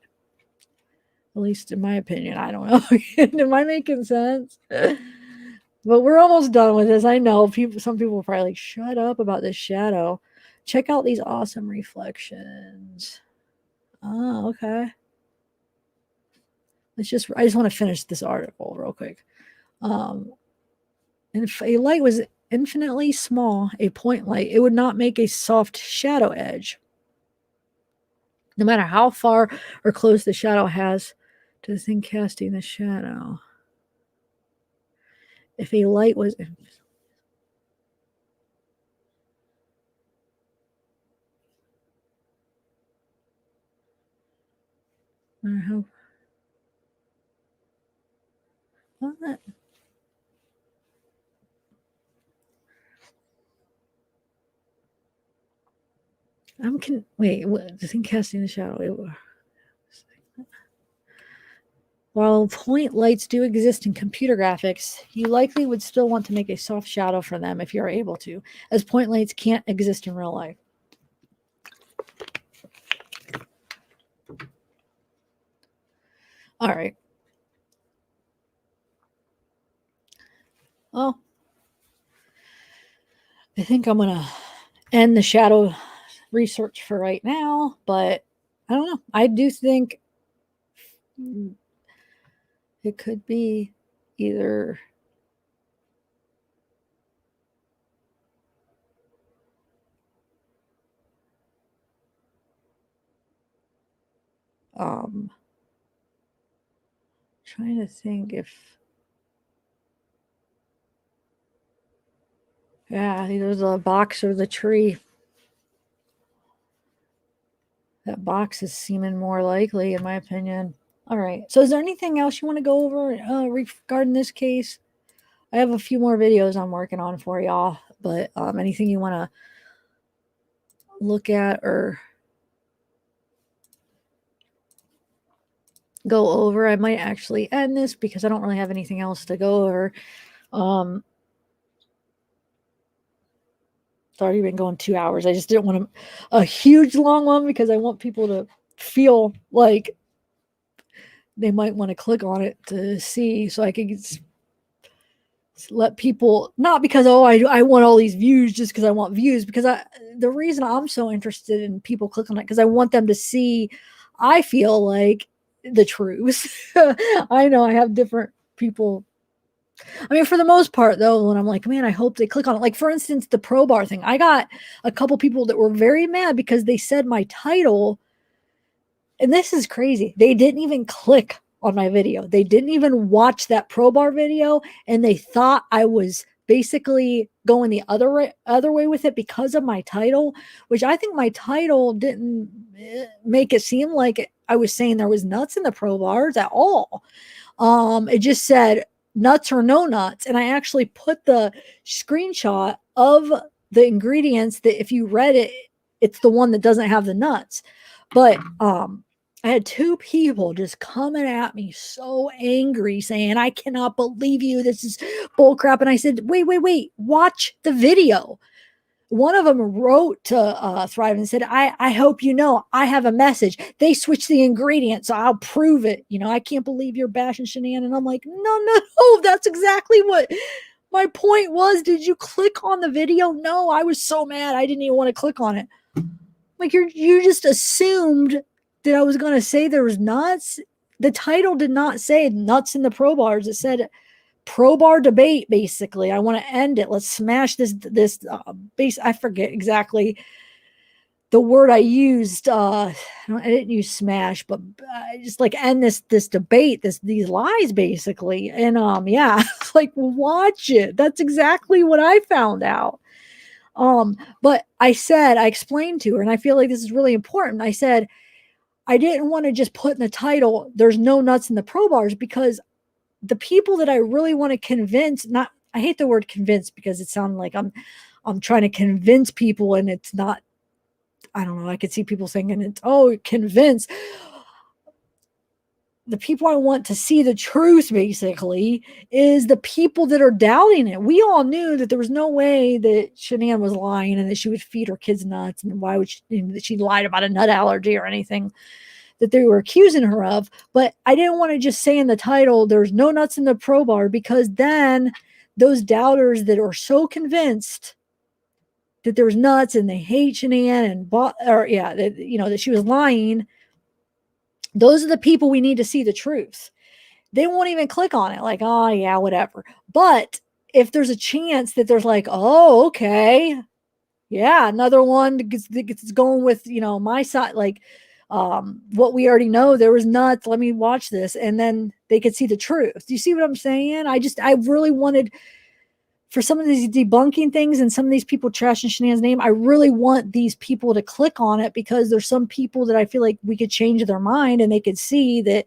At least in my opinion. I don't know. Am I making sense? But we're almost done with this. I know some people are probably like, shut up about this shadow. Check out these awesome reflections. Oh, okay. I just want to finish this article real quick. And if a light was infinitely small, a point light, it would not make a soft shadow edge. No matter how far or close the shadow has to the thing casting the shadow. If a light was... What? Wait, what? The thing casting the shadow. While point lights do exist in computer graphics, you likely would still want to make a soft shadow for them if you're able to, as point lights can't exist in real life. All right. Well, I think I'm going to end the shadow research for right now, but I don't know. I do think it could be either trying to think if either the box or the tree. That box is seeming more likely, in my opinion. All right. So is there anything else you want to go over regarding this case? I have a few more videos I'm working on for y'all, but anything you want to look at or go over? I might actually end this because I don't really have anything else to go over. It's already been going 2 hours. I just didn't want a huge long one because I want people to feel like they might want to click on it to see, so I can let people, not because I want all these views just because I want views, because the reason I'm so interested in people clicking on it because I want them to see, I feel like, the truth. I know I have different people. I mean, for the most part, though, when I'm like, man, I hope they click on it. Like, for instance, the pro bar thing. I got a couple people that were very mad because they said my title, and this is crazy. They didn't even click on my video. They didn't even watch that pro bar video, and they thought I was basically going the other way with it because of my title, which I think my title didn't make it seem like I was saying there was nuts in the pro bars at all. It just said nuts or no nuts, and I actually put the screenshot of the ingredients that if you read it, it's the one that doesn't have the nuts. But I had 2 people just coming at me so angry saying, I cannot believe you. This is bull crap. And I said, wait, watch the video. One of them wrote to Thrive and said, I hope you know, I have a message. They switched the ingredients, so I'll prove it. You know, I can't believe you're bashing Shanann. And I'm like, no, that's exactly what my point was. Did you click on the video? No, I was so mad. I didn't even want to click on it. Like, you just assumed that I was going to say there was nuts. The title did not say nuts in the pro bars. It said pro bar debate, basically. I want to end it. Let's smash this base. I forget exactly the word I used. I didn't use smash, but just like end this debate, these lies, basically. And yeah, like, watch it. That's exactly what I found out. But I explained to her, and I feel like this is really important. I said, I didn't want to just put in the title, there's no nuts in the pro bars, because the people that I really want to convince, I hate the word convince because it sounds like I'm trying to convince people, and it's not. I don't know. I could see people saying, and it's, oh, convince. The people I want to see the truth, basically, is the people that are doubting it. We all knew that there was no way that Shanann was lying and that she would feed her kids nuts, and why would she, that she lied about a nut allergy or anything that they were accusing her of. But I didn't want to just say in the title, there's no nuts in the pro bar, because then those doubters that are so convinced that there's nuts and they hate Shanann and that, that she was lying, those are the people we need to see the truth. They won't even click on it, like, oh yeah, whatever. But if there's a chance that there's like, oh, okay, yeah, another one that gets going with, my side, like, what we already know, there was nuts, let me watch this, and then they could see the truth. Do you see what I'm saying? I really wanted, for some of these debunking things and some of these people trashing Shanann's name, I really want these people to click on it, because there's some people that I feel like we could change their mind and they could see that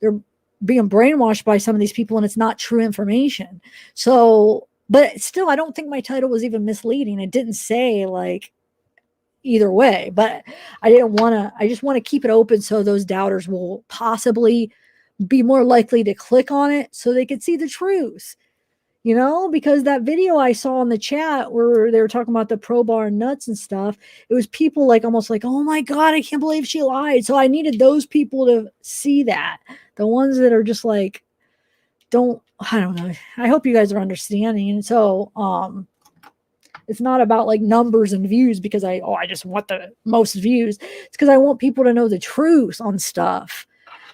they're being brainwashed by some of these people and it's not true information. So, but still, I don't think my title was even misleading. It didn't say like either way, but I just want to keep it open so those doubters will possibly be more likely to click on it so they could see the truth. Because that video I saw in the chat where they were talking about the pro bar nuts and stuff, it was people like almost like, oh my God, I can't believe she lied. So I needed those people to see that. The ones that are just like, I don't know. I hope you guys are understanding. And so it's not about like numbers and views because I just want the most views. It's because I want people to know the truth on stuff.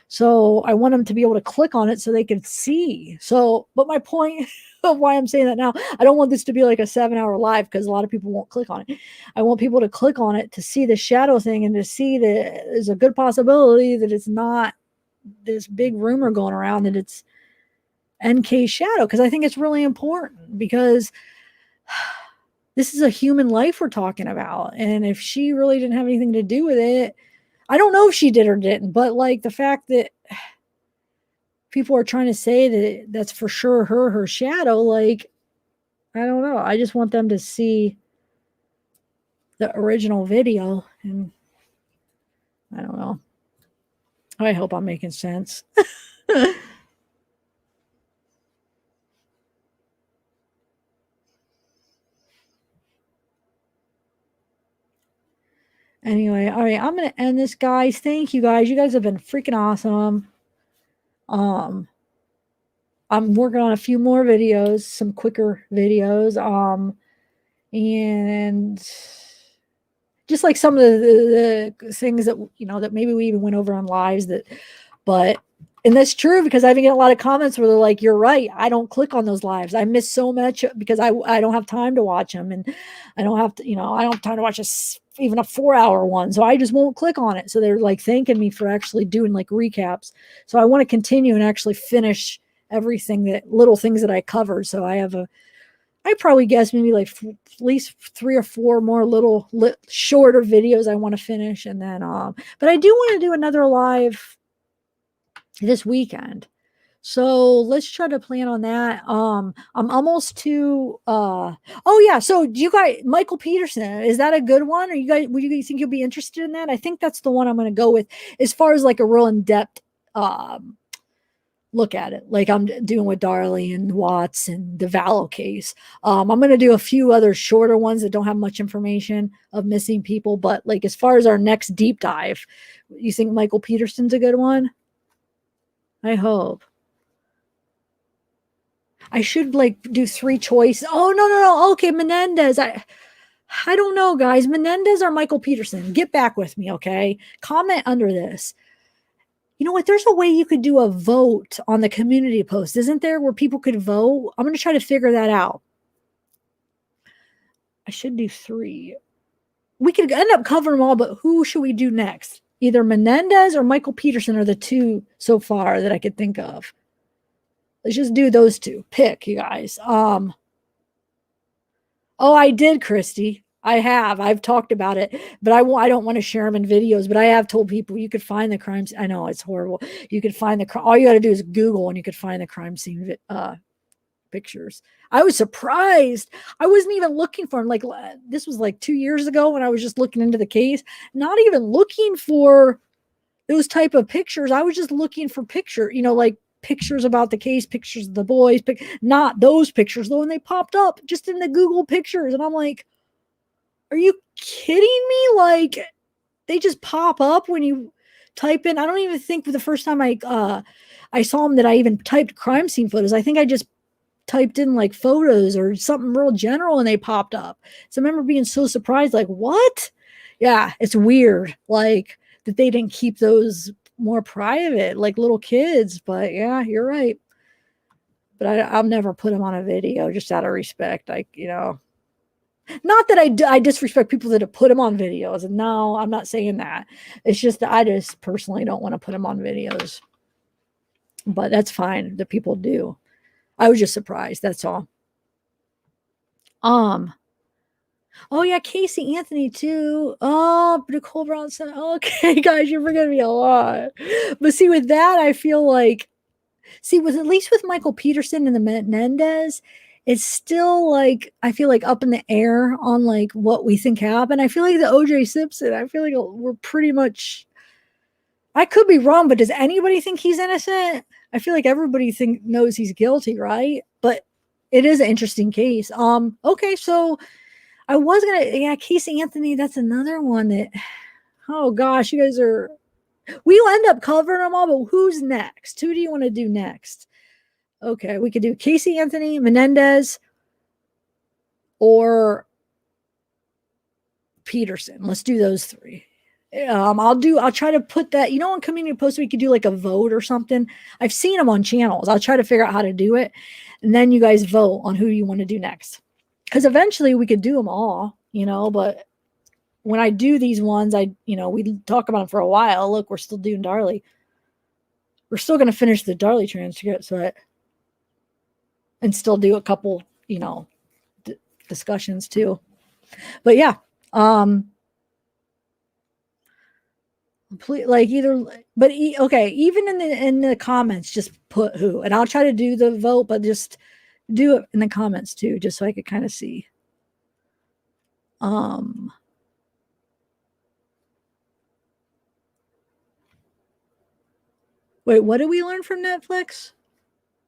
So I want them to be able to click on it so they can see. So, but my point of why I'm saying that now, I don't want this to be like a 7-hour live because a lot of people won't click on it. I want people to click on it to see the shadow thing and to see that there's a good possibility that it's not this big rumor going around that it's NK shadow. Because I think it's really important, because this is a human life we're talking about. And if she really didn't have anything to do with it, I don't know if she did or didn't, but like the fact that people are trying to say that that's for sure her shadow, like, I don't know. I just want them to see the original video, and I don't know. I hope I'm making sense. Anyway, all right, I'm going to end this, guys. Thank you, guys. You guys have been freaking awesome. I'm working on a few more videos, some quicker videos. And just like some of the things that, that maybe we even went over on lives and that's true, because I've been getting a lot of comments where they're like, you're right, I don't click on those lives. I miss so much because I don't have time to watch them, and I don't have to, I don't have time to watch even a 4-hour one. So I just won't click on it. So they're like thanking me for actually doing like recaps. So I want to continue and actually finish everything, little things that I covered. So I probably guess maybe like at least 3 or 4 more little shorter videos I want to finish. And then, but I do want to do another live this weekend. So let's try to plan on that. I'm almost to, oh yeah. So do you guys, Michael Peterson, is that a good one? Would you guys think you'll be interested in that? I think that's the one I'm going to go with as far as like a real in-depth, look at it, like I'm doing with Darley and Watts and the Vallow case. I'm going to do a few other shorter ones that don't have much information of missing people. But like, as far as our next deep dive, you think Michael Peterson's a good one? I hope. I should like do 3 choices. Oh, no. Okay, Menendez. I don't know, guys. Menendez or Michael Peterson? Get back with me, okay? Comment under this. You know what? There's a way you could do a vote on the community post, isn't there, where people could vote? I'm going to try to figure that out. I should do 3. We could end up covering them all, but who should we do next? Either Menendez or Michael Peterson are the 2 so far that I could think of. Let's just do those 2. Pick, you guys. Oh, I did, Christy. I've talked about it, but I don't want to share them in videos, but I have told people you could find the crimes. I know it's horrible. You could find all you got to do is Google and you could find the crime scene pictures. I was surprised. I wasn't even looking for them. Like, this was like 2 years ago when I was just looking into the case, not even looking for those type of pictures. I was just looking for picture, like pictures about the case, pictures of the boys, not those pictures though. And they popped up just in the Google pictures. And I'm like, are you kidding me? Like, they just pop up when you type in. I don't even think the first time I saw them that I even typed crime scene photos. I think I just typed in like photos or something real general and they popped up. So I remember being so surprised, like, what? Yeah, it's weird. Like, that they didn't keep those more private, like little kids. But yeah, you're right. But I'll never put them on a video just out of respect. Like, not that I disrespect people that have put them on videos. And no, I'm not saying that. It's just that I just personally don't want to put them on videos. But that's fine that people do. I was just surprised. That's all. Oh yeah, Casey Anthony too. Oh, Nicole Bronson. Okay, guys, you're forgetting me a lot. But see, with that, I feel like, with at least with Michael Peterson and the Menendez, it's still like, I feel like up in the air on like what we think happened. I feel like the OJ Simpson, I feel like we're pretty much, I could be wrong, but does anybody think he's innocent? I feel like everybody knows he's guilty, right? But it is an interesting case. Okay, so I was gonna, Casey Anthony, that's another one that, oh gosh, you guys we'll end up covering them all, but who's next? Who do you want to do next? Okay, we could do Casey Anthony, Menendez, or Peterson. Let's do those three. I'll try to put that, on community posts, we could do like a vote or something. I've seen them on channels. I'll try to figure out how to do it. And then you guys vote on who you want to do next. Because eventually we could do them all, but when I do these ones, we talk about them for a while. Look, we're still doing Darley. We're still going to finish the Darley transcript, and still do a couple, discussions too. But yeah, okay, even in the comments, just put who, and I'll try to do the vote, but just do it in the comments too, just so I could kind of see. Wait, what did we learn from Netflix?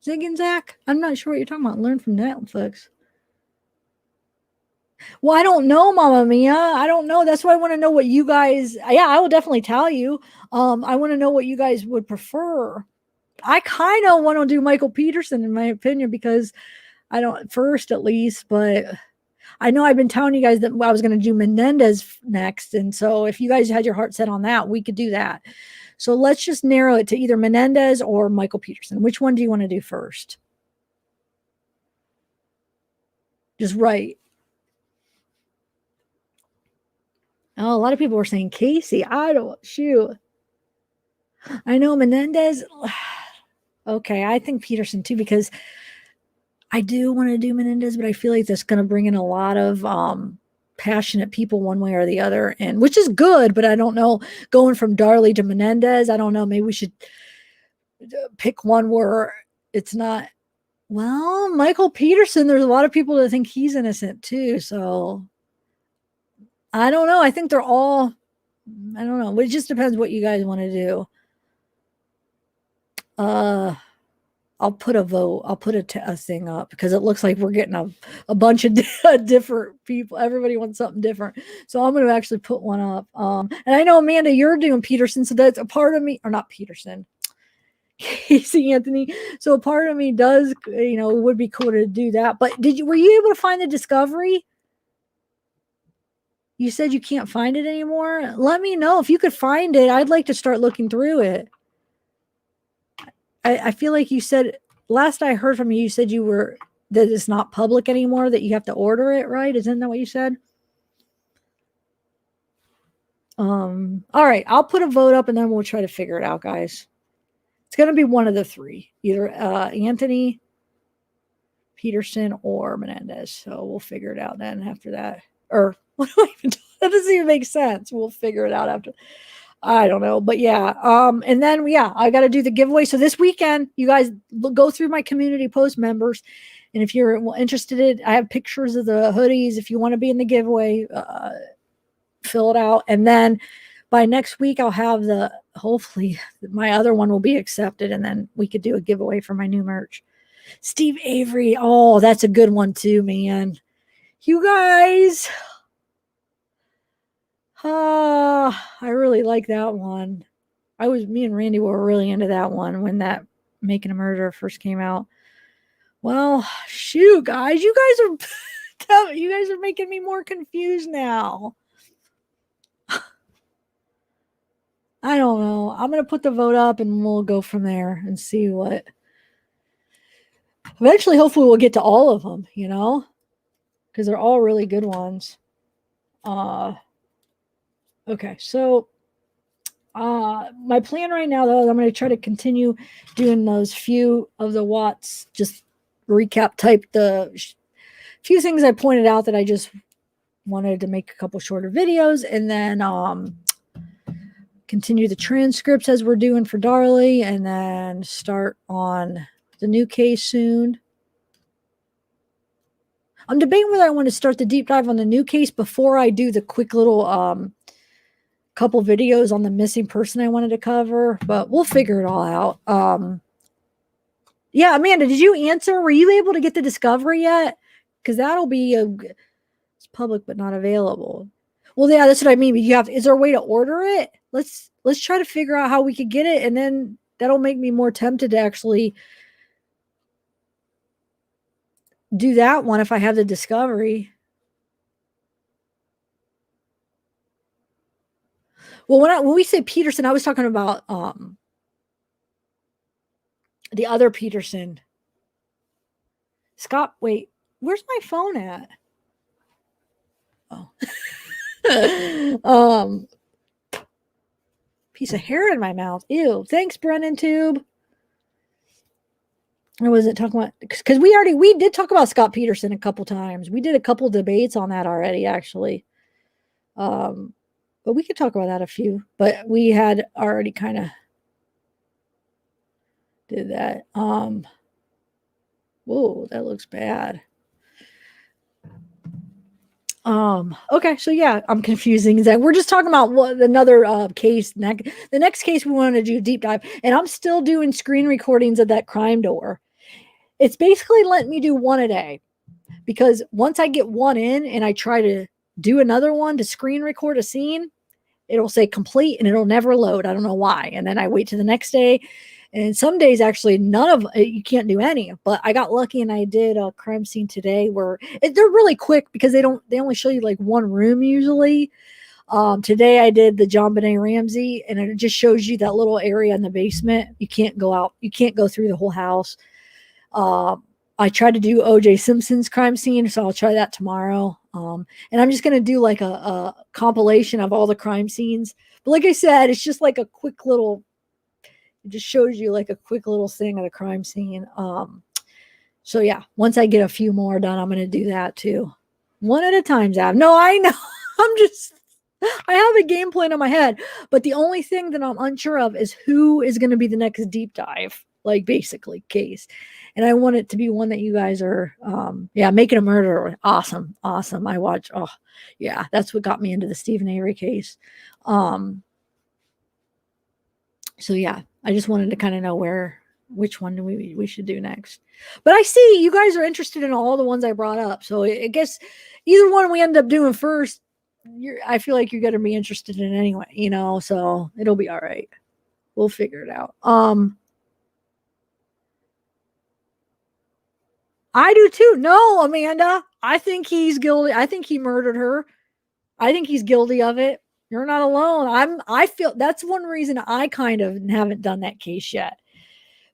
Zig and Zach? I'm not sure what you're talking about. Learn from Netflix. Well, I don't know, Mama Mia. I don't know. That's why I want to know what you guys. Yeah, I will definitely tell you. I want to know what you guys would prefer. I kind of want to do Michael Peterson, in my opinion, because I don't first at least, but I know I've been telling you guys that I was going to do Menendez next, and so if you guys had your heart set on that, we could do that. So let's just narrow it to either Menendez or Michael Peterson. Which one do you want to do first? Just right. Oh, a lot of people were saying Casey. I know Menendez. Okay, I think Peterson too, because I do want to do Menendez, but I feel like that's going to bring in a lot of passionate people one way or the other, and which is good, but I don't know, going from Darley to Menendez, I don't know, maybe we should pick one where it's not, well, Michael Peterson, there's a lot of people that think he's innocent too, so I don't know. I think they're all, I don't know. It just depends what you guys want to do. I'll put a vote. I'll put a thing up because it looks like we're getting a bunch of different people. Everybody wants something different. So I'm going to actually put one up. And I know, Amanda, you're doing Peterson. So that's a part of me, or not Peterson, Casey Anthony. So a part of me does, would be cool to do that. But were you able to find the discovery? You said you can't find it anymore. Let me know if you could find it. I'd like to start looking through it. I feel like you said, last I heard from you, you said that it's not public anymore, that you have to order it, right? Isn't that what you said? All right, I'll put a vote up and then we'll try to figure it out, guys. It's going to be one of the three, either Anthony, Peterson, or Menendez. So we'll figure it out then after that. Or what do I even do? That doesn't even make sense. We'll figure it out after. I don't know, but yeah. And then, I got to do the giveaway. So this weekend, you guys go through my community post members And if you're interested, I have pictures of the hoodies. If you want to be in the giveaway, fill it out. And then by next week, I'll have hopefully my other one will be accepted. And then we could do a giveaway for my new merch. Steve Avery. Oh, that's a good one too, man. You guys. I really like that one. Me and Randy were really into that one when that Making a Murderer first came out. Well, shoot, guys, you guys are making me more confused now. I don't know. I'm going to put the vote up and we'll go from there and see what. Eventually, hopefully, we'll get to all of them, because they're all really good ones. Okay, so my plan right now, though, I'm going to try to continue doing those few of the Watts, just recap type the few things I pointed out that I just wanted to make a couple shorter videos, and then continue the transcripts as we're doing for Darley, and then start on the new case soon. I'm debating whether I want to start the deep dive on the new case before I do the quick little couple videos on the missing person I wanted to cover, but we'll figure it all out. Yeah, Amanda, did you answer? Were you able to get the discovery yet? Because that'll be it's public but not available. Well, yeah, that's what I mean. But is there a way to order it? Let's try to figure out how we could get it, and then that'll make me more tempted to actually do that one if I have the discovery. Well, when we say Peterson, I was talking about the other Peterson. Scott, wait, where's my phone at? Oh. Piece of hair in my mouth. Ew. Thanks, Brennan Tube. I wasn't talking about, because we did talk about Scott Peterson a couple times. We did a couple debates on that already, actually. But we could talk about that a few. But we had already kind of did that. Whoa, that looks bad. Okay, so yeah, I'm confusing that. We're just talking about another case. The next case we wanted to do a deep dive, and I'm still doing screen recordings of that crime door. It's basically letting me do one a day, because once I get one in and I try to do another one to screen record a scene, it'll say complete and it'll never load. I don't know why. And then I wait to the next day. And some days, actually, none of you can't do any. But I got lucky and I did a crime scene today where they're really quick because they only show you like one room usually. Today I did the John Benet Ramsey, and it just shows you that little area in the basement. You can't go out. You can't go through the whole house. I tried to do O.J. Simpson's crime scene, so I'll try that tomorrow. And I'm just going to do like a compilation of all the crime scenes. But like I said, it's just like a quick little. It just shows you like a quick little thing of the crime scene. So yeah, once I get a few more done, I'm going to do that too. One at a time, Zav. No, I know. I have a game plan in my head, but the only thing that I'm unsure of is who is going to be the next deep dive, like basically case. And I want it to be one that you guys are, Making a Murderer. Awesome. I watch. Oh yeah. That's what got me into the Stephen Avery case. So yeah, I just wanted to kind of know which one we should do next. But I see you guys are interested in all the ones I brought up. So I guess either one we end up doing first, I feel like you're going to be interested in anyway, so it'll be all right. We'll figure it out. I do too. No, Amanda, I think he's guilty. I think he murdered her. I think he's guilty of it. You're not alone. I feel that's one reason I kind of haven't done that case yet.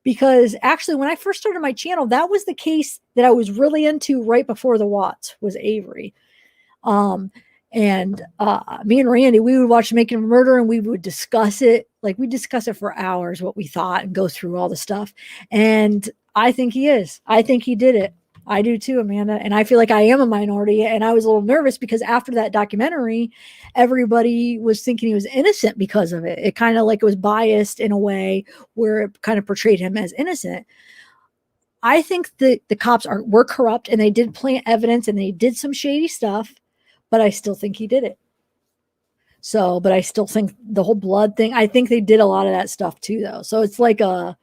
Because actually, when I first started my channel, that was the case that I was really into right before the Watts was Avery. And me and Randy, we would watch Making a Murder and we would discuss it. Like we discuss it for hours, what we thought, and go through all the stuff. And I think he is. I think he did it. I do too, Amanda. And I feel like I am a minority. And I was a little nervous because after that documentary, everybody was thinking he was innocent because of it. It kind of like it was biased in a way where it kind of portrayed him as innocent. I think the cops were corrupt and they did plant evidence and they did some shady stuff, but I still think he did it. So, but I still think the whole blood thing, I think they did a lot of that stuff too, though. So it's like a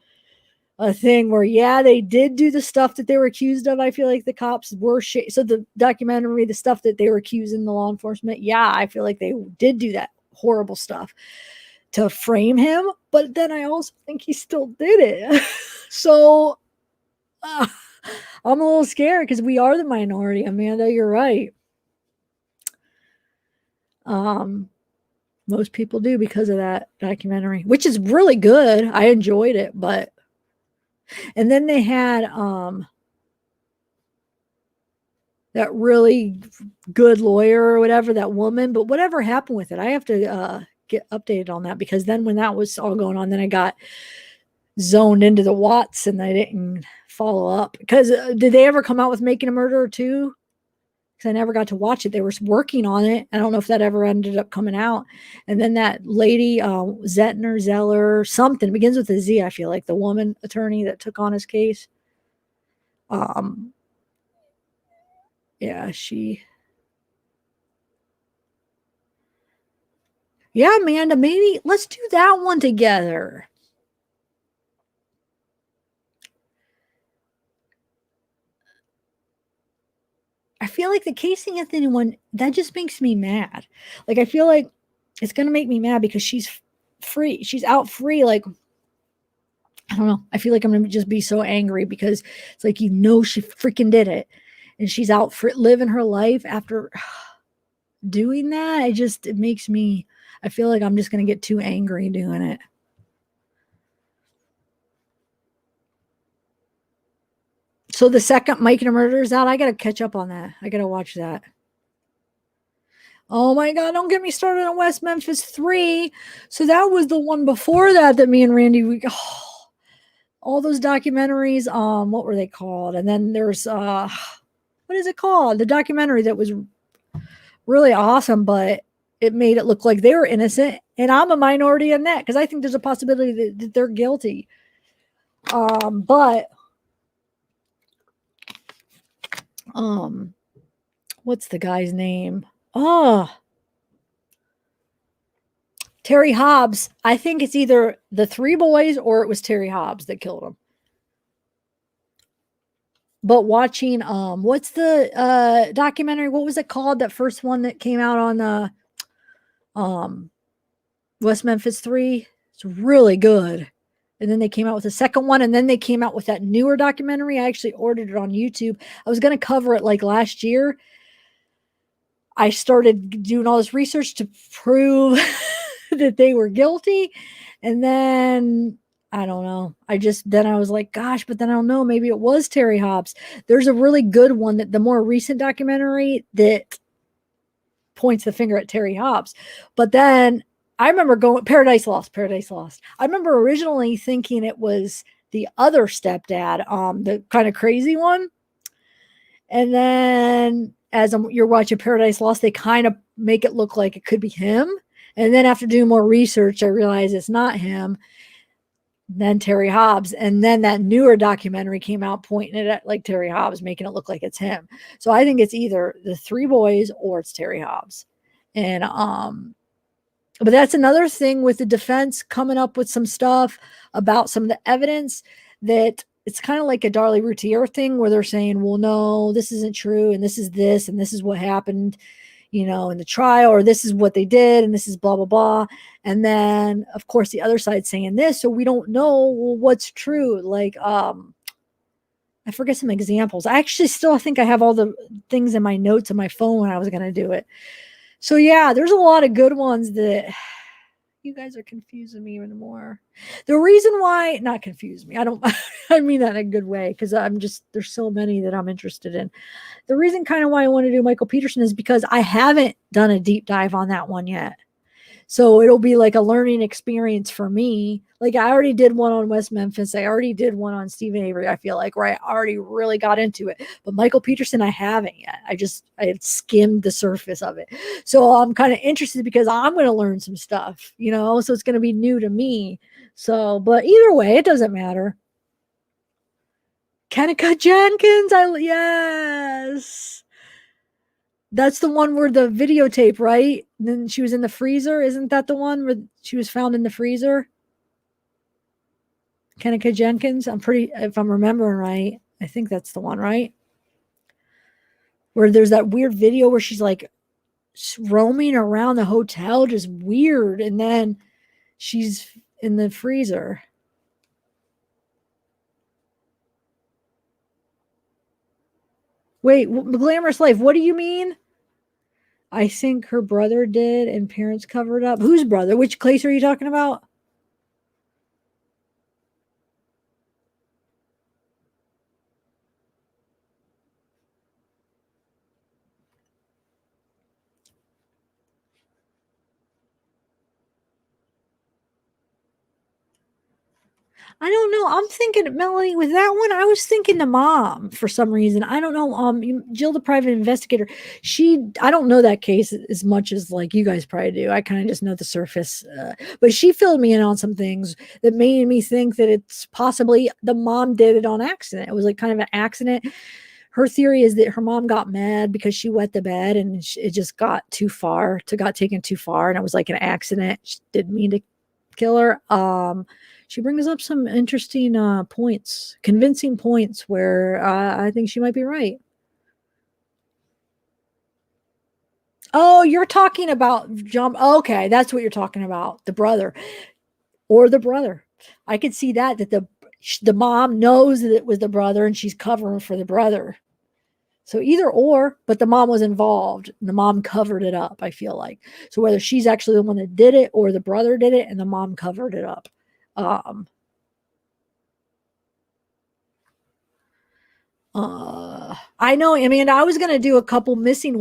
thing where, yeah, they did do the stuff that they were accused of. I feel like the cops were so the documentary, the stuff that they were accusing the law enforcement, yeah, I feel like they did do that horrible stuff to frame him. But then I also think he still did it. So I'm a little scared because we are the minority. Amanda, you're right. Most people do because of that documentary, which is really good. I enjoyed it, but and then they had that really good lawyer or whatever, that woman, but whatever happened with it, I have to get updated on that, because then when that was all going on, then I got zoned into the Watts and I didn't follow up. Because did they ever come out with Making a Murderer 2? Because I never got to watch it. They were working on it. I don't know if that ever ended up coming out. And then that lady, Zeller, something, begins with a Z, I feel like, the woman attorney that took on his case. Yeah, yeah, Amanda, maybe let's do that one together. I feel like the Casey Anthony one, that just makes me mad. Like, I feel like it's going to make me mad because she's free. She's out free. Like, I don't know. I feel like I'm going to just be so angry because it's like, she freaking did it. And she's out for living her life after doing that. It makes me, I feel like I'm just going to get too angry doing it. So the second Making a Murderer is out. I got to catch up on that. I got to watch that. Oh my God, don't get me started on West Memphis 3. So that was the one before that me and Randy, all those documentaries, what were they called? And then there's, what is it called? The documentary that was really awesome, but it made it look like they were innocent. And I'm a minority in that because I think there's a possibility that they're guilty. But what's the guy's name? Terry Hobbs. I think it's either the 3 boys or it was Terry Hobbs that killed him. But watching, what's the documentary? What was it called? That first one that came out on West Memphis 3. It's really good. And then they came out with a second one, and then they came out with that newer documentary. I actually ordered it on YouTube. I was going to cover it like last year. I started doing all this research to prove that they were guilty. And then I don't know. Then I was like, gosh, but then I don't know. Maybe it was Terry Hobbs. There's a really good one, that the more recent documentary that points the finger at Terry Hobbs. But then I remember going Paradise Lost. I remember originally thinking it was the other stepdad, the kind of crazy one. And then as you're watching Paradise Lost, they kind of make it look like it could be him. And then after doing more research, I realized it's not him. Then Terry Hobbs. And then that newer documentary came out pointing it at like Terry Hobbs, making it look like it's him. So I think it's either the 3 boys or it's Terry Hobbs. And but that's another thing with the defense coming up with some stuff about some of the evidence, that it's kind of like a Darlie Routier thing where they're saying, well, no, this isn't true. And this is what happened, in the trial, or this is what they did. And this is blah, blah, blah. And then of course the other side saying this, so we don't know what's true. Like, I forget some examples. I actually still think I have all the things in my notes on my phone when I was going to do it. So yeah, there's a lot of good ones that you guys are confusing me even more. The reason why, not confuse me, I mean that in a good way, because there's so many that I'm interested in. The reason kind of why I want to do Michael Peterson is because I haven't done a deep dive on that one yet. So it'll be like a learning experience for me. Like, I already did one on West Memphis. I already did one on Stephen Avery, I feel like, where I already really got into it. But Michael Peterson, I haven't yet. I had skimmed the surface of it. So I'm kind of interested because I'm going to learn some stuff, so it's going to be new to me. So, but either way, it doesn't matter. Kennica Jenkins. Yes. That's the one where the videotape, right? And then she was in the freezer. Isn't that the one where she was found in the freezer? Kennica Jenkins. If I'm remembering right, I think that's the one, right? Where there's that weird video where she's like roaming around the hotel, just weird. And then she's in the freezer. Wait, Glamorous Life. What do you mean? I think her brother did and parents covered up. Whose brother? Which case are you talking about? I don't know. I'm thinking, Melanie, with that one, I was thinking the mom for some reason. I don't know. Jill, the private investigator, I don't know that case as much as like you guys probably do. I kind of just know the surface, but she filled me in on some things that made me think that it's possibly the mom did it on accident. It was like kind of an accident. Her theory is that her mom got mad because she wet the bed and it just got too far, got taken too far, and it was like an accident. She didn't mean to kill her. She brings up some interesting points, convincing points where I think she might be right. Oh, you're talking about John. Okay, that's what you're talking about. The brother or the brother. I could see that the mom knows that it was the brother and she's covering for the brother. So either or, but the mom was involved and the mom covered it up, I feel like. So whether she's actually the one that did it or the brother did it and the mom covered it up. I know, Amanda, I was gonna do a couple missing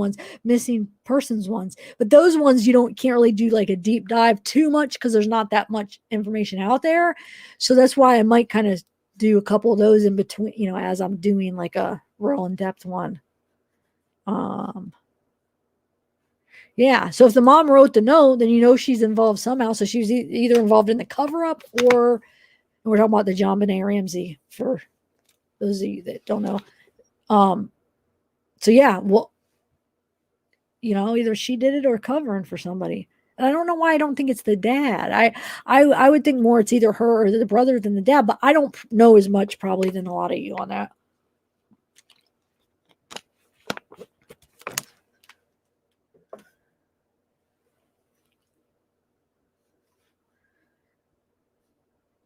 persons ones, but those ones can't really do like a deep dive too much because there's not that much information out there. So that's why I might kind of do a couple of those in between, as I'm doing like a real in-depth one. Yeah. So if the mom wrote the note, then she's involved somehow. So she was either involved in the cover-up or we're talking about the John Benet Ramsey for those of you that don't know. So yeah, well, either she did it or covering for somebody. And I don't know why I don't think it's the dad. I would think more it's either her or the brother than the dad, but I don't know as much probably than a lot of you on that.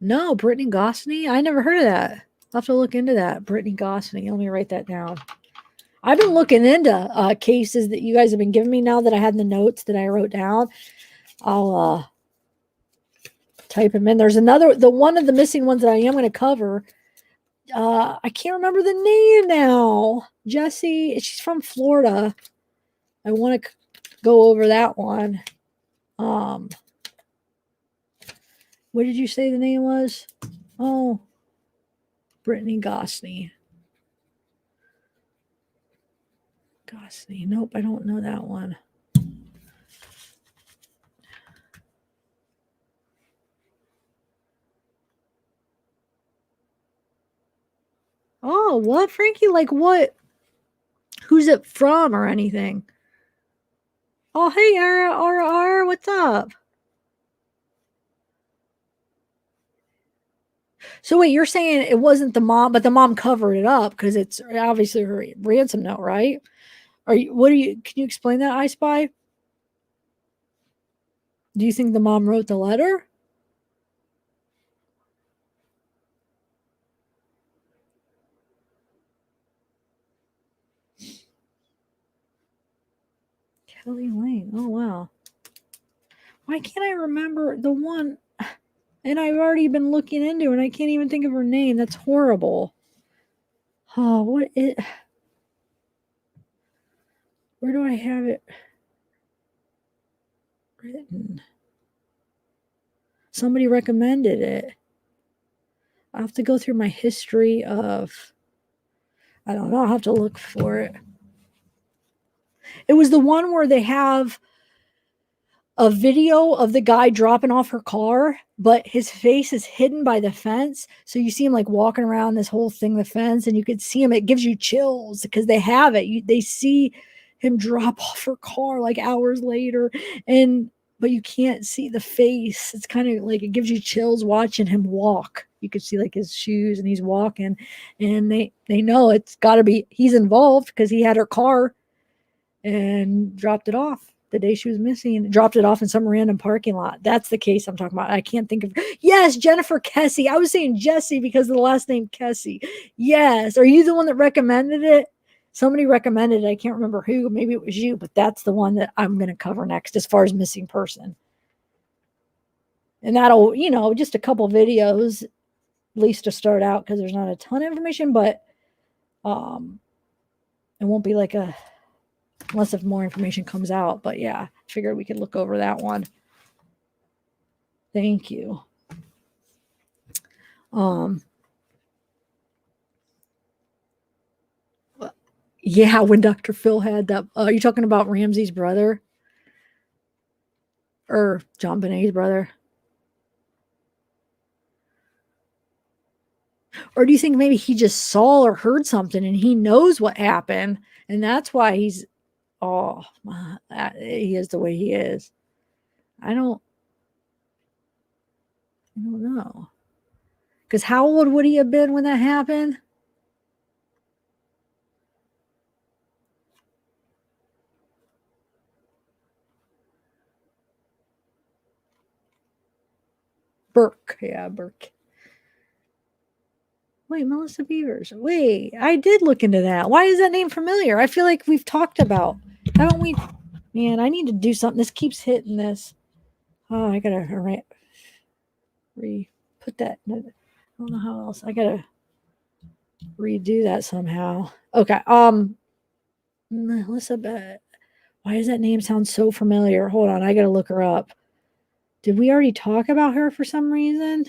No, Brittany Gosney. I never heard of that. I'll have to look into that. Brittany Gosney. Let me write that down. I've been looking into cases that you guys have been giving me now that I had in the notes that I wrote down. I'll type them in. There's one of the missing ones that I am going to cover. I can't remember the name now. Jessie, she's from Florida. I want to go over that one. What did you say the name was? Oh, Brittany Gosney. Gosney. Nope, I don't know that one. Oh, what, Frankie? Like what? Who's it from or anything? Oh, hey, R, what's up? So wait, you're saying it wasn't the mom, but the mom covered it up because it's obviously her ransom note, right? Can you explain that, I Spy? Do you think the mom wrote the letter? Kelly Lane. Oh, wow. Why can't I remember the one? And I've already been looking into it and I can't even think of her name. That's horrible. Oh, where do I have it written? Somebody recommended it. I have to go through my history of, I don't know, I'll have to look for it. It was the one where they have a video of the guy dropping off her car, but his face is hidden by the fence. So you see him like walking around this whole thing, the fence, and you could see him. It gives you chills because they have it. They see him drop off her car like hours later, and but you can't see the face. It's kind of like it gives you chills watching him walk. You could see like his shoes and he's walking, and they know it's got to be he's involved because he had her car and dropped it off the day she was missing, dropped it off in some random parking lot. That's the case I'm talking about. I can't think of. Yes, Jennifer Kessie. I was saying Jesse because of the last name Kessie. Yes. Are you the one that recommended it? Somebody recommended it. I can't remember who. Maybe it was you, but that's the one that I'm going to cover next as far as missing person. And that'll, just a couple videos, at least to start out, because there's not a ton of information, but it won't be like unless if more information comes out. But yeah, I figured we could look over that one. Thank you. Yeah, when Dr. Phil had that, are you talking about Ramsey's brother? Or John Bonet's brother? Or do you think maybe he just saw or heard something and he knows what happened, and that's why he is the way he is? I don't know. Because how old would he have been when that happened? Burke. Yeah, Burke. Wait, Melissa Beavers. Wait, I did look into that. Why is that name familiar? I feel like we've talked about. Haven't we? Man, I need to do something. This keeps hitting this. Oh, I gotta put that. I don't know how else. I gotta redo that somehow. Okay. Melissa. Why does that name sound so familiar? Hold on, I gotta look her up. Did we already talk about her for some reason?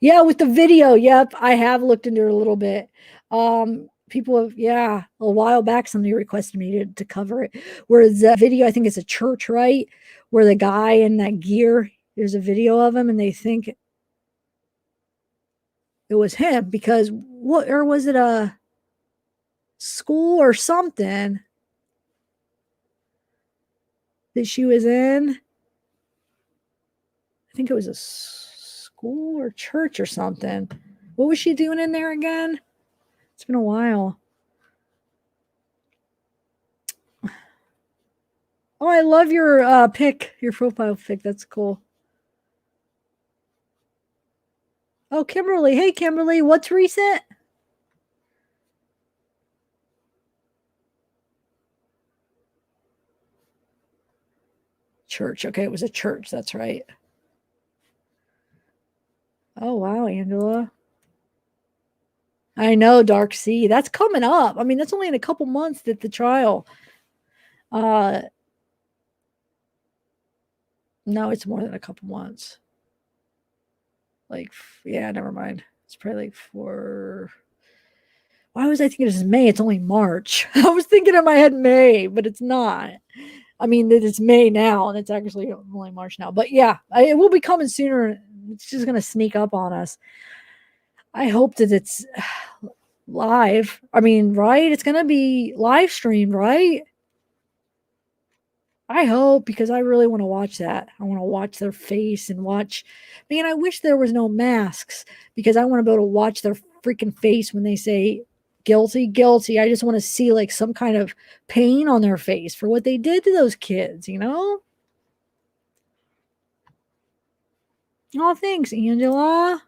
Yeah, with the video. Yep, I have looked into her a little bit. People have, a while back, somebody requested me to cover it. Whereas that video, I think it's a church, right? Where the guy in that gear, there's a video of him, and they think it was him because or was it a school or something that she was in? I think it was a school or church or something. What was she doing in there again? It's been a while. Oh, I love your pic, your profile pic. That's cool. Oh, Kimberly. Hey, Kimberly. What's recent? Church. Okay, it was a church. That's right. Oh, wow, Angela. I know, Dark Sea. That's coming up. I mean, that's only in a couple months that the trial. No, it's more than a couple months. Like, yeah, never mind. It's probably like why was I thinking this is May? It's only March. I was thinking in my head May, but it's not. I mean, it's May now, and it's actually only March now. But yeah, it will be coming sooner. It's just going to sneak up on us. I hope that it's live. I mean, right? It's going to be live streamed, right? I hope, because I really want to watch that. I want to watch their face and watch. Man, I wish there was no masks, because I want to be able to watch their freaking face when they say guilty, guilty. I just want to see like some kind of pain on their face for what they did to those kids, Oh, thanks, Angela.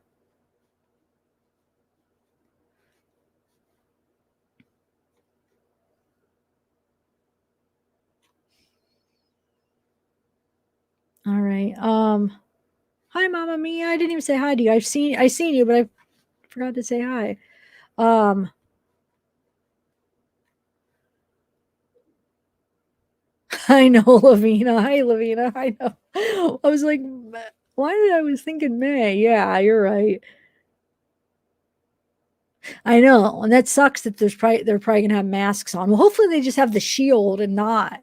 All right. Hi, Mama Mia. I didn't even say hi to you. I seen you, but I forgot to say hi. I know, Lavina. Hi, Lavina. I know. I was like, why did I was thinking May? Yeah, you're right. I know, and that sucks that they're probably gonna have masks on. Well, hopefully they just have the shield and not.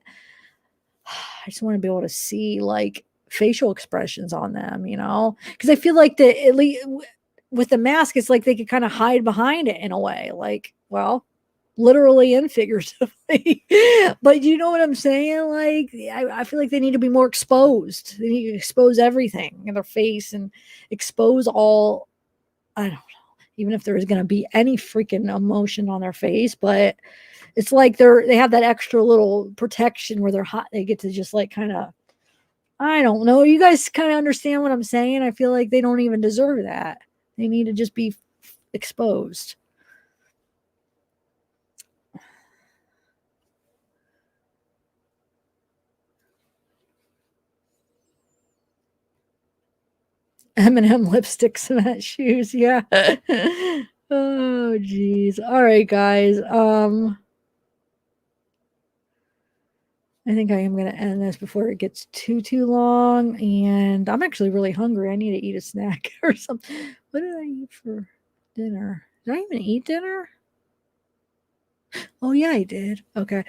I just want to be able to see like facial expressions on them, because I feel like the at least with the mask, it's like they could kind of hide behind it in a way, like, well, literally and figuratively. But you know what I'm saying? Like, I feel like they need to be more exposed. They need to expose everything in their face and expose all. I don't know, even if there is going to be any freaking emotion on their face, but it's like they have that extra little protection where they're hot. They get to just like kind of, I don't know. You guys kind of understand what I'm saying? I feel like they don't even deserve that. They need to just be exposed. M&M lipstick, cement shoes. Yeah. Oh, geez. All right, guys. I think I am going to end this before it gets too long. And I'm actually really hungry. I need to eat a snack or something. What did I eat for dinner? Did I even eat dinner? Oh, yeah, I did. Okay.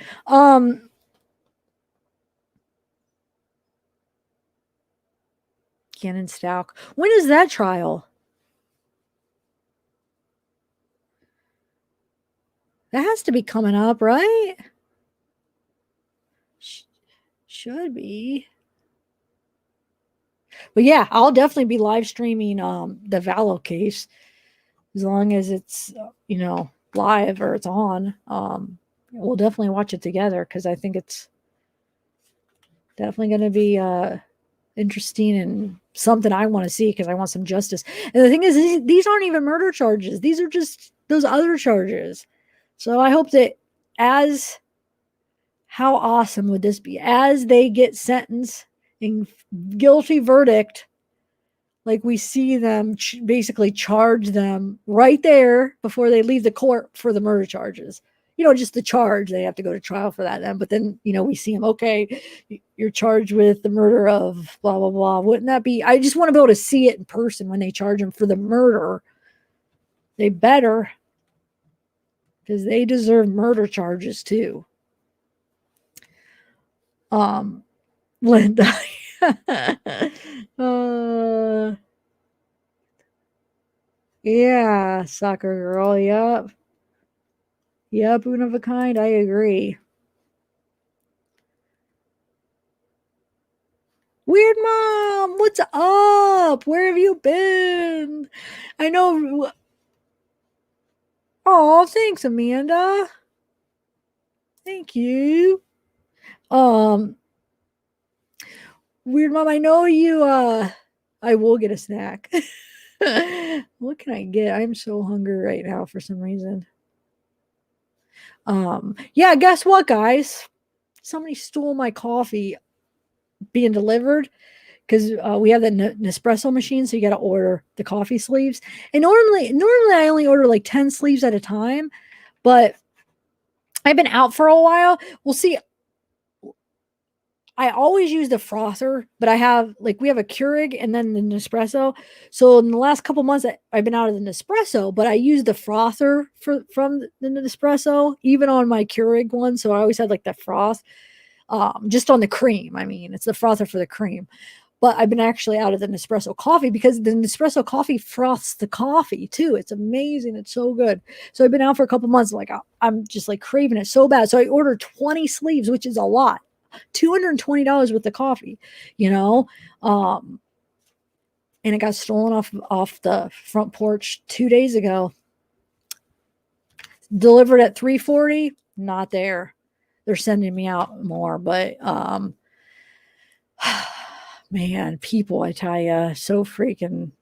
Cannon Stalk. When is that trial? That has to be coming up, right? Should be. But yeah, I'll definitely be live streaming the Valo case as long as it's live or it's on. We'll definitely watch it together because I think it's definitely going to be interesting and something I want to see because I want some justice. And the thing is, these aren't even murder charges. These are just those other charges. So I hope that how awesome would this be? As they get sentenced and guilty verdict, like we see them basically charge them right there before they leave the court for the murder charges. Just the charge. They have to go to trial for that then. But then, we see them, okay, you're charged with the murder of blah, blah, blah. Wouldn't that be? I just want to be able to see it in person when they charge them for the murder. They better, because they deserve murder charges too. Linda. Yeah, soccer girl. Yep. Yep, one of a kind. I agree. Weird Mom, what's up? Where have you been? I know. Oh, thanks, Amanda. Thank you. Weird Mom, I know you. I will get a snack. What can I get? I'm so hungry right now for some reason. Yeah, guess what, guys? Somebody stole my coffee being delivered because we have the Nespresso machine, so you got to order the coffee sleeves. And normally I only order like 10 sleeves at a time, but I've been out for a while. We'll see. I always use the frother, but we have a Keurig and then the Nespresso. So in the last couple months, I've been out of the Nespresso, but I use the frother from the Nespresso, even on my Keurig one. So I always had like the froth, just on the cream. I mean, it's the frother for the cream. But I've been actually out of the Nespresso coffee because the Nespresso coffee froths the coffee too. It's amazing. It's so good. So I've been out for a couple months. Like I'm just like craving it so bad. So I ordered 20 sleeves, which is a lot. $220 worth of coffee, and it got stolen off the front porch 2 days ago. Delivered at 340, not there. They're sending me out more, but man, people, I tell you, so freaking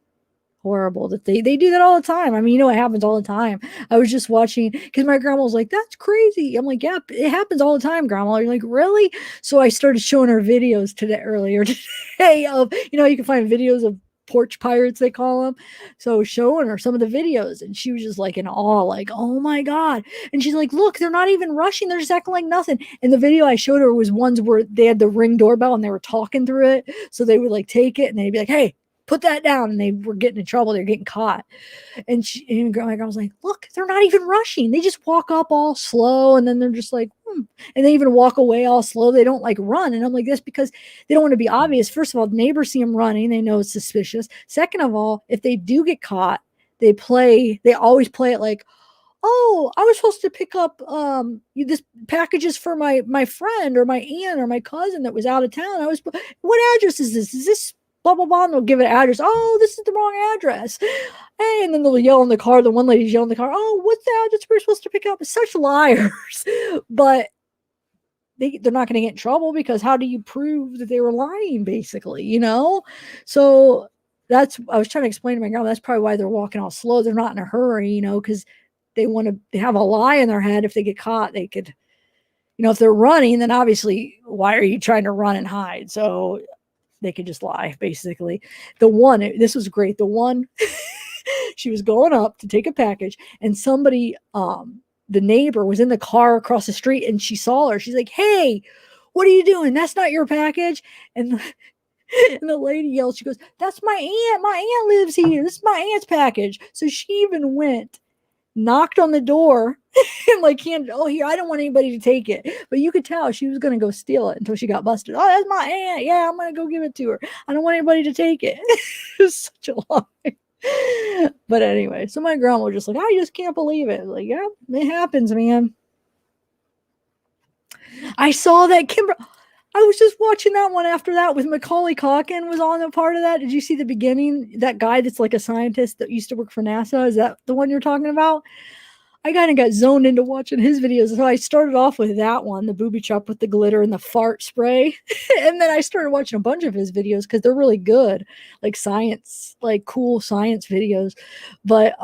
horrible that they do that all the time. I mean, it happens all the time. I was just watching because my grandma was like, that's crazy. I'm like, yeah, it happens all the time, Grandma. You're like, really? So I started showing her videos earlier today of, you can find videos of porch pirates, they call them. So showing her some of the videos, and she was just like in awe, like, oh my God. And she's like, look, they're not even rushing. They're just acting like nothing. And the video I showed her was ones where they had the Ring doorbell and they were talking through it. So they would like take it and they'd be like, hey, put that down. And they were getting in trouble. They're getting caught. And my girl was like, look, they're not even rushing. They just walk up all slow. And then they're just like, and they even walk away all slow. They don't like run. And I'm like, that's because they don't want to be obvious. First of all, neighbors see them running. They know it's suspicious. Second of all, if they do get caught, they always play it like, oh, I was supposed to pick up this packages for my friend or my aunt or my cousin that was out of town. What address is this? Is this blah blah blah? And they'll give it an address. Oh, this is the wrong address. Hey, and then they'll yell in the car. The one lady's yelling in the car. Oh, what's the address we're supposed to pick up? Such liars. But they're not going to get in trouble because how do you prove that they were lying, basically, you know? So I was trying to explain to my girl, that's probably why they're walking all slow. They're not in a hurry, you know, because they want to have a lie in their head. If they get caught, they could, you know, if they're running, then obviously, why are you trying to run and hide? So they could just lie, basically. This was great. The one, she was going up to take a package, and somebody, the neighbor was in the car across the street, and she saw her. She's like, hey, what are you doing? That's not your package. And the lady yelled, she goes, that's my aunt. My aunt lives here. This is my aunt's package. So she even went, knocked on the door and like, here, I don't want anybody to take it. But you could tell she was going to go steal it until she got busted. Oh, that's my aunt. Yeah, I'm going to go give it to her. I don't want anybody to take it. It was such a lie. But anyway, so my grandma was just like, I just can't believe it. Like, yeah, it happens, man. I saw that I was just watching that one after that with Macaulay Culkin was on a part of that. Did you see the beginning? That guy that's like a scientist that used to work for NASA. Is that the one you're talking about? I kind of got zoned into watching his videos. So I started off with that one, the booby trap with the glitter and the fart spray. And then I started watching a bunch of his videos because they're really good, like science, like cool science videos. But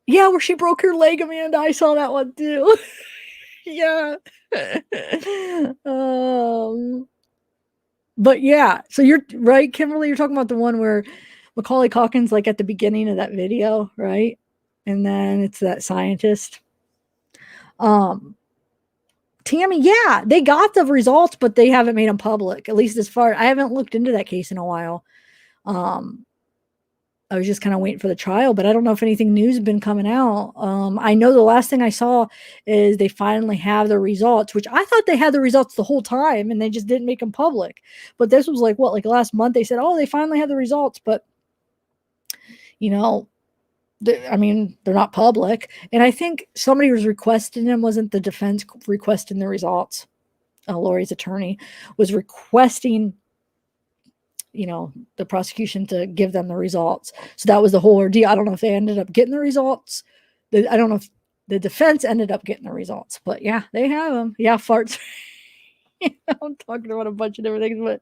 yeah, where she broke her leg, Amanda, I saw that one too. Yeah. But yeah, so you're right, Kimberly, you're talking about the one where Macaulay Culkin's like at the beginning of that video, right? And then it's that scientist. Tammy, yeah, they got the results, but they haven't made them public, at least as far. I haven't looked into that case in a while. I was just kind of waiting for the trial, but I don't know if anything new has been coming out. I know the last thing I saw is they finally have the results, which I thought they had the results the whole time and they just didn't make them public. But this was like, like last month they said, oh, they finally have the results, but you know, I mean, they're not public. And I think somebody was requesting them, wasn't the defense requesting the results? Lori's attorney was requesting, you know, the prosecution to give them the results. So that was the whole ordeal. I don't know if they ended up getting the results. I don't know if the defense ended up getting the results, but yeah, they have them. Yeah, farts. I'm talking about a bunch of different things, but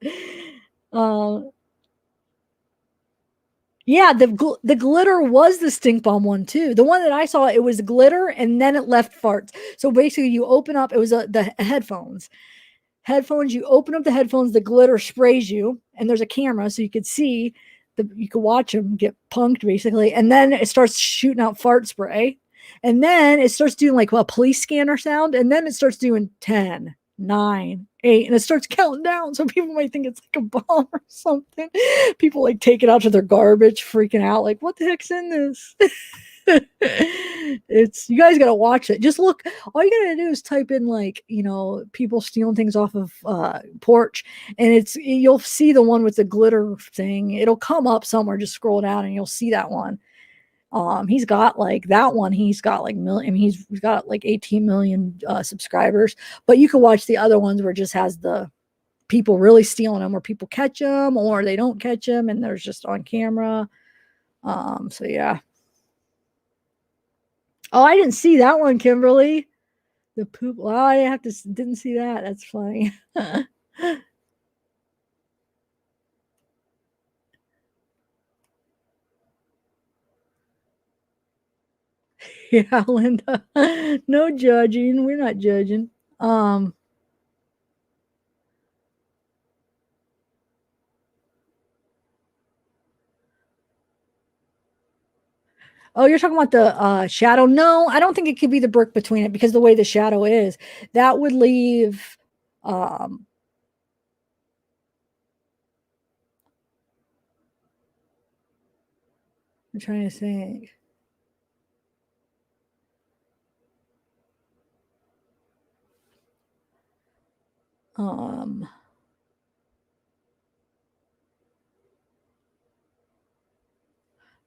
yeah, the glitter was the stink bomb one too. The one that I saw, it was glitter and then it left farts. So basically, you open up, it was the headphones. You open up the headphones, the glitter sprays you, and there's a camera so you could see, you could watch them get punked basically, and then it starts shooting out fart spray, and then it starts doing like a police scanner sound, and then it starts doing 10, 9, 8, and it starts counting down. So people might think it's like a bomb or something. People like take it out to their garbage, freaking out, like, what the heck's in this? You guys gotta watch it. Just look, all you gotta do is type in, like, you know, people stealing things off of porch, and you'll see the one with the glitter thing. It'll come up somewhere. Just scroll down and you'll see that one. He's got like 18 million subscribers, but you can watch the other ones where it just has the people really stealing them, where people catch them or they don't catch them and there's just on camera. So yeah. Oh, I didn't see that one, Kimberly. The poop. Well, I didn't see that. That's funny. Yeah, Linda. No judging. We're not judging. Oh, you're talking about the shadow? No, I don't think it could be the brick between it because the way the shadow is, that would leave I'm trying to think.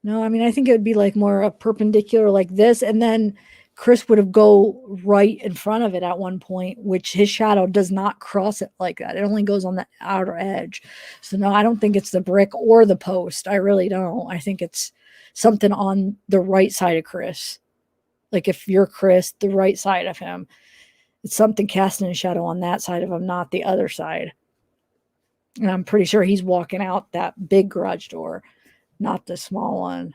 No, I mean, I think it would be like more a perpendicular like this, and then Chris would have go right in front of it at one point, which his shadow does not cross it like that. It only goes on the outer edge. So no, I don't think it's the brick or the post. I really don't. I think it's something on the right side of Chris. Like if you're Chris, the right side of him. It's something casting a shadow on that side of him, not the other side. And I'm pretty sure he's walking out that big garage door, not the small one.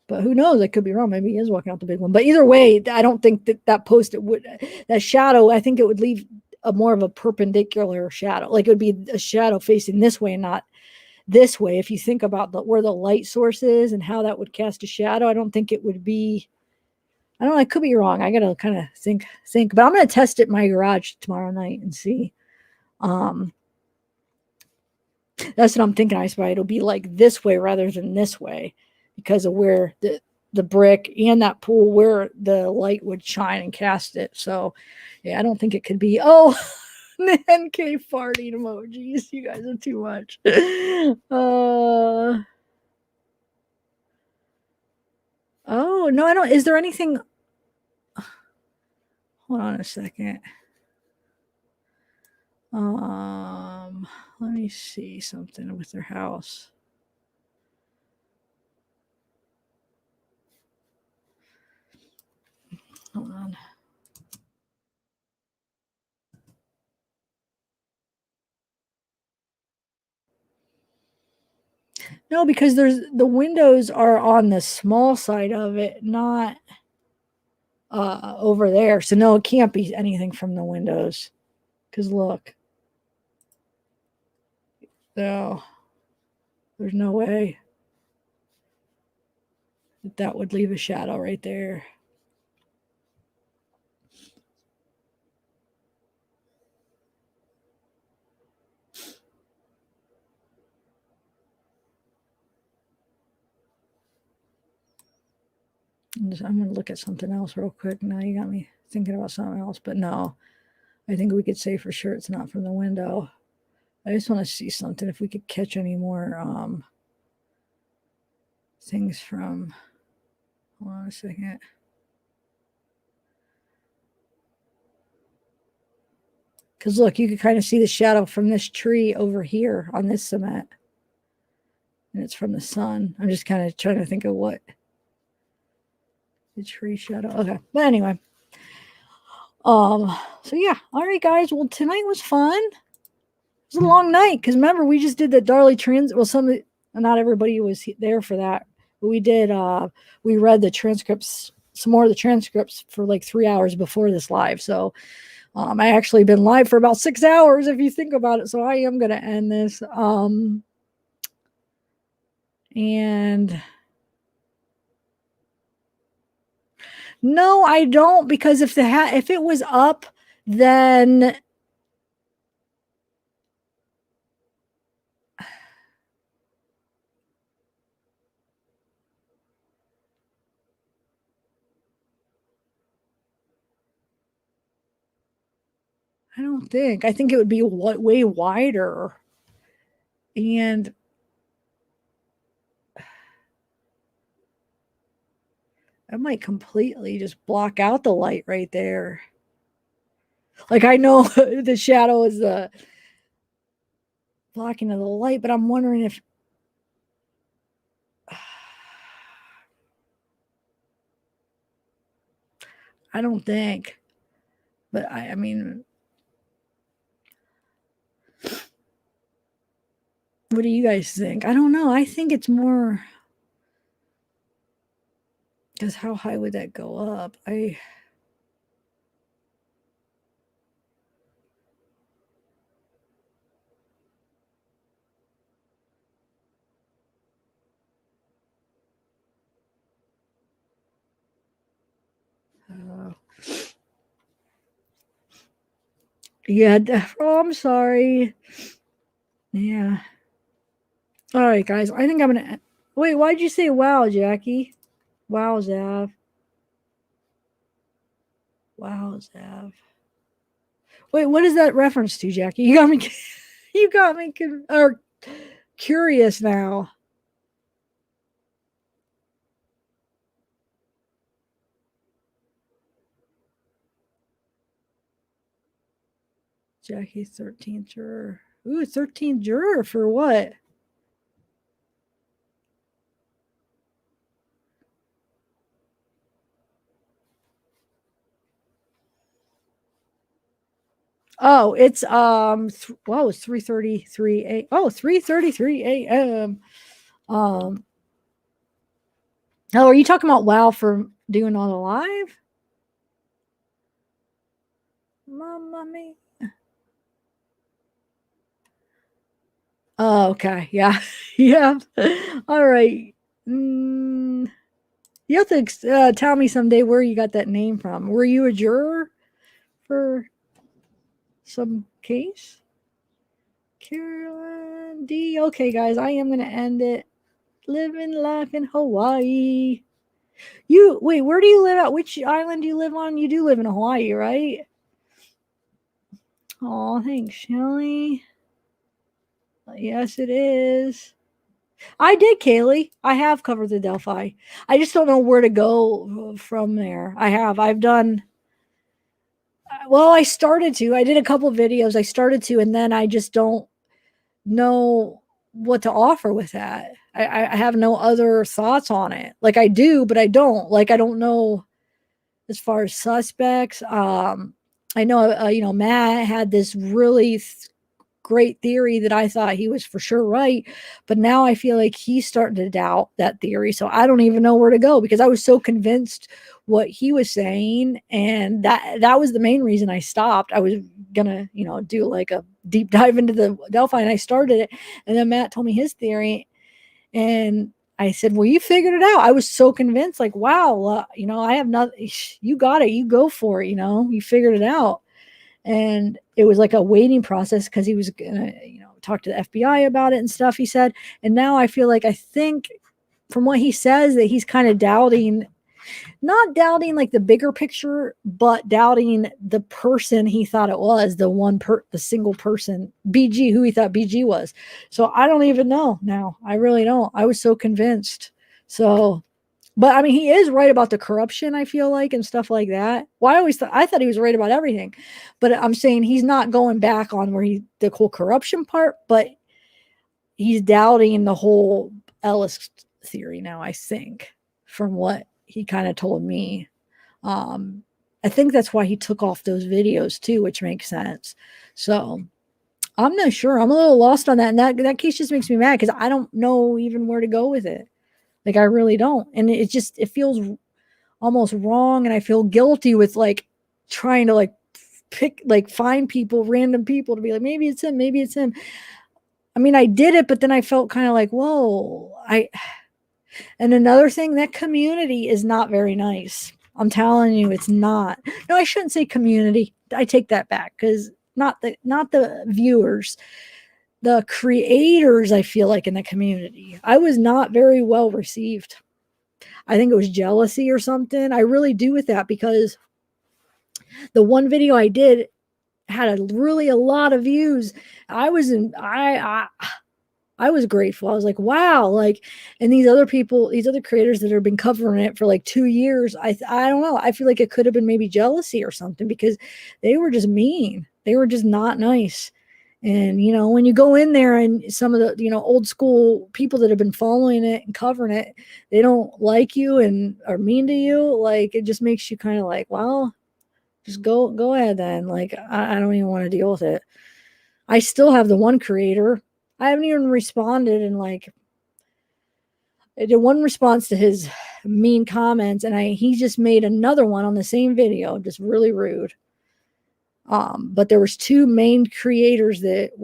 But who knows? I could be wrong. Maybe he is walking out the big one. But either way, I don't think that post it would, that shadow, I think it would leave a more of a perpendicular shadow. Like it would be a shadow facing this way and not this way. If you think about where the light source is and how that would cast a shadow, I don't think it would be. I don't know. I could be wrong. I gotta kind of think. But I'm gonna test it in my garage tomorrow night and see. That's what I'm thinking. I suppose it'll be like this way rather than this way because of where the brick and that pool where the light would shine and cast it. So yeah, I don't think it could be. Oh, the NK farting emojis. You guys are too much. Oh no, I don't. Is there anything? Hold on a second. Let me see something with their house. Hold on. No, because the windows are on the small side of it, not over there. So no, it can't be anything from the windows. Because look. No. There's no way that would leave a shadow right there. I'm going to look at something else real quick. Now you got me thinking about something else. But no, I think we could say for sure it's not from the window. I just want to see something if we could catch any more things from. Hold on a second. Because look, you can kind of see the shadow from this tree over here on this cement. And it's from the sun. I'm just kind of trying to think of what the tree shadow. Okay. But anyway. So yeah. All right, guys. Well, tonight was fun. It was a long night because remember we just did the Darley trans. Well, not everybody was there for that. But we did. We read the transcripts, some more of the transcripts for like 3 hours before this live. So I actually been live for about 6 hours if you think about it. So I am going to end this. And no, I don't, because if if it was up, then I don't think. I think it would be way wider. And I might completely just block out the light right there. Like I know the shadow is the blocking of the light, but I'm wondering if I don't think. But I mean, what do you guys think? I don't know. I think it's more because how high would that go up? Yeah. Oh, I'm sorry. Yeah. All right, guys. I think I'm gonna Wait, why'd you say wow, Jackie? Wow, Zav. Wow, Zav. Wait, what is that reference to, Jackie? You got me. You got me curious now. Jackie, 13th juror. Ooh, 13th juror for what? Oh, it's well, it's 3:33 a. Oh, 3:33 a.m. Oh, are you talking about WoW for doing on the live? Mamma mia. Oh, okay. Yeah. Yeah. All right. You have to tell me someday where you got that name from. Were you a juror for some case? Carolyn D. Okay, guys, I am going to end it. Living life in Hawaii. You wait, where do you live at? Which island do you live on? You do live in Hawaii, right? Oh, thanks, Shelly. Yes, it is. I did, Kaylee. I have covered the Delphi. I just don't know where to go from there. I've done. Well, I started to. I did a couple of videos. I started to, and then I just don't know what to offer with that. I have no other thoughts on it. Like I do, but I don't. Like I don't know as far as suspects. I know, Matt had this really great theory that I thought he was for sure right, but now I feel like he's starting to doubt that theory. So I don't even know where to go because I was so convinced what he was saying, and that was the main reason I stopped. I was gonna, do like a deep dive into the Delphi, and I started it, and then Matt told me his theory, and I said, well, you figured it out. I was so convinced, like, wow, I have nothing. You got it. You go for it. You figured it out. And it was like a waiting process because he was going to, talk to the FBI about it and stuff, he said. And now I feel like I think from what he says that he's kind of doubting, not doubting like the bigger picture, but doubting the person he thought it was, the single person, BG, who he thought BG was. So I don't even know now. I really don't. I was so convinced. So, but I mean, he is right about the corruption, I feel like, and stuff like that. Well, I thought he was right about everything, but I'm saying he's not going back on the whole corruption part, but he's doubting the whole Ellis theory now, I think, from what he kind of told me. I think that's why he took off those videos too, which makes sense. So I'm not sure. I'm a little lost on that. And that case just makes me mad because I don't know even where to go with it. Like I really don't. And it feels almost wrong. And I feel guilty with like trying to like find random people to be like, maybe it's him, maybe it's him. I mean, I did it, but then I felt kind of like, whoa, and another thing, that community is not very nice. I'm telling you, it's not. No, I shouldn't say community. I take that back because not the viewers, the creators, I feel like in the community. I was not very well received. I think it was jealousy or something. I really do with that because the one video I did had a lot of views. I was grateful. I was like, wow, like, and these other creators that have been covering it for like 2 years, I don't know. I feel like it could have been maybe jealousy or something because they were just mean. They were just not nice. And, when you go in there and some of the, old school people that have been following it and covering it, they don't like you and are mean to you. Like, it just makes you kind of like, well, just go ahead then. Like, I don't even want to deal with it. I still have the one creator. I haven't even responded, and like I did one response to his mean comments, and he just made another one on the same video, just really rude. But there was two main creators they're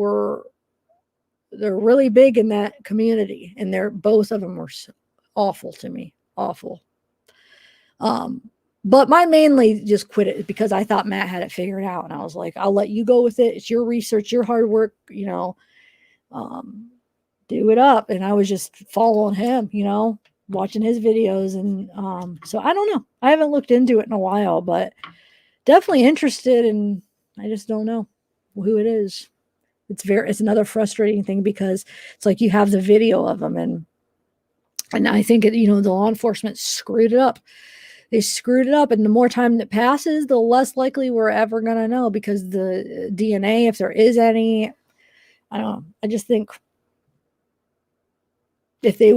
really big in that community, and both of them were awful to me, awful. But my mainly just quit it because I thought Matt had it figured out, and I was like, I'll let you go with it. It's your research, your hard work, do it up. And I was just following him, watching his videos. And so I don't know. I haven't looked into it in a while, but definitely interested. And I just don't know who it is. It's another frustrating thing because it's like you have the video of them, and I think the law enforcement screwed it up. They screwed it up, and the more time that passes, the less likely we're ever gonna know, because the DNA, if there is any, I don't know. I just think if they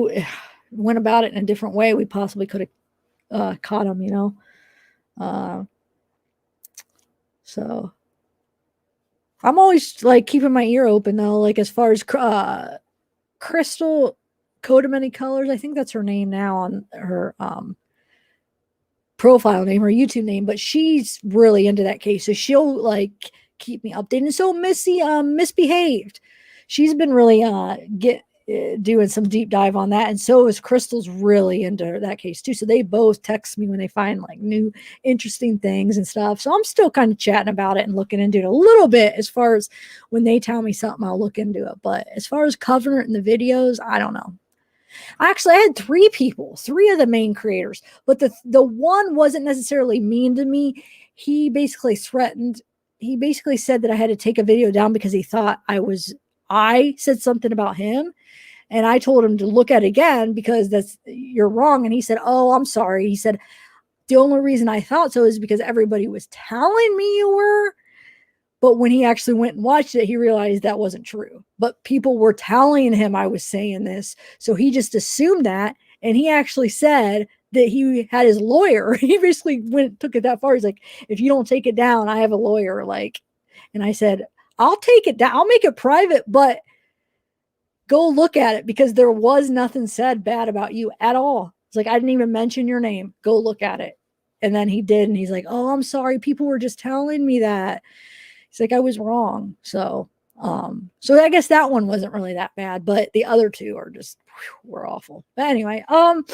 went about it in a different way, we possibly could have caught them. So I'm always like keeping my ear open though, like as far as Crystal Coat of Many Colors, I think that's her name now on her profile name, her YouTube name, but she's really into that case, so she'll like keep me updated. And so Missy Misbehaved, she's been really doing some deep dive on that, and so is Crystal's really into that case too. So they both text me when they find like new interesting things and stuff. So I'm still kind of chatting about it and looking into it a little bit. As far as when they tell me something, I'll look into it, but as far as covering it in the videos, I don't know. Actually, I had three of the main creators, but the one wasn't necessarily mean to me. He basically said that I had to take a video down because he thought I said something about him. And I told him to look at it again because you're wrong. And he said, "Oh, I'm sorry." He said, "The only reason I thought so is because everybody was telling me you were." But when he actually went and watched it, he realized that wasn't true. But people were telling him I was saying this. So he just assumed that. And he actually said that he had his lawyer. He basically took it that far. He's like, "If you don't take it down, I have a lawyer." Like, and I said, "I'll take it down. I'll make it private, but go look at it, because there was nothing said bad about you at all." It's like, "I didn't even mention your name. Go look at it." And then he did. And he's like, "Oh, I'm sorry. People were just telling me that." He's like, "I was wrong." So I guess that one wasn't really that bad, but the other two are just were awful. But anyway, oh,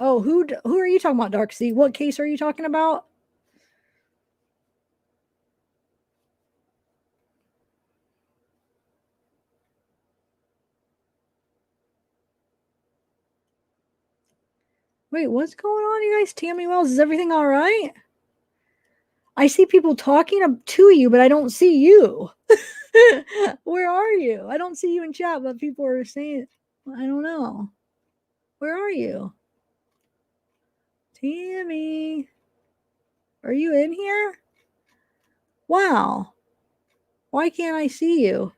who are you talking about, Dark Sea? What case are you talking about? Wait, what's going on, you guys? Tammy Wells, is everything all right? I see people talking to you, but I don't see you. Where are you? I don't see you in chat, but people are saying, I don't know. Where are you? Tammy, are you in here? Wow. Why can't I see you?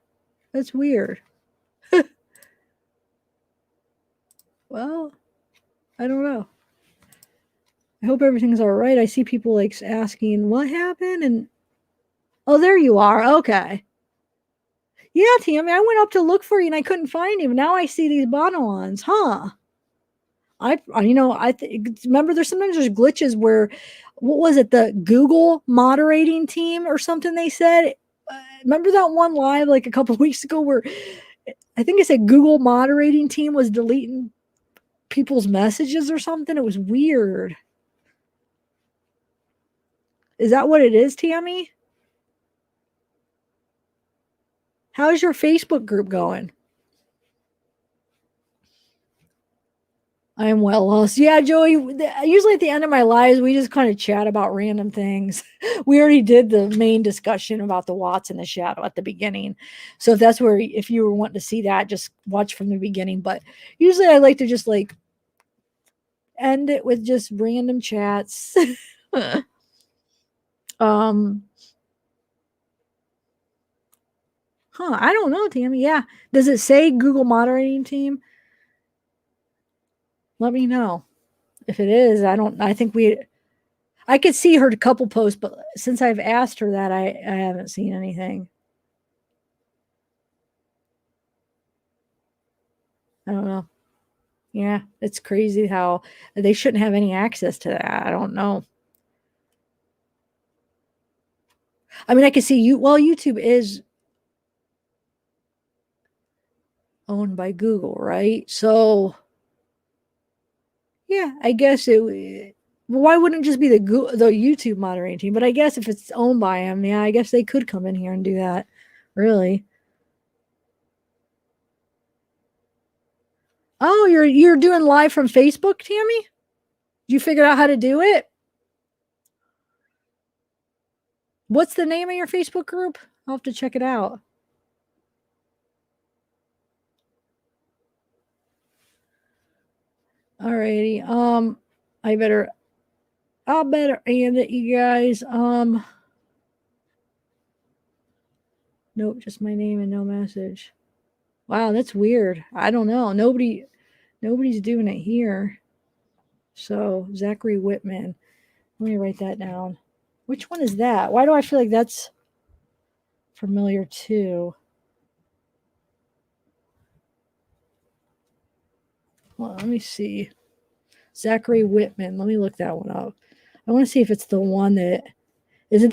That's weird. Well, I don't know. I hope everything's all right. I see people like asking what happened, and oh, there you are. Okay. Yeah, Tammy, I went up to look for you and I couldn't find you. Now I see these bottom ones, huh? Remember there's glitches where, what was it, the Google moderating team or something they said? Remember that one live like a couple weeks ago where I think it said Google moderating team was deleting people's messages or something? It was weird. Is that what it is, Tammy? How's your Facebook group going? I am well lost. Yeah, Joey, usually at the end of my lives, we just kind of chat about random things. We already did the main discussion about the Watts and the shadow at the beginning. So if you were wanting to see that, just watch from the beginning. But usually I like to just like end it with just random chats. um, I don't know, Tammy. Yeah. Does it say Google moderating team? Let me know. If it is, I could see her couple posts, but since I've asked her that, I haven't seen anything. I don't know. Yeah, it's crazy how they shouldn't have any access to that. I don't know. I mean, I can see YouTube is owned by Google, right? So, yeah, I guess why wouldn't it just be the YouTube moderating team? But I guess if it's owned by them, yeah, I guess they could come in here and do that. Really? Oh, you're doing live from Facebook, Tammy? You figured out how to do it? What's the name of your Facebook group? I'll have to check it out. Alrighty. I'll better end it, you guys. Nope, just my name and no message. Wow, that's weird. I don't know. Nobody's doing it here. So Zachary Whitman. Let me write that down. Which one is that? Why do I feel like that's familiar too? Well, let me see. Zachary Whitman. Let me look that one up. I want to see if it's the one that is it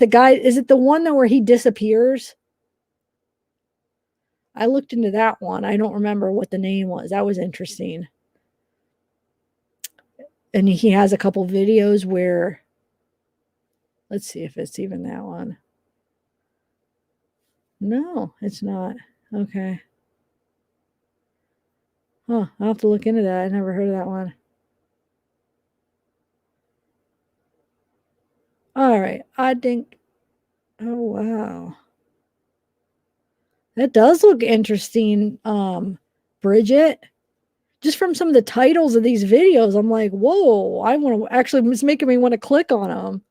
the one that where he disappears? I looked into that one. I don't remember what the name was. That was interesting. And he has a couple videos where, let's see if it's even that one. No, it's not. Okay. Huh, I'll have to look into that. I never heard of that one. All right. I think, oh, wow. That does look interesting, Bridget. Just from some of the titles of these videos, I'm like, whoa, I want to actually, it's making me want to click on them.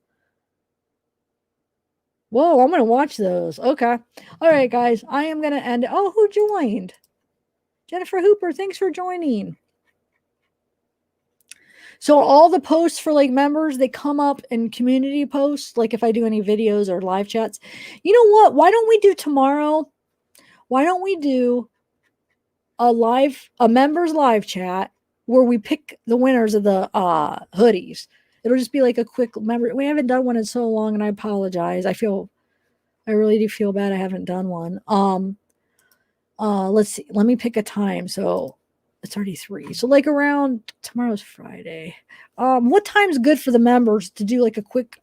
Whoa, I'm going to watch those. Okay. All right, guys, I am going to end it. Oh, who joined? Jennifer Hooper, thanks for joining. So all the posts for like members, they come up in community posts, like if I do any videos or live chats. You know what? Why don't we do tomorrow? Why don't we do a members live chat where we pick the winners of the hoodies? It'll just be like a quick member. We haven't done one in so long, and I apologize. I really do feel bad I haven't done one. Let's see. Let me pick a time. So it's already 3. So like around tomorrow's Friday. What time's good for the members to do like a quick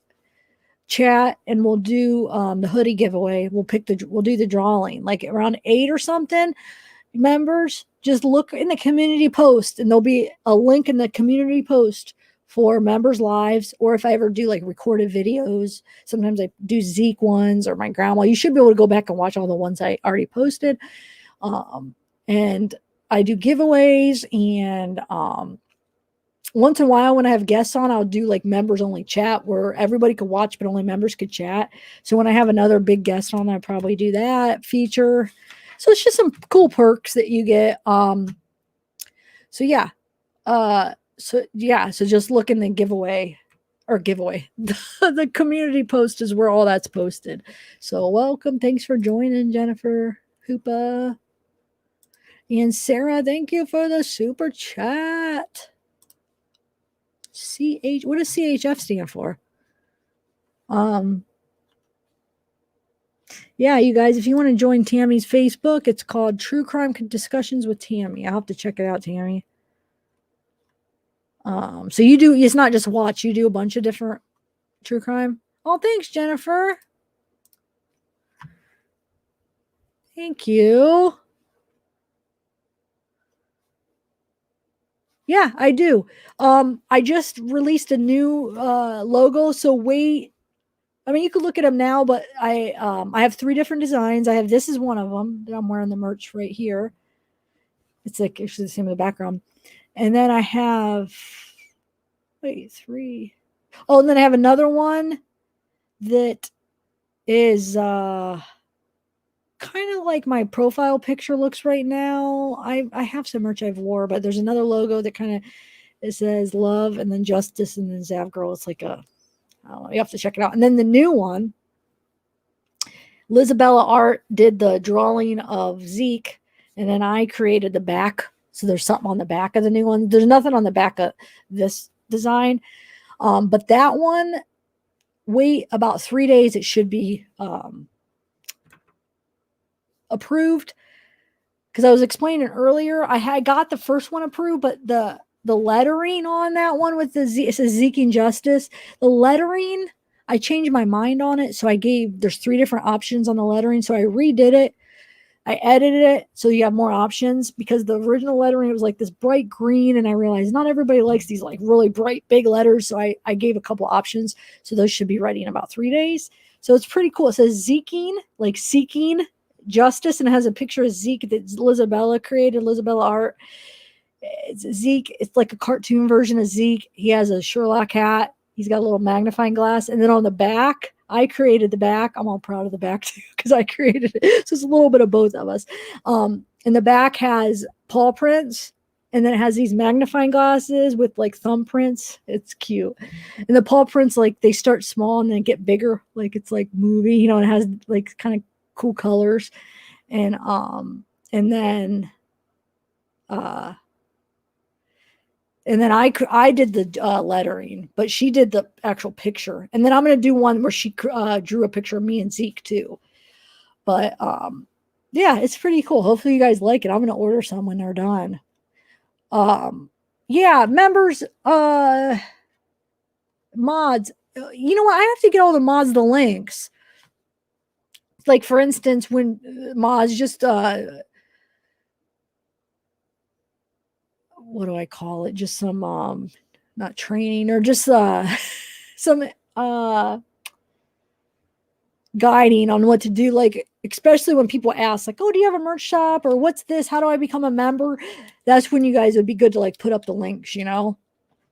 chat, and we'll do the hoodie giveaway. We'll do the drawing like around 8 or something. Members, just look in the community post, and there'll be a link in the community post for members lives, or if I ever do like recorded videos, sometimes I do Zeke ones or my grandma. You should be able to go back and watch all the ones I already posted. And I do giveaways, and once in a while when I have guests on, I'll do like members only chat where everybody could watch, but only members could chat. So when I have another big guest on, I'll probably do that feature. So it's just some cool perks that you get. So yeah. So just look in the giveaway. The community post is where all that's posted. So welcome. Thanks for joining, Jennifer Hoopa. And Sarah, thank you for the super chat. What does CHF stand for? Yeah, you guys, if you want to join Tammy's Facebook, it's called True Crime Discussions with Tammy. I'll have to check it out, Tammy. So it's not just watch, you do a bunch of different true crime. Oh, thanks, Jennifer. Thank you. Yeah, I do. I just released a new logo, so wait. I mean, you could look at them now, but I have 3 different designs. This is one of them that I'm wearing the merch right here. It's like actually the same in the background. And then I have 3. Oh, and then I have another one that is kind of like my profile picture looks right now. I have some merch I've wore, but there's another logo that kind of, it says love and then justice and then zavgirl. It's like I don't know, you have to check it out. And then the new one, Lizabella Art did the drawing of Zeke, and then I created the back. So there's something on the back of the new one. There's nothing on the back of this design. But that one, wait about 3 days. It should be approved. Because I was explaining earlier, I got the first one approved, but the the lettering on that one with the Z, it says Seeking Justice. The lettering, I changed my mind on it. So there's 3 different options on the lettering. So I redid it. I edited it so you have more options, because the original lettering, it was like this bright green. And I realized not everybody likes these like really bright, big letters. So I gave a couple options. So those should be ready in about 3 days. So it's pretty cool. It says Seeking, like seeking justice. And it has a picture of Zeke that Lizabella created, Lizabella art. It's Zeke. It's like a cartoon version of Zeke. He has a Sherlock hat. He's got a little magnifying glass. And then on the back, I created the back. I'm all proud of the back too, because I created it. So it's a little bit of both of us. And the back has paw prints. And then it has these magnifying glasses with like thumbprints. It's cute. And the paw prints, like they start small and then get bigger. Like it's like movie, you know, it has like kind of cool colors. And then I did the lettering, but she did the actual picture. And then I'm going to do one where she drew a picture of me and Zeke too. But yeah, it's pretty cool. Hopefully you guys like it. I'm going to order some when they're done. Yeah, members, mods. You know what? I have to get all the mods the links. Like for instance, when mods just what do I call it? Just some not training, or just some guiding on what to do, like especially when people ask like, oh, do you have a merch shop, or what's this, how do I become a member? That's when you guys would be good to like put up the links, you know,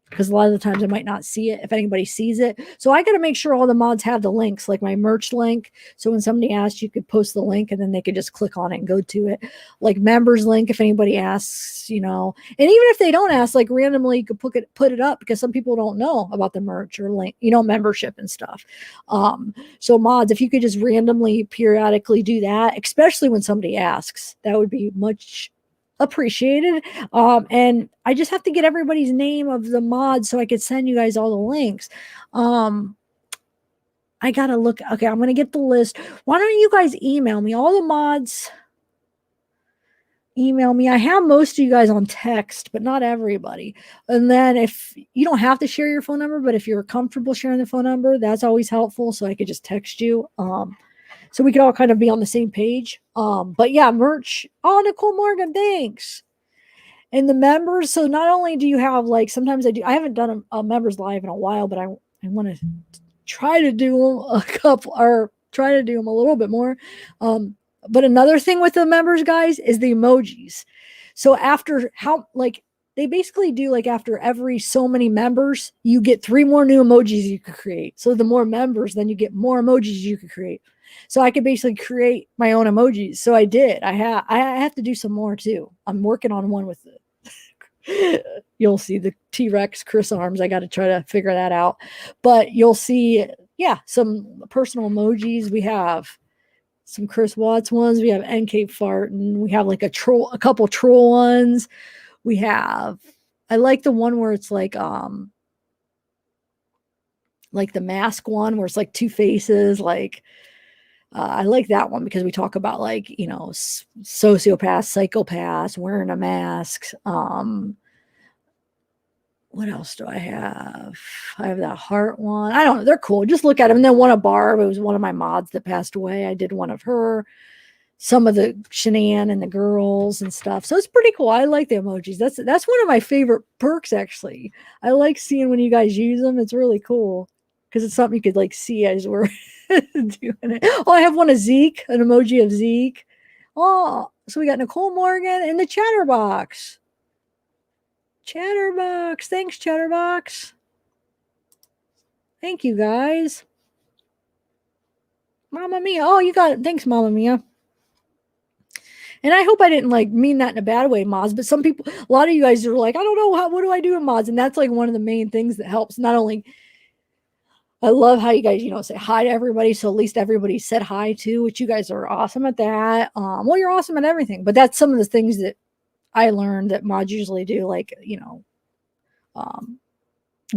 because a lot of the times I might not see it if anybody sees it. So I got to make sure all the mods have the links, like my merch link. So when somebody asks, you could post the link and then they could just click on it and go to it. Like members link, if anybody asks, you know, and even if they don't ask, like randomly you could put it up, because some people don't know about the merch or link, you know, membership and stuff. So mods, if you could just randomly periodically do that, especially when somebody asks, that would be much appreciated. And I just have to get everybody's name of the mods so I could send you guys all the links. I gotta look. Okay, I'm gonna get the list. Why don't you guys email me all the mods? Email me. I have most of you guys on text, but not everybody. And then if you don't have to share your phone number, but if you're comfortable sharing the phone number, that's always helpful. So I could just text you. So we could all kind of be on the same page. But yeah, merch. Oh, Nicole Morgan, thanks. And the members. So not only do you have like, sometimes I haven't done a members live in a while, but I want to try to do them a couple, or try to do them a little bit more. But another thing with the members, guys, is the emojis. So after they basically do like after every so many members, you get 3 more new emojis you could create. So the more members, then you get more emojis you could create. So I could basically create my own emojis. So I did. I have to do some more too. I'm working on one with you'll see the T-Rex Chris arms. I got to try to figure that out. But you'll see, yeah, some personal emojis. We have some Chris Watts ones. We have NK Fartin. We have like a couple troll ones. We have, I like the one where it's like the mask one where it's like 2 faces, like I like that one because we talk about like, you know, sociopaths, psychopaths wearing a mask. What else do I have? I have that heart one. I don't know. They're cool. Just look at them. And then one of Barb, it was one of my mods that passed away. I did one of her, some of the Shanann and the girls and stuff. So it's pretty cool. I like the emojis. That's one of my favorite perks, actually. I like seeing when you guys use them. It's really cool because it's something you could like see as we're doing it. Oh, I have one of Zeke, an emoji of Zeke. Oh, so we got Nicole Morgan and the Chatterbox. Chatterbox. Thanks, Chatterbox. Thank you, guys. Mama Mia. Oh, you got it. Thanks, Mama Mia. And I hope I didn't like mean that in a bad way, mods, but some people, a lot of you guys are like, I don't know, what do I do in mods? And that's like one of the main things that helps. Not only, I love how you guys, you know, say hi to everybody. So at least everybody said hi to, which you guys are awesome at that. Well, you're awesome at everything, but that's some of the things that I learned that mods usually do, like, you know,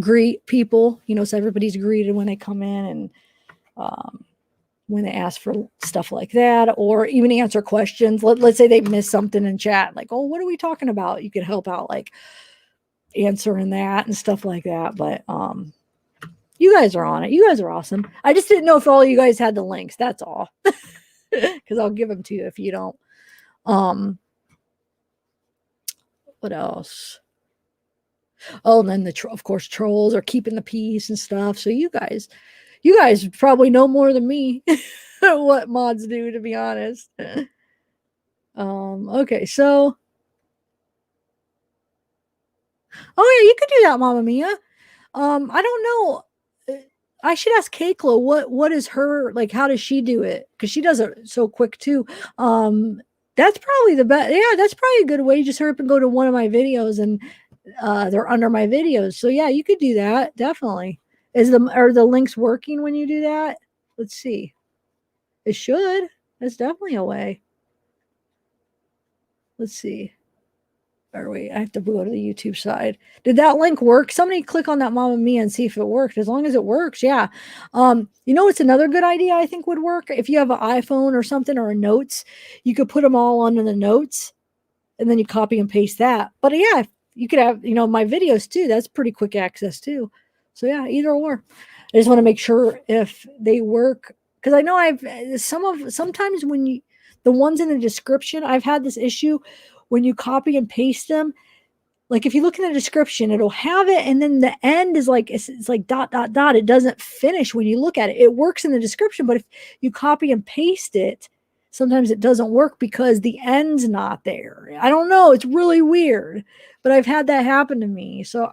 greet people, you know, so everybody's greeted when they come in, and when they ask for stuff like that, or even answer questions. Let's say they missed something in chat, like, oh, what are we talking about? You could help out, like, answering that and stuff like that. But you guys are on it. You guys are awesome. I just didn't know if all you guys had the links. That's all. Because I'll give them to you if you don't. What else? Oh, and then of course trolls are keeping the peace and stuff. So you guys probably know more than me what mods do, to be honest. Okay, so oh yeah, you could do that, Mama Mia. I don't know. I should ask Keikla what is her like, how does she do it? Because she does it so quick too. That's probably the best. Yeah, that's probably a good way. Just hurry up and go to one of my videos and they're under my videos. So yeah, you could do that. Definitely. Are the links working when you do that? Let's see. It should. That's definitely a way. Let's see. Or wait, I have to go to the YouTube side. Did that link work? Somebody click on that Mama Mia and see if it worked. As long as it works, yeah. You know, it's another good idea I think would work. If you have an iPhone or something or a notes, you could put them all under the notes and then you copy and paste that. But yeah, you could have, you know, my videos too. That's pretty quick access too. So yeah, either or. I just want to make sure if they work, because I know sometimes when you, the ones in the description, I've had this issue when you copy and paste them. Like if you look in the description, it'll have it, and then the end is like it's like dot dot dot. It doesn't finish when you look at it. It works in the description, but if you copy and paste it, sometimes it doesn't work because the end's not there. I don't know. It's really weird, but I've had that happen to me. So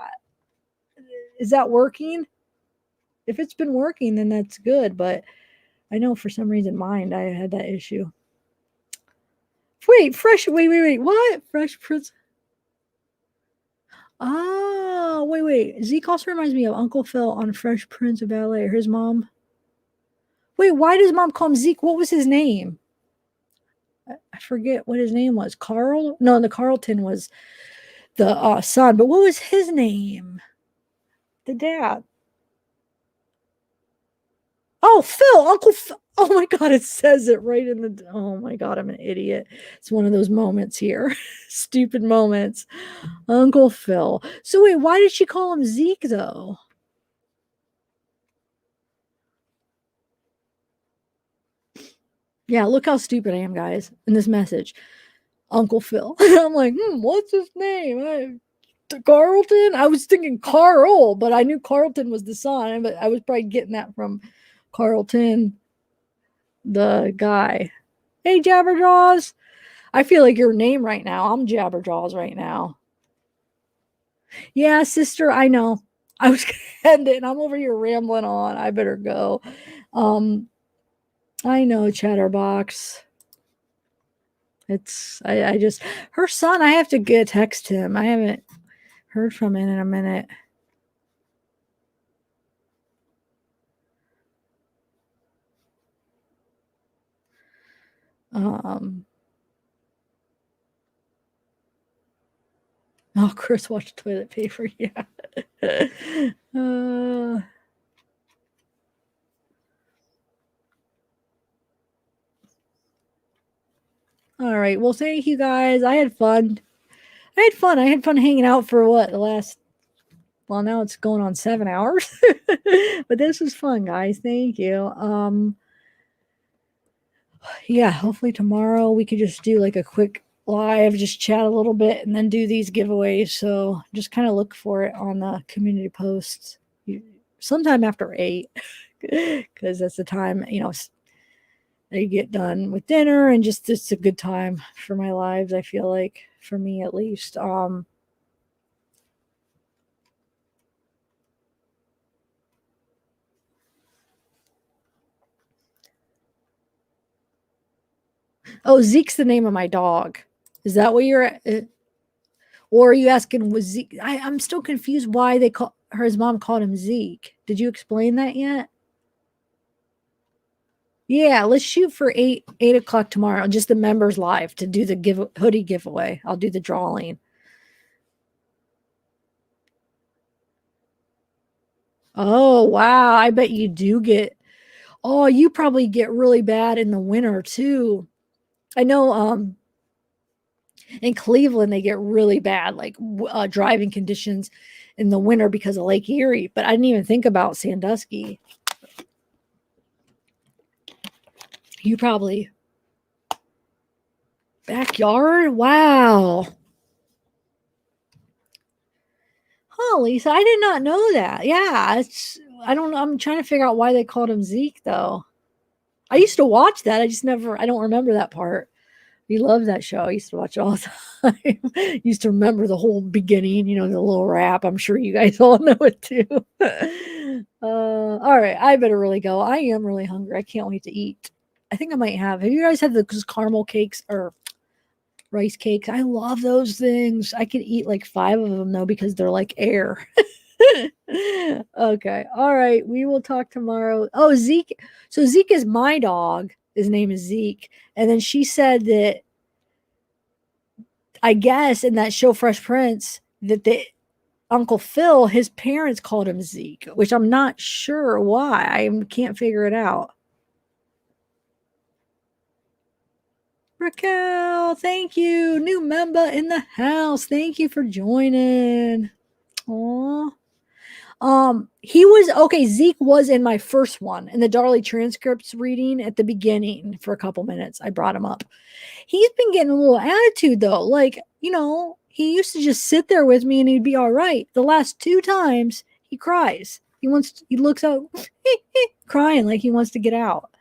is that working? If it's been working, then that's good. But I know for some reason mine, I had that issue. Wait, wait. What? Fresh Prince? Oh, wait. Zeke also reminds me of Uncle Phil on Fresh Prince of Bel-Air. His mom. Wait, why does mom call him Zeke? What was his name? I forget what his name was. Carl? No, the Carlton was the son. But what was his name? The dad. Oh, Phil, Uncle Phil. Oh my God, it says it right in the. Oh my God, I'm an idiot. It's one of those moments here. Stupid moments. Uncle Phil. So wait, why did she call him Zeke though? Yeah, look how stupid I am, guys, in this message. Uncle Phil. I'm like, what's his name? Carlton? I was thinking Carl, but I knew Carlton was the son, but I was probably getting that from Carlton, the guy. Hey, Jabberjaws. I feel like your name right now. I'm Jabberjaws right now. Yeah, sister, I know. I was gonna end it and I'm over here rambling on. I better go. I know, Chatterbox. I just her son, I have to text him. I haven't heard from him in a minute. Oh, Chris watched toilet paper. Yeah. All right. Well, thank you guys. I had fun. I had fun hanging out for what, the last, well, now it's going on 7 hours. But this was fun, guys. Thank you. Yeah, hopefully tomorrow we could just do like a quick live, just chat a little bit and then do these giveaways. So just kind of look for it on the community posts sometime after 8, because that's the time, you know, they get done with dinner, and just it's a good time for my lives, I feel like, for me at least. Oh, Zeke's the name of my dog. Is that what you're at? Or are you asking, was Zeke? I'm still confused why his mom called him Zeke. Did you explain that yet? Yeah, let's shoot for 8 o'clock tomorrow. Just the members live to do the hoodie giveaway. I'll do the drawing. Oh wow, I bet you do get. Oh, you probably get really bad in the winter too. I know. In Cleveland, they get really bad, like driving conditions in the winter because of Lake Erie. But I didn't even think about Sandusky. You probably backyard? Wow. Huh, Lisa, I did not know that. Yeah, I don't know. I'm trying to figure out why they called him Zeke though. I used to watch that. I don't remember that part. We loved that show. I used to watch it all the time. Used to remember the whole beginning, the little rap. I'm sure you guys all know it too. All right, I better really go. I am really hungry. I can't wait to eat. I think I might have. Have you guys had those caramel cakes or rice cakes? I love those things. I could eat like 5 of them though because they're like air. Okay. All right. We will talk tomorrow. Oh, Zeke. So Zeke is my dog. His name is Zeke. And then she said that I guess in that show Fresh Prince that the Uncle Phil, his parents called him Zeke, which I'm not sure why. I can't figure it out. Raquel, thank you. New member in the house. Thank you for joining. Aww. He was okay. Zeke was in my first one in the Darley transcripts reading at the beginning for a couple minutes. I brought him up. He's been getting a little attitude though. Like, he used to just sit there with me and he'd be all right. The last 2 times he cries. He looks out crying like he wants to get out.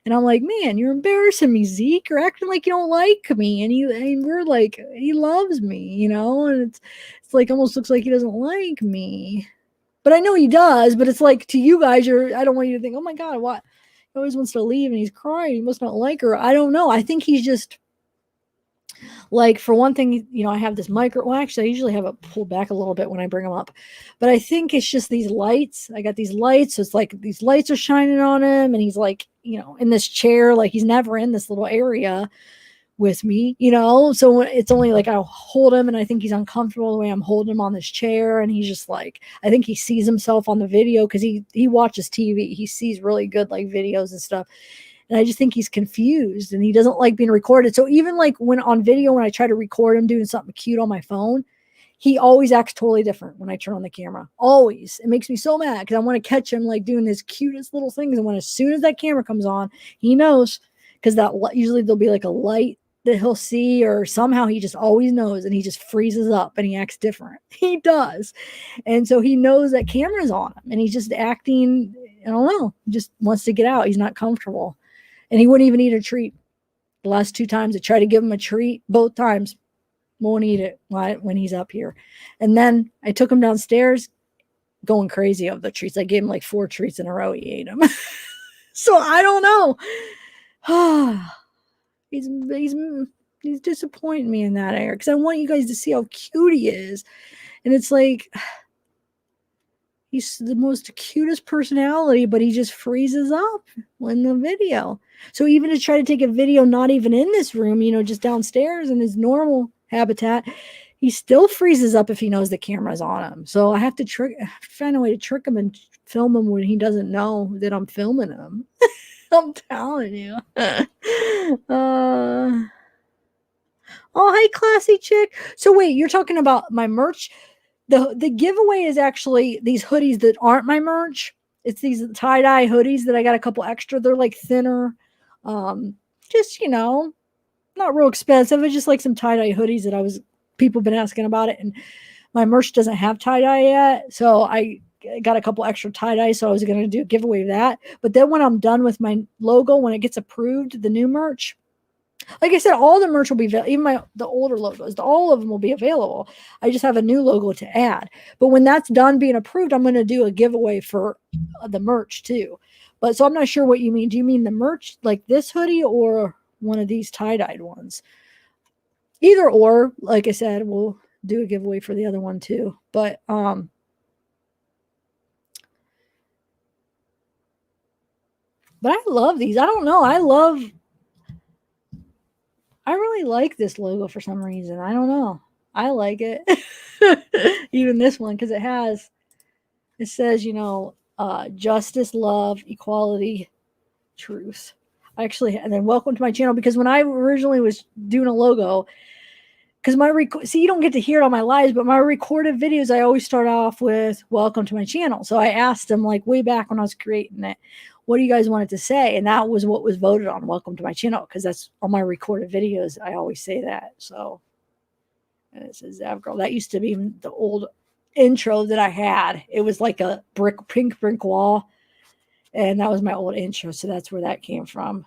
And I'm like, man, you're embarrassing me, Zeke. You're acting like you don't like me. And we're like, he loves me, and it's like almost looks like he doesn't like me. But I know he does, but it's like to you guys, I don't want you to think, oh my God, what? He always wants to leave and he's crying. He must not like her. I don't know. I think he's just like, for one thing, I have this well, actually, I usually have it pulled back a little bit when I bring him up. But I think it's just these lights. I got these lights. So it's like these lights are shining on him and he's like, in this chair, like he's never in this little area with me, so it's only like I'll hold him and I think he's uncomfortable the way I'm holding him on this chair. And he's just like, I think he sees himself on the video because he watches TV. He sees really good like videos and stuff. And I just think he's confused and he doesn't like being recorded. So even like when on video, when I try to record him doing something cute on my phone, he always acts totally different when I turn on the camera. Always. It makes me so mad because I want to catch him like doing his cutest little things. And as soon as that camera comes on, he knows, because that usually there'll be like a light that he'll see, or somehow he just always knows and he just freezes up and he acts different. He does. And so he knows that camera's on him and he's just acting, I don't know, just wants to get out. He's not comfortable. And he wouldn't even eat a treat. The last 2 times I tried to give him a treat, both times won't eat it when he's up here. And then I took him downstairs, going crazy of the treats. I gave him like 4 treats in a row. He ate them. So I don't know. He's disappointing me in that area because I want you guys to see how cute he is. And it's like, he's the most cutest personality, but he just freezes up in the video. So even to try to take a video, not even in this room, just downstairs in his normal habitat, he still freezes up if he knows the camera's on him. So I have to find a way to trick him and film him when he doesn't know that I'm filming him. I'm telling you. Oh, hey, classy chick. So wait, you're talking about my merch? The giveaway is actually these hoodies that aren't my merch. It's these tie-dye hoodies that I got a couple extra. They're like thinner. Just, not real expensive. It's just like some tie-dye hoodies that people been asking about it. And my merch doesn't have tie-dye yet. So I got a couple extra tie-dye. So I was going to do a giveaway of that. But then when I'm done with my logo, when it gets approved, the new merch, like I said, all the merch will be available. Even the older logos, all of them will be available. I just have a new logo to add. But when that's done being approved, I'm going to do a giveaway for the merch too. But so I'm not sure what you mean. Do you mean the merch like this hoodie or one of these tie-dyed ones? Either or, like I said, we'll do a giveaway for the other one too. But I love these. I don't know. I really like this logo for some reason. I don't know. I like it. Even this one, because it says, justice, love, equality, truth. And then welcome to my channel, because when I originally was doing a logo, because see, you don't get to hear it on my lives, but my recorded videos, I always start off with welcome to my channel. So I asked them, like, way back when I was creating it, what do you guys want it to say? And that was what was voted on, welcome to my channel, because that's on my recorded videos. I always say that. So, and it says zavgirl. That used to be the old intro that I had. It was like a pink brick wall, and that was my old intro. So that's where that came from.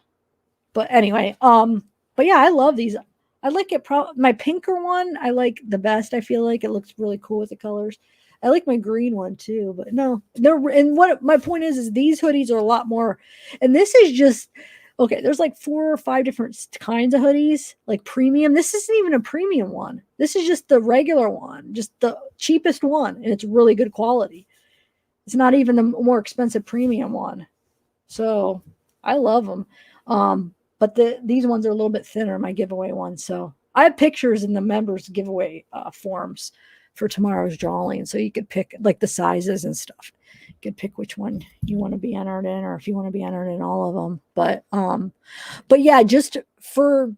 But anyway, but yeah, I love these. I like it. My pinker one, I like the best. I feel like it looks really cool with the colors. I like my green one too, but no, and what my point is these hoodies are a lot more, and this is just, okay, there's like 4 or 5 different kinds of hoodies, like premium. This isn't even a premium one. This is just the regular one, just the cheapest one, and it's really good quality. It's not even the more expensive premium one. So I love them. But these ones are a little bit thinner, my giveaway ones. So I have pictures in the members giveaway forms for tomorrow's drawing. So you could pick like the sizes and stuff. You could pick which one you want to be entered in, or if you want to be entered in all of them. But yeah, just for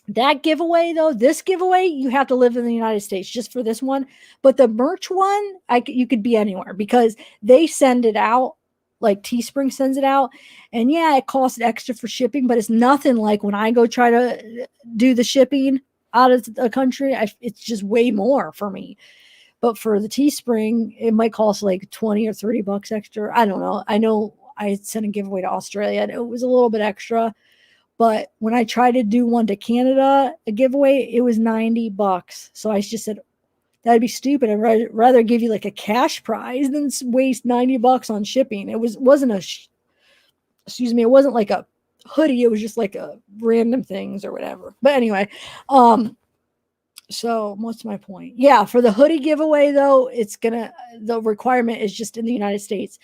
that giveaway though, this giveaway, you have to live in the United States just for this one. But the merch one, you could be anywhere because they send it out. Like Teespring sends it out, and yeah, it costs extra for shipping, but it's nothing like when I go try to do the shipping out of the country. It's just way more for me. But for the Teespring, it might cost like 20 or 30 bucks extra. I don't know. I know I sent a giveaway to Australia, and it was a little bit extra. But when I tried to do one to Canada, a giveaway, it was 90 bucks. So I just said, that'd be stupid. I'd rather give you like a cash prize than waste 90 bucks on shipping. It wasn't it wasn't like a hoodie. It was just like a random things or whatever. But anyway, so what's my point? Yeah, for the hoodie giveaway though, the requirement is just in the United States.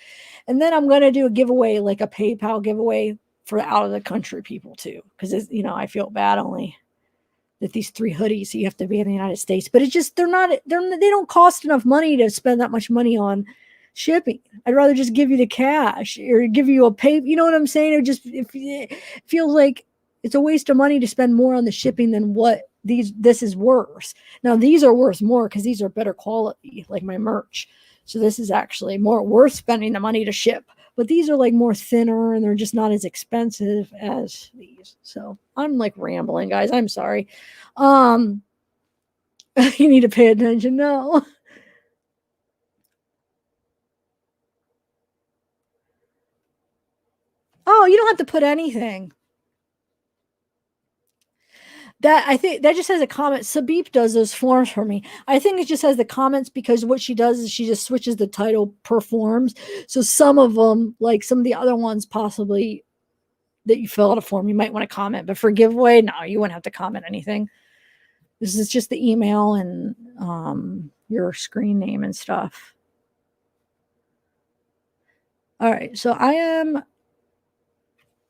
And then I'm going to do a giveaway, like a PayPal giveaway for out of the country people too. Cause I feel bad only that these 3 hoodies, you have to be in the United States, but it's just, they don't cost enough money to spend that much money on shipping. I'd rather just give you the cash or give you a pay. You know what I'm saying? It feels like it's a waste of money to spend more on the shipping than what this is worth. Now these are worth more because these are better quality, like my merch. So this is actually more worth spending the money to ship. But these are like more thinner and they're just not as expensive as these. So I'm like rambling, guys. I'm sorry. You need to pay attention. No. Oh, you don't have to put anything. I think that just has a comment. Sabib does those forms for me. I think it just has the comments because what she does is she just switches the title per forms. So some of them, like some of the other ones, possibly that you fill out a form, you might want to comment. But for giveaway, no, you wouldn't have to comment anything. This is just the email and your screen name and stuff. All right, so I am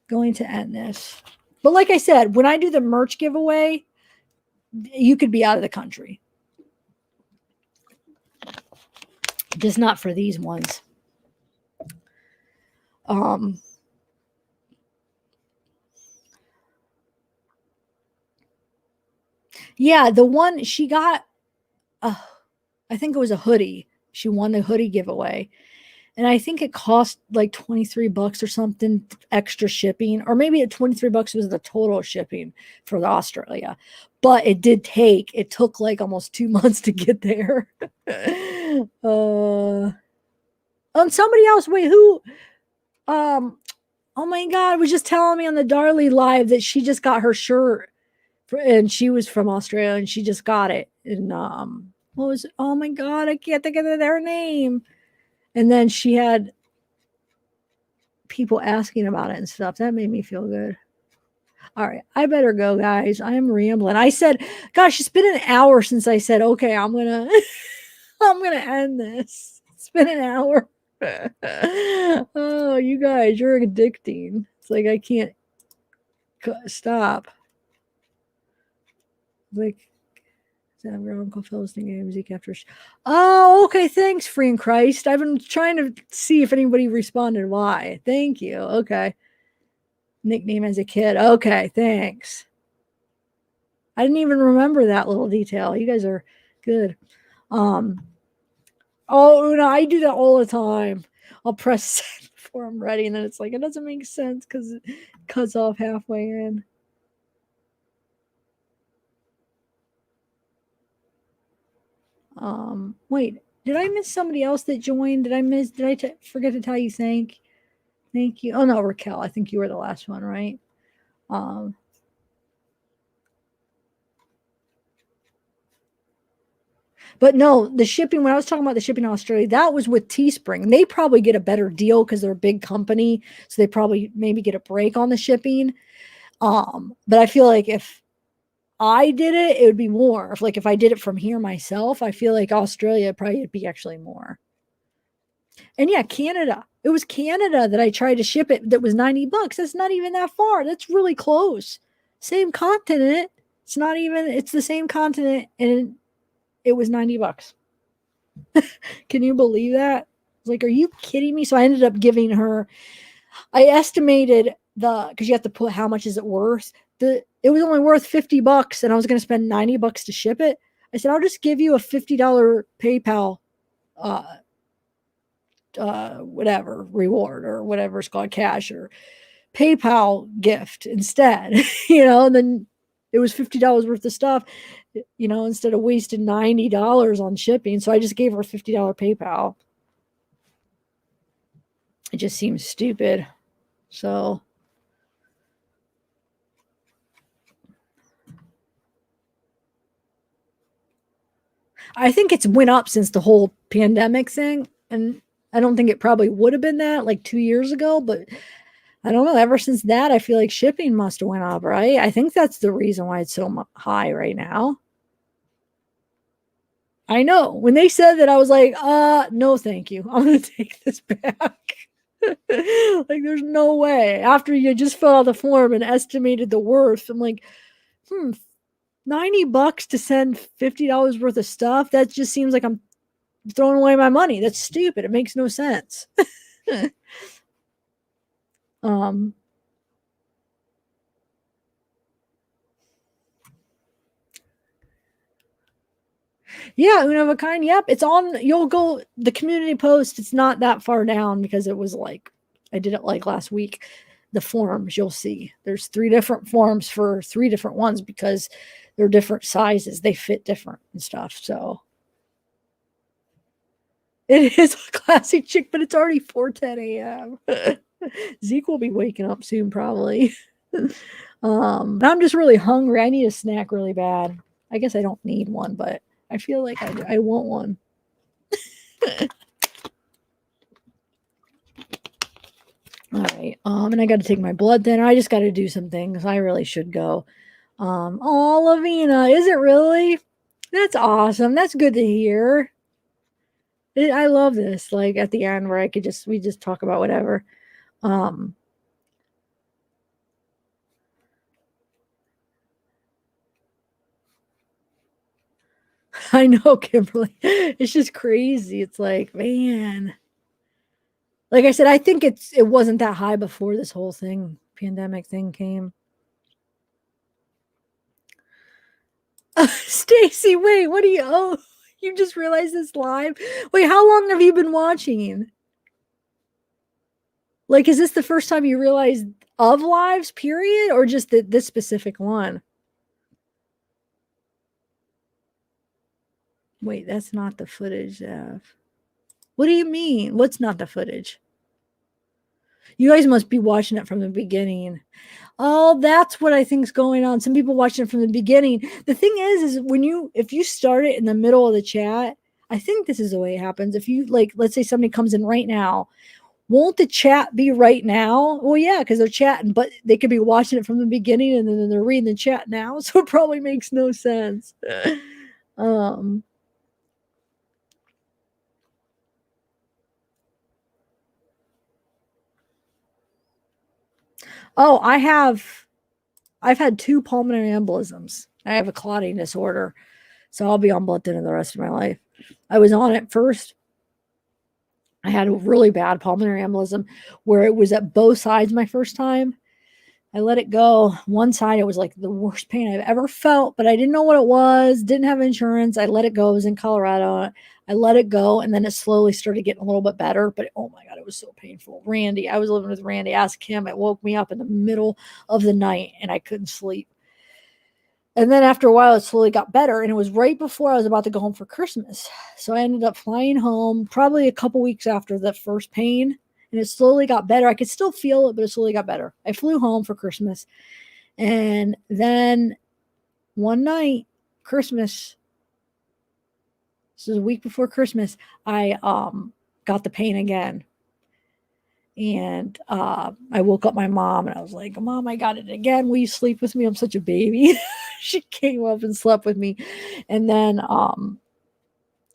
going to end this. But like I said, when I do the merch giveaway, you could be out of the country. Just not for these ones. Yeah, the one she got, I think it was a hoodie. She won the hoodie giveaway. And I think it cost like 23 bucks or something extra shipping, or maybe 23 bucks was the total shipping for the Australia. But it took like almost 2 months to get there. Somebody else, wait, who, oh my God, was just telling me on the Darley live that she just got her shirt and she was from Australia and she just got it. And, what was it? Oh my God, I can't think of their name. And then she had people asking about it and stuff. That made me feel good. All right, I better go, guys. I am rambling. I said, gosh, it's been an hour since I said, okay, I'm gonna end this. It's been an hour. Oh, you guys, you're addicting. It's like I can't stop. Like, Uncle Phil's thinking music after. Oh, okay. Thanks, Free in Christ. I've been trying to see if anybody responded. Why? Thank you. Okay. Nickname as a kid. Okay. Thanks. I didn't even remember that little detail. You guys are good. Um, oh no, I do that all the time. I'll press send before I'm ready, and then it's like it doesn't make sense because it cuts off halfway in. Wait, did I miss somebody else that joined? Did I forget to tell you thank you? Oh no, Raquel, I think you were the last one, right? Um, but no, the shipping, when I was talking about the shipping in Australia, that was with Teespring. They probably get a better deal because they're a big company. So they probably maybe get a break on the shipping. But I feel like if I did it, it would be more. If I did it from here myself, I feel like Australia probably would be actually more. And yeah, Canada. It was Canada that I tried to ship it that was $90. That's not even that far. That's really close. Same continent. It's not even, it's the same continent and it was $90. Can you believe that? I was like, are you kidding me? So I ended up giving her, I estimated because you have to put how much is it worth. It was only worth $50 and I was going to spend $90 to ship it. I said, I'll just give you a $50 PayPal uh, whatever reward or whatever it's called, cash or PayPal gift instead. And then it was $50 worth of stuff, instead of wasting $90 on shipping. So I just gave her a $50 PayPal. It just seems stupid. So I think it's went up since the whole pandemic thing. And I don't think it probably would have been that like 2 years ago, but I don't know. Ever since that, I feel like shipping must have went up, right? I think that's the reason why it's so high right now. I know. When they said that, I was like, no, thank you. I'm going to take this back. Like, there's no way. After you just fill out the form and estimated the worth, I'm like, $90 to send $50 worth of stuff. That just seems like I'm throwing away my money. That's stupid. It makes no sense. um, Yeah, Una of a Kind. Yep, it's on. You'll go the community post. It's not that far down because it was like I did it like last week. The forms you'll see. There's 3 different forms for 3 different ones because they're different sizes. They fit different and stuff. So it is a classy chick, but it's already 4:10 a.m. Zeke will be waking up soon, probably. I'm just really hungry. I need a snack really bad. I guess I don't need one, but I feel like I want one. All right. And I got to take my blood thinner. I just got to do some things. I really should go. Oh, Lavina, is it really? That's awesome. That's good to hear. I love this. Like at the end where we just talk about whatever. I know, Kimberly. It's just crazy. It's like, man. Like I said, I think it wasn't that high before this whole pandemic thing came. Stacy, wait, what do you you just realized this live? Wait, how long have you been watching? Like, is this the first time you realized of lives, period, or just this specific one? Wait, that's not the footage, Zev. What do you mean? What's not the footage? You guys must be watching it from the beginning. Oh, that's what I think's going on. Some people watching it from the beginning. The thing is if you start it in the middle of the chat, I think this is the way it happens. If you let's say somebody comes in right now, won't the chat be right now? Well, yeah, because they're chatting, but they could be watching it from the beginning and then they're reading the chat now. So it probably makes no sense. Oh, I've had 2 pulmonary embolisms. I have a clotting disorder. So I'll be on blood thinner the rest of my life. I was on it first. I had a really bad pulmonary embolism where it was at both sides my first time. I let it go. One side, it was like the worst pain I've ever felt, but I didn't know what it was, didn't have insurance. I let it go. I was in Colorado. I let it go, and then it slowly started getting a little bit better, but oh my God, it was so painful. Randy, I was living with Randy. Ask him. It woke me up in the middle of the night, and I couldn't sleep. And then after a while, it slowly got better, and it was right before I was about to go home for Christmas. So I ended up flying home probably a couple weeks after the first pain, and it slowly got better. I could still feel it, but it slowly got better. I flew home for Christmas, and then one night, Christmas, this is a week before Christmas, I got the pain again. And I woke up my mom, and I was like, Mom, I got it again. Will you sleep with me? I'm such a baby. She came up and slept with me. And then I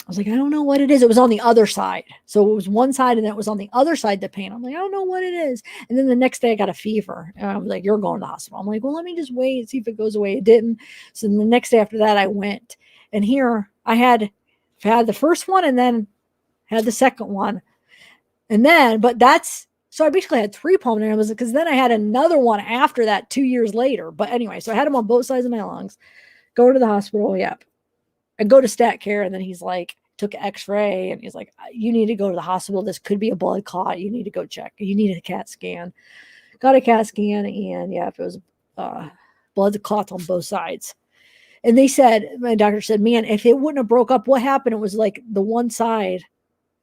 was like, I don't know what it is. It was on the other side. So it was one side, and then it was on the other side, the pain. I'm like, I don't know what it is. And then the next day I got a fever. And I was like, you're going to the hospital. I'm like, well, let me just wait and see if it goes away. It didn't. So then the next day after that, I went. And here I had the first one, and then had the second one. And then, but so I basically had 3 pulmonary embolisms, because then I had another one after that 2 years later. But anyway, so I had them on both sides of my lungs. Go to the hospital. Yep. I go to stat care, and then he's like, took an x-ray, and he's like, you need to go to the hospital. This could be a blood clot. You need to go check. You need a CAT scan. Got a CAT scan, and yeah, it was blood clots on both sides. And my doctor said, man, if it wouldn't have broke up, what happened? It was like the one side,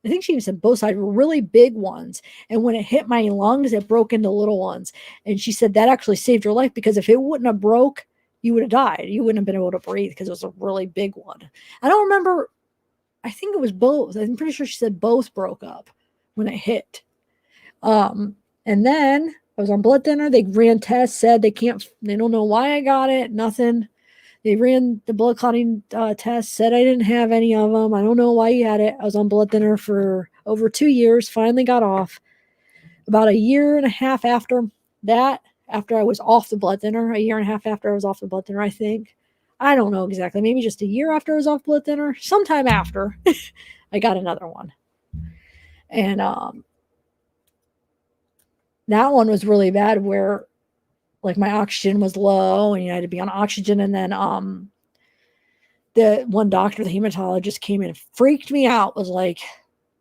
I think she even said both sides were really big ones. And when it hit my lungs, it broke into little ones. And she said that actually saved your life, because if it wouldn't have broke, you would have died. You wouldn't have been able to breathe, because it was a really big one. I don't remember. I think it was both. I'm pretty sure she said both broke up when it hit. And then I was on blood thinner. They ran tests, said they don't know why I got it. Nothing. They ran the blood clotting test, said I didn't have any of them. I don't know why you had it. I was on blood thinner for over 2 years, finally got off. About a year and a half after that, after I was off the blood thinner, a year and a half after I was off the blood thinner, I think. I don't know exactly. Maybe just a year after I was off blood thinner. Sometime after, I got another one. And that one was really bad, where like my oxygen was low, and you had to be on oxygen. And then the one doctor, the hematologist, came in and freaked me out, was like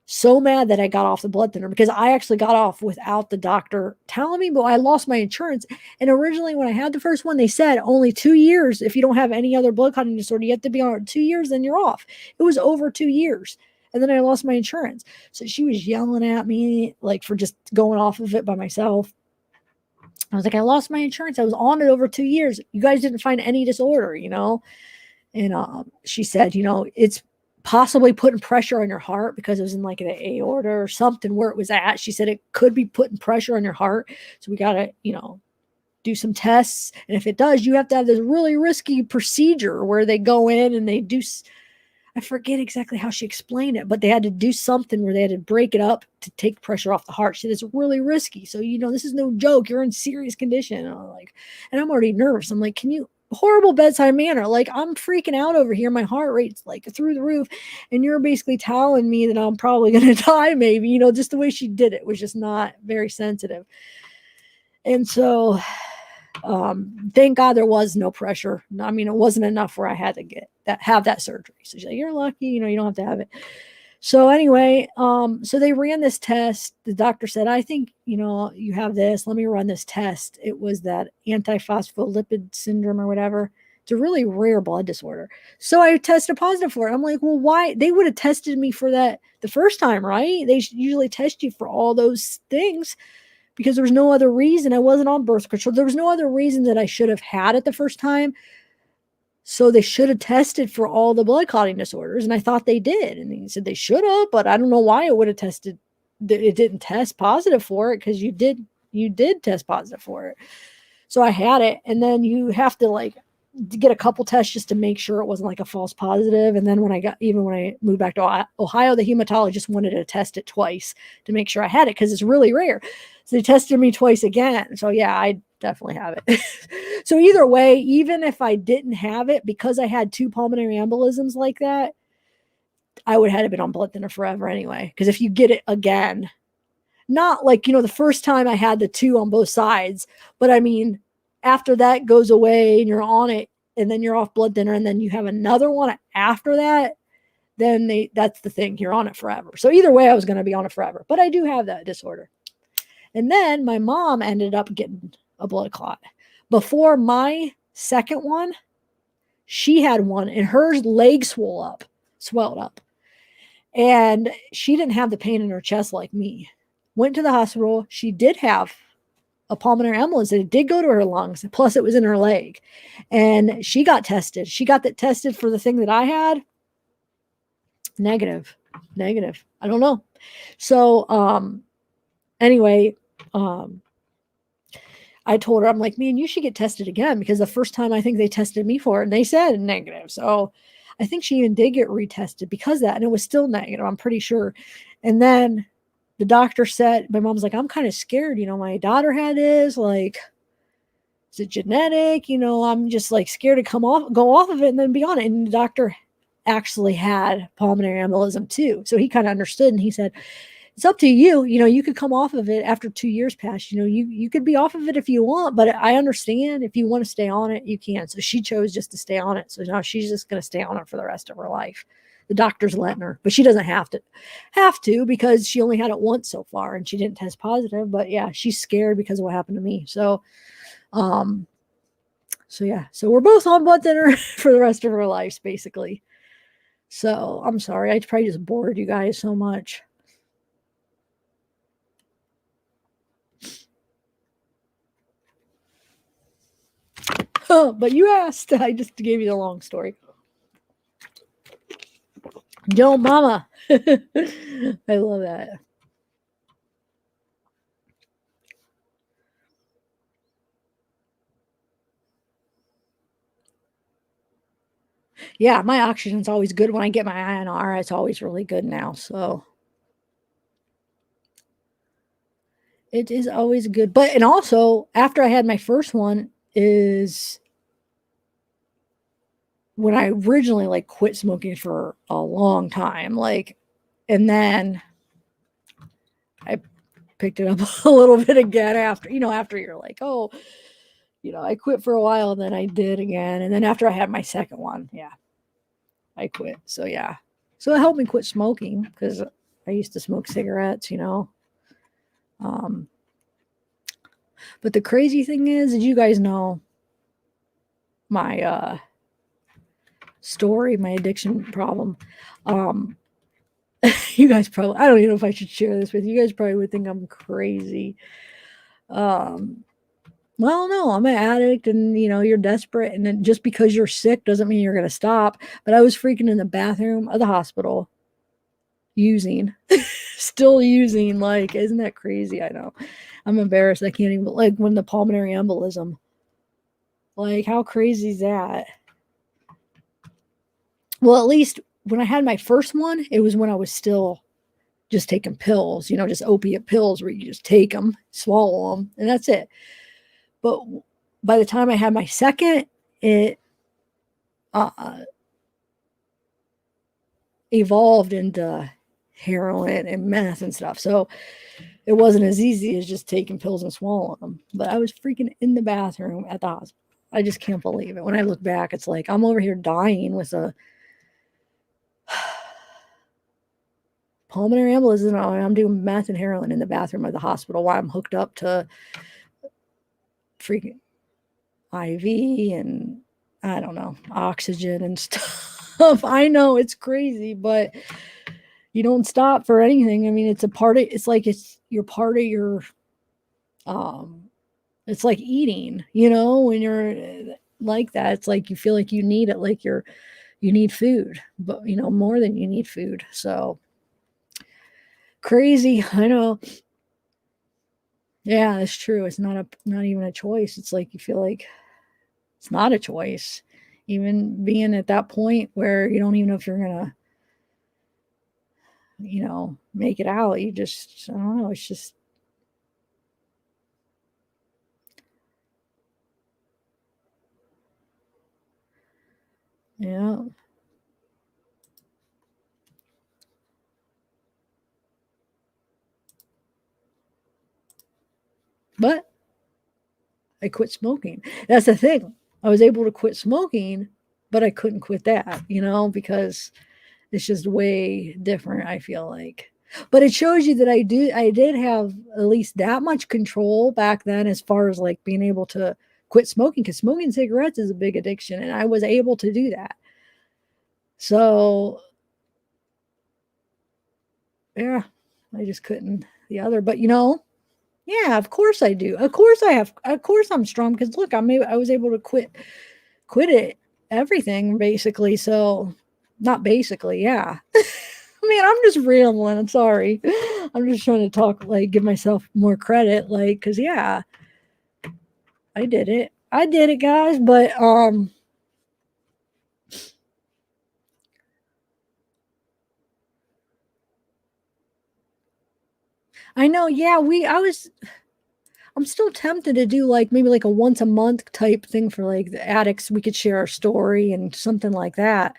so mad that I got off the blood thinner, because I actually got off without the doctor telling me, but I lost my insurance. And originally when I had the first one, they said only 2 years. If you don't have any other blood clotting disorder, you have to be on 2 years, then you're off. It was over 2 years. And then I lost my insurance. So she was yelling at me like for just going off of it by myself. I was like, I lost my insurance. I was on it over 2 years. You guys didn't find any disorder, And she said, it's possibly putting pressure on your heart, because it was in like an aorta or something where it was at. She said it could be putting pressure on your heart. So we got to, do some tests. And if it does, you have to have this really risky procedure where they go in and they do, I forget exactly how she explained it, but they had to do something where they had to break it up to take pressure off the heart. She said it's really risky. So, this is no joke. You're in serious condition. And I'm already nervous. I'm like, horrible bedside manner. Like, I'm freaking out over here. My heart rate's like through the roof. And you're basically telling me that I'm probably going to die, maybe, just the way she did it was just not very sensitive. And so, thank God there was no pressure. I mean, it wasn't enough where I had to have that surgery. So she's like, you're lucky, you don't have to have it. So anyway, so they ran this test. The doctor said, I think, you have this. Let me run this test. It was that antiphospholipid syndrome or whatever. It's a really rare blood disorder. So I tested positive for it. I'm like, well, why? They would have tested me for that the first time, right? They usually test you for all those things, because there was no other reason. I wasn't on birth control. There was no other reason that I should have had it the first time. So they should have tested for all the blood clotting disorders. And I thought they did. And he said they should have, but I don't know why it would have tested. It didn't test positive for it, because you did test positive for it. So I had it. And then you have to get a couple tests just to make sure it wasn't like a false positive. And then when I moved back to Ohio, the hematologist wanted to test it twice to make sure I had it, because it's really rare. So they tested me twice again. So yeah, I definitely have it. So either way, even if I didn't have it, because I had 2 pulmonary embolisms like that, I would have been on blood thinner forever anyway. Because if you get it again, not like, the first time I had the 2 on both sides, but I mean, after that goes away and you're on it, and then you're off blood thinner, and then you have another one after that, then that's the thing. You're on it forever. So either way, I was going to be on it forever. But I do have that disorder. And then my mom ended up getting a blood clot. Before my second one, she had one, and her leg swelled up. And she didn't have the pain in her chest like me. Went to the hospital. She did have a pulmonary embolism. It did go to her lungs. Plus, it was in her leg. And she got tested. She got that tested for the thing that I had. Negative. I don't know. So, anyway, I told her, I'm like, man, you should get tested again, because the first time I think they tested me for it, and they said negative. So I think she even did get retested because of that, and it was still negative, I'm pretty sure. And then the doctor said, my mom's like, I'm kind of scared. My daughter had this, like, is it genetic? I'm just like scared to go off of it and then be on it. And the doctor actually had pulmonary embolism too. So he kind of understood, and he said, it's up to you. You could come off of it after 2 years pass. You could be off of it if you want, but I understand if you want to stay on it, you can. So she chose just to stay on it. So now she's just going to stay on it for the rest of her life. The doctor's letting her, but she doesn't have to because she only had it once so far and she didn't test positive. But yeah, she's scared because of what happened to me. So yeah, so we're both on blood thinner for the rest of our lives, basically. So I'm sorry, I probably just bored you guys so much. But you asked. I just gave you the long story. Yo, mama. I love that. Yeah, my oxygen's always good when I get my INR. It's always really good now. So it is always good. And also, after I had my first one, is when I originally like quit smoking for a long time, and then I picked it up a little bit again after you're like, oh, I quit for a while, and then I did again, and then after I had my second one, yeah, I quit. So yeah, so it helped me quit smoking because I used to smoke cigarettes, But the crazy thing is, did you guys know my story, my addiction problem? You guys probably, I don't even know if I should share this with you. You guys probably would think I'm crazy. Well, no, I'm an addict, and you're desperate, and then just because you're sick doesn't mean you're going to stop. But I was freaking in the bathroom of the hospital using, still using. Like, isn't that crazy? I know. I'm embarrassed. I can't even, like, when the pulmonary embolism. Like, how crazy is that? Well, at least when I had my first one, it was when I was still just taking pills, just opiate pills where you just take them, swallow them, and that's it. But by the time I had my second, it evolved into heroin and meth and stuff. So it wasn't as easy as just taking pills and swallowing them. But I was freaking in the bathroom at the hospital. I just can't believe it. When I look back, it's like I'm over here dying with a pulmonary embolism, and I'm doing meth and heroin in the bathroom of the hospital while I'm hooked up to freaking IV and I don't know, oxygen and stuff. I know it's crazy, but you don't stop for anything. I mean, it's you're part of your, it's like eating, when you're like that, it's like you feel like you need it, like you need food, but more than you need food. So crazy. I know. Yeah, it's true. It's not even a choice. It's like you feel like it's not a choice. Even being at that point where you don't even know if you're gonna, make it out. You just, I don't know. It's just, yeah. But I quit smoking. That's the thing. I was able to quit smoking, but I couldn't quit that, because it's just way different, I feel like. But it shows you that I did have at least that much control back then as far as like being able to quit smoking, because smoking cigarettes is a big addiction, and I was able to do that. So yeah, I just couldn't the other. But yeah, of course I do. Of course of course I'm strong, because look, I was able to quit it everything basically. So not basically, yeah. I mean, I'm just rambling. I'm sorry. I'm just trying to talk, like, give myself more credit, like, because yeah, I did it. I did it, guys. But I know. Yeah, I'm still tempted to do like maybe like a once a month type thing for like the addicts. We could share our story and something like that,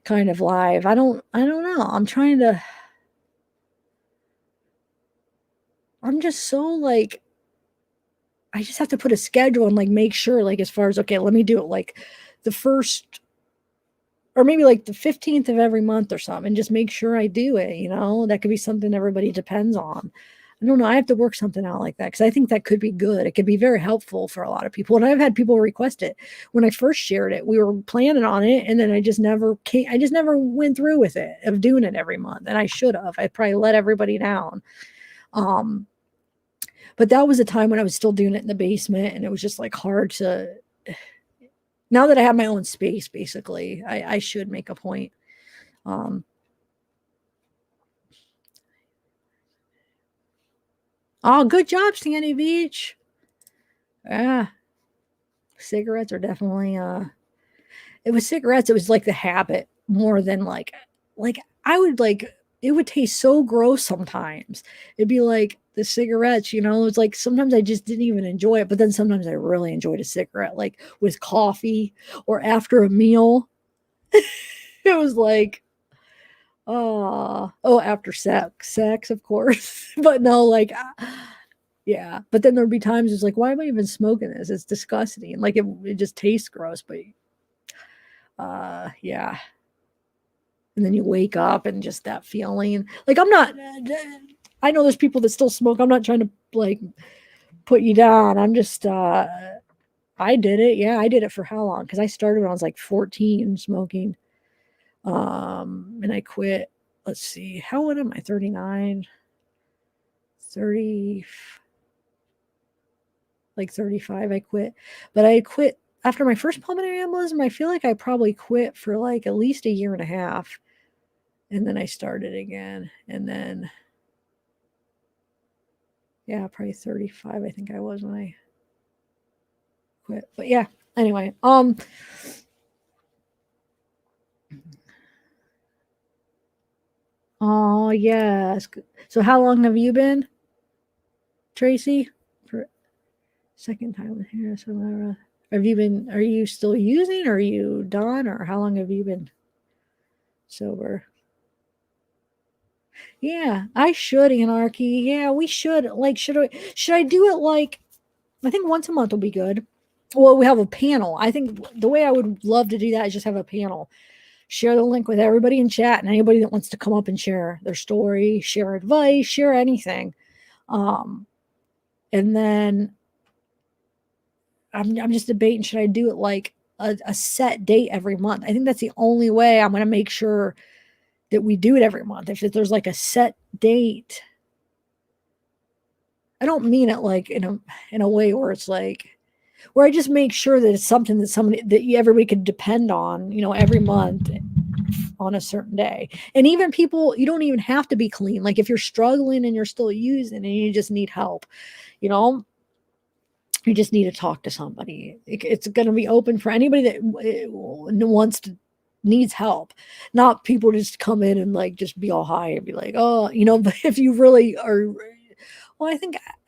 kind of live. I don't know. I'm trying to. I'm just so like I just have to put a schedule and like make sure, like, as far as, okay, let me do it like the first, or maybe like the 15th of every month or something, and just make sure I do it. That could be something everybody depends on. I don't know. I have to work something out like that, because I think that could be good. It could be very helpful for a lot of people. And I've had people request it. When I first shared it, we were planning on it, and then I just never came, I just never went through with it of doing it every month. And I should have. I probably let everybody down. Um, but that was a time when I was still doing it in the basement, and it was just like hard to. Now that I have my own space, basically, I should make a point. Um, oh, good job, Sandy Beach. Yeah, cigarettes are definitely it was cigarettes, it was like the habit more than like I would like it would taste so gross sometimes. It'd be like the cigarettes, it's like sometimes I just didn't even enjoy it, but then sometimes I really enjoyed a cigarette, like with coffee or after a meal. It was like, oh, after sex, of course. But no, like, yeah. But then there'd be times it's like, why am I even smoking this? It's disgusting. Like it just tastes gross. But yeah. And then you wake up and just that feeling. Like I'm not. I know there's people that still smoke. I'm not trying to like put you down. I'm just. I did it. Yeah, I did it for how long? Because I started when I was like 14 smoking. And I quit. Let's see. How old am I? 39. 30, like 35, I quit. But I quit after my first pulmonary embolism. I feel like I probably quit for like at least a year and a half. And then I started again. And then, yeah, probably 35, I think I was when I quit. But yeah, anyway. Oh, yes. So how long have you been, Tracy? For second time here. So are you still using, or are you done, or how long have you been sober? Yeah, I should, Anarchy. Yeah, we should. Like, should I do it like, I think once a month will be good. Well, we have a panel. I think the way I would love to do that is just have a panel. Share the link with everybody in chat, and anybody that wants to come up and share their story, share advice, share anything. Um, and then I'm just debating, should I do it like a set date every month? I think that's the only way I'm going to make sure that we do it every month. If there's like a set date, I don't mean it like in a way where it's like where I just make sure that it's something that everybody could depend on, every month on a certain day. And even people, you don't even have to be clean. Like if you're struggling and you're still using and you just need help, you know, you just need to talk to somebody. It's going to be open for anybody that wants to needs help, not people just come in and like just be all high and be like, oh, but if you really are, well,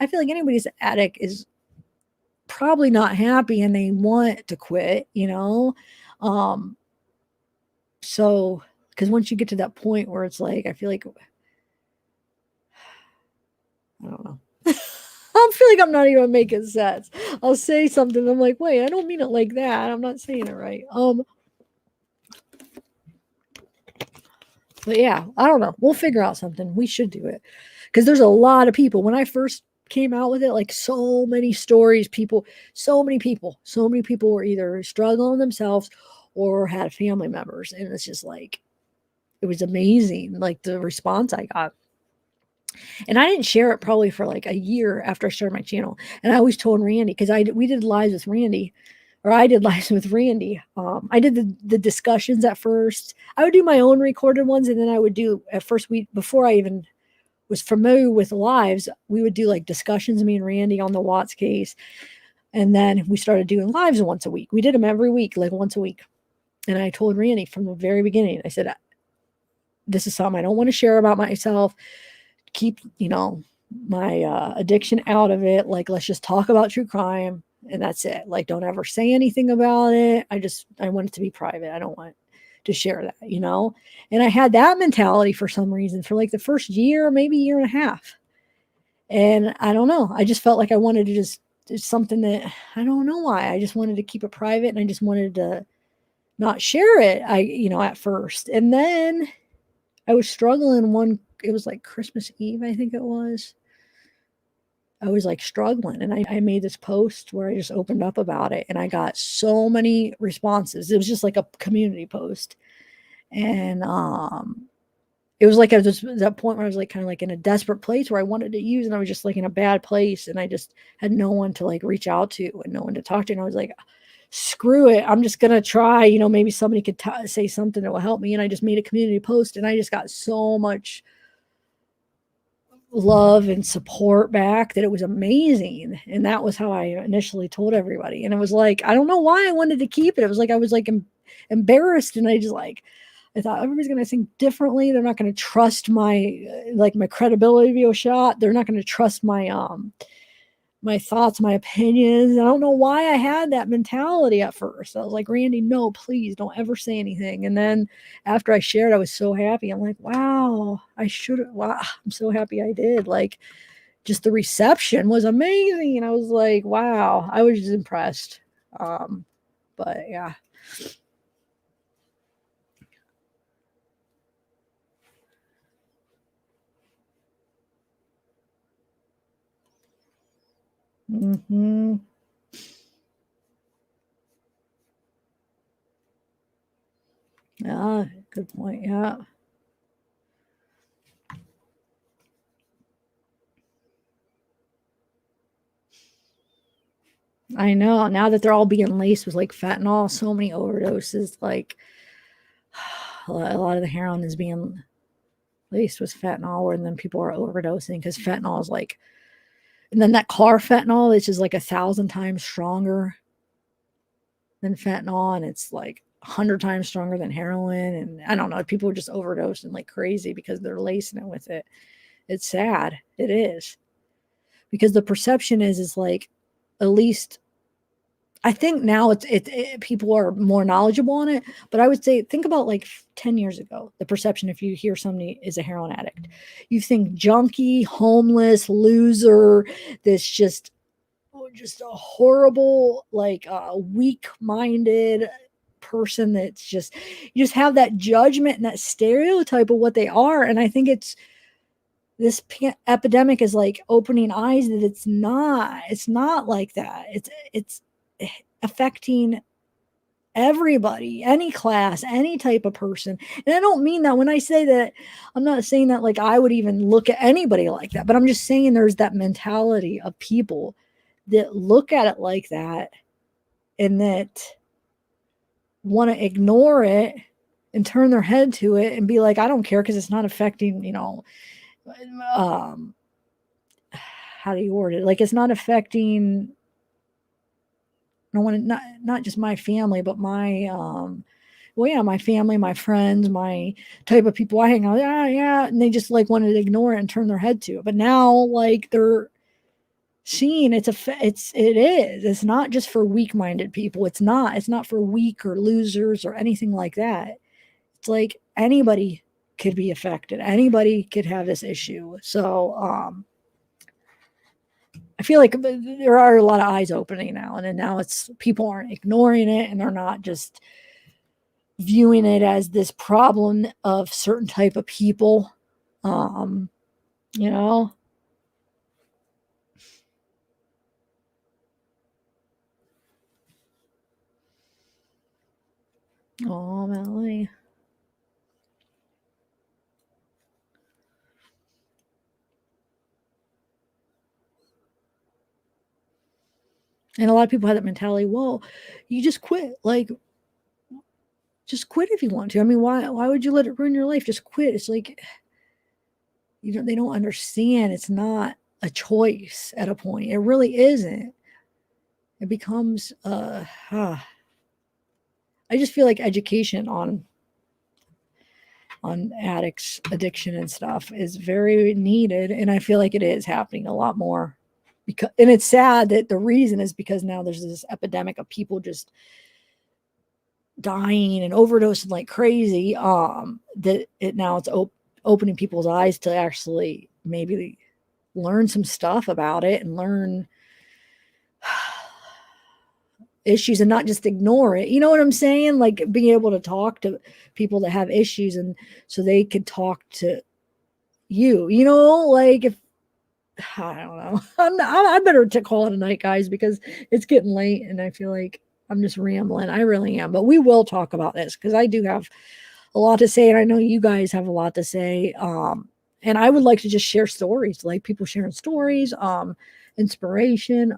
I feel like anybody's addict is probably not happy and they want to quit, um so because once you get to that point where it's like, I feel like, I don't know. I'll feel like I'm not even making sense. I'll say something. I'm like, wait, I don't mean it like that. I'm not saying it right. But yeah, I don't know. We'll figure out something. We should do it because there's a lot of people. When I first came out with it, like so many stories, so many people were either struggling themselves or had family members, and it's just like it was amazing, like the response I got. And I didn't share it probably for like a year after I started my channel. And I always told Randy because we did lives with Randy, or I did lives with Randy. I did the discussions at first. I would do my own recorded ones, and then I would do at first before I even was familiar with lives, we would do like discussions, me and Randy on the Watts case. And then we started doing lives once a week. We did them every week, like once a week. And I told Randy from the very beginning, I said, this is something I don't want to share about myself. Keep, my addiction out of it. Like, let's just talk about true crime. And that's it. Like, don't ever say anything about it. I want it to be private. I don't want to share that, And I had that mentality for some reason for like the first year, maybe year and a half. And I don't know. I just felt like I wanted to just, it's something that I don't know why. I just wanted to keep it private, and I just wanted to not share it. At first. And then I was struggling it was like Christmas Eve, I think it was. I was like struggling, and I made this post where I just opened up about it, and I got so many responses. It was just like a community post. And it was like I was at that point where I was like kind of like in a desperate place where I wanted to use, and I was just like in a bad place, and I just had no one to like reach out to and no one to talk to. And I was like, screw it. I'm just going to try, maybe somebody could say something that will help me. And I just made a community post, and I just got so much love and support back that it was amazing. And that was how I initially told everybody. And it was like, I don't know why I wanted to keep it. It was like I was like embarrassed, and I thought everybody's going to think differently. They're not going to trust my credibility to be shot. They're not going to trust my thoughts, my opinions. I don't know why I had that mentality at first. I was like, Randy, no, please don't ever say anything. And then after I shared, I was so happy. I'm like, wow, I'm so happy I did. Like, just the reception was amazing. I was like, wow, I was just impressed. But yeah. Mm-hmm. Yeah, good point. Yeah. I know. Now that they're all being laced with like fentanyl, so many overdoses, like a lot of the heroin is being laced with fentanyl, and then people are overdosing because fentanyl is like, and then that car fentanyl, which is like 1,000 times stronger than fentanyl, and it's like 100 times stronger than heroin. And I don't know, people are just overdosing like crazy because they're lacing it with it. It's sad. It is. Because the perception is like, at least I think now people are more knowledgeable on it, but I would say think about like 10 years ago, the perception if you hear somebody is a heroin addict, you think junkie, homeless, loser, this just a horrible, like weak-minded person that's just, you just have that judgment and that stereotype of what they are. And I think this epidemic is like opening eyes that it's not like that. It's affecting everybody, any class, any type of person. And I don't mean that when I say that, I'm not saying that like I would even look at anybody like that, but I'm just saying there's that mentality of people that look at it like that and that want to ignore it and turn their head to it and be like, I don't care because it's not affecting, how do you word it? Like, it's not affecting, I want to, not just my family, but my, my family, my friends, my type of people I hang out. Yeah. And they just like wanted to ignore it and turn their head to it. But now like they're seeing it's not just for weak-minded people. It's not for weak or losers or anything like that. It's like anybody could be affected. Anybody could have this issue. So, I feel like there are a lot of eyes opening now, and then now it's people aren't ignoring it, and they're not just viewing it as this problem of certain type of people. Um, you know. Oh, Melanie. And a lot of people have that mentality. Well, you just quit. Like, just quit if you want to. I mean, why would you let it ruin your life? Just quit. It's like they don't understand. It's not a choice at a point. It really isn't. It becomes I just feel like education on addicts addiction and stuff is very needed, and I feel like it is happening a lot more. Because, and it's sad that the reason is because now there's this epidemic of people just dying and overdosing like crazy. That it now it's opening people's eyes to actually maybe learn some stuff about it and learn issues and not just ignore it. You know what I'm saying? Like being able to talk to people that have issues, and so they could talk to you. You know, like if I don't know, I better to call it a night, guys, because it's getting late, and I feel like I'm just rambling. I really am, but we will talk about this because I do have a lot to say, and I know you guys have a lot to say. And I would like to just share stories, like people sharing stories, inspiration,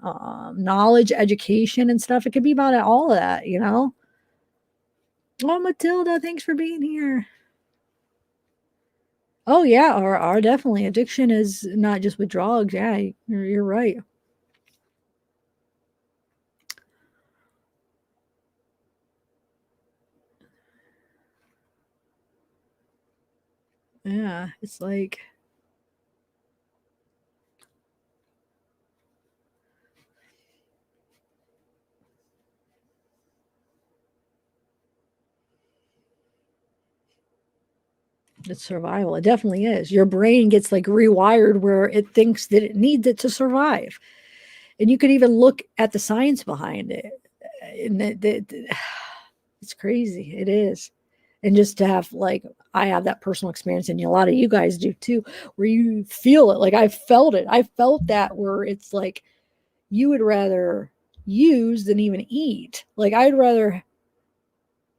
knowledge, education, and stuff. It could be about all of that, you know. Oh, Matilda, thanks for being here. Oh yeah, our definitely addiction is not just with drugs. Yeah, you're right. Yeah, it's like it's survival. It definitely is. Your brain gets like rewired where it thinks that it needs it to survive. And you could even look at the science behind it. And it's crazy. It is. And just to have like I have that personal experience, and a lot of you guys do too, where you feel it. Like I felt it. I felt that where it's like you would rather use than even eat. Like I'd rather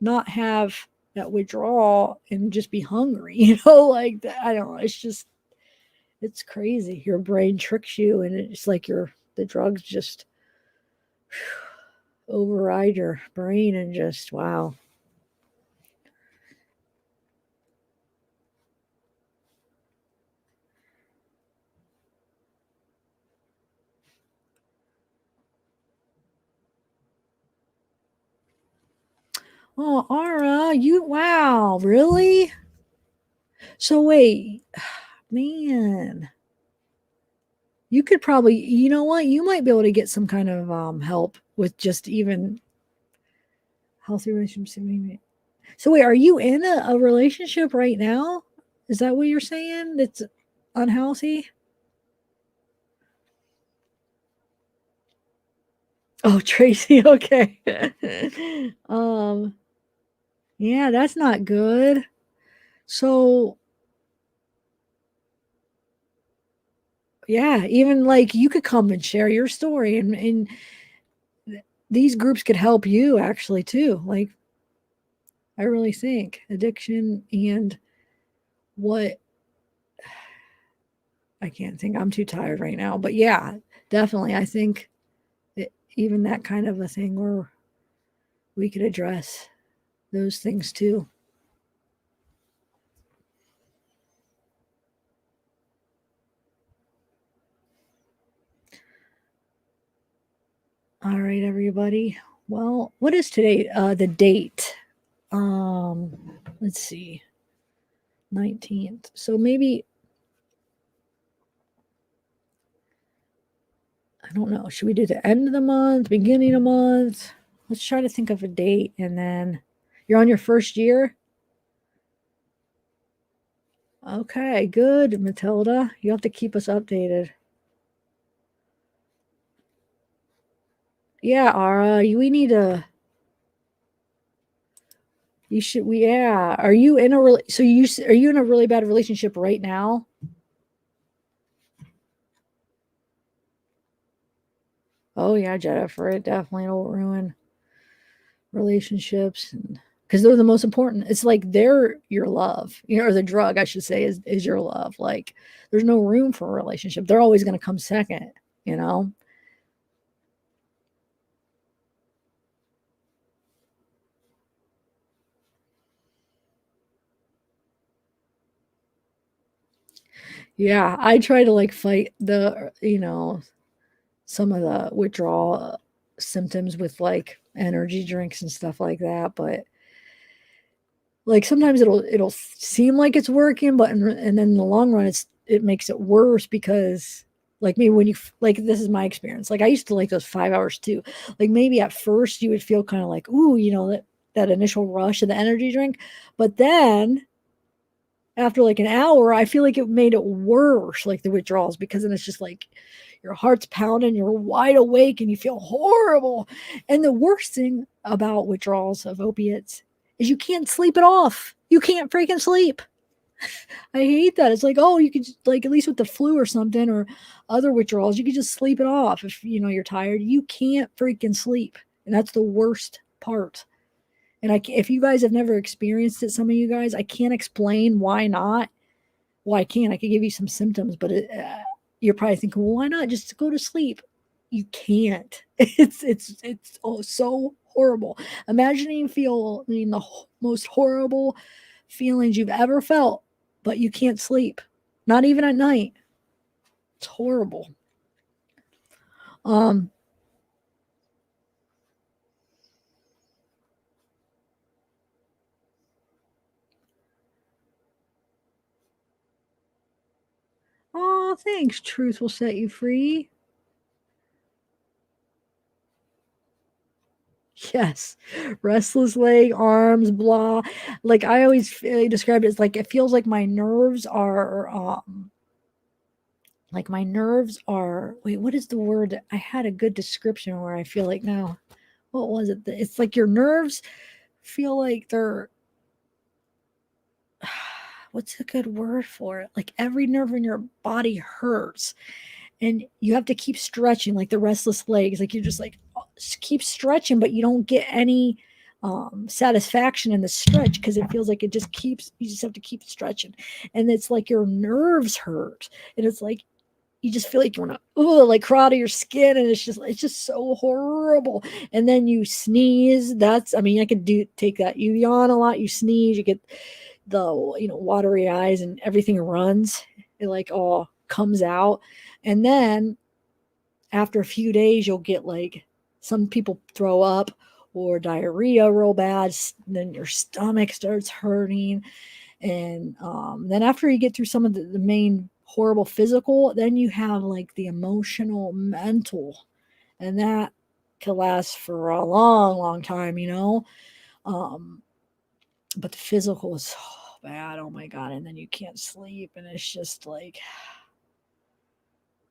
not have that withdrawal and just be hungry, like that. I don't know. It's just it's crazy. Your brain tricks you, and it's like the drugs just override your brain and just wow. Oh, Ara, you wow, really? So wait, man, you could probably, you know what? You might be able to get some kind of help with just even healthy relationships. So wait, are you in a relationship right now? Is that what you're saying? That's unhealthy? Oh, Tracy, okay. um, yeah, that's not good. So, yeah, even like you could come and share your story, and these groups could help you actually too. Like, I really think addiction and what I can't think. I'm too tired right now, but yeah, definitely. I think even that kind of a thing where we could address those things too. All right, everybody. Well, what is today? The date. Let's see. 19th. So maybe I don't know. Should we do the end of the month, beginning of the month? Let's try to think of a date, and then you're on your first year. Okay, good, Matilda. You have to keep us updated. Yeah, Ara, we need to. You should. We yeah. Are you in a so are you in a really bad relationship right now? Oh yeah, Jennifer. It definitely will ruin relationships because they're the most important. It's like they're your love, or the drug, I should say, is your love. Like there's no room for a relationship. They're always going to come second. You know. Yeah, I try to like fight the some of the withdrawal symptoms with like energy drinks and stuff like that, but like sometimes it'll seem like it's working, but and then in the long run it makes it worse because like maybe when you like this is my experience. Like I used to like those 5 hours too. Like maybe at first you would feel kind of like ooh, that initial rush of the energy drink, but then after like an hour, I feel like it made it worse, like the withdrawals, because then it's just like your heart's pounding, you're wide awake, and you feel horrible. And the worst thing about withdrawals of opiates is you can't sleep it off. You can't freaking sleep. I hate that. It's like, oh, you could like at least with the flu or something or other withdrawals, you could just sleep it off if you're tired. You can't freaking sleep, and that's the worst part. And if you guys have never experienced it, some of you guys, I can't explain why not. Well, I can. I could give you some symptoms, but you're probably thinking, well, why not just go to sleep? You can't. It's oh, so horrible. Imagine you feel, I mean, the most horrible feelings you've ever felt, but you can't sleep, not even at night. It's horrible. Um. Oh, thanks. Truth will set you free. Yes, restless leg, arms, blah. Like I always describe it as like it feels like my nerves are. Wait, what is the word? I had a good description where I feel like now. What was it? It's like your nerves feel like they're. What's a good word for it? Like every nerve in your body hurts, and you have to keep stretching, like the restless legs. Like you're just like keep stretching, but you don't get any satisfaction in the stretch because it feels like it just keeps. You just have to keep stretching, and it's like your nerves hurt, and it's like you just feel like you want to like crawl out of your skin, and it's just so horrible. And then you sneeze. That's I mean I could do take that. You yawn a lot, you sneeze, you get the watery eyes, and everything runs. It like all comes out, and then after a few days you'll get like some people throw up or diarrhea real bad. Then your stomach starts hurting, and then after you get through some of the main horrible physical, then you have like the emotional, mental, and that can last for a long, long time. Um, but the physical is so bad. Oh my god! And then you can't sleep, and it's just like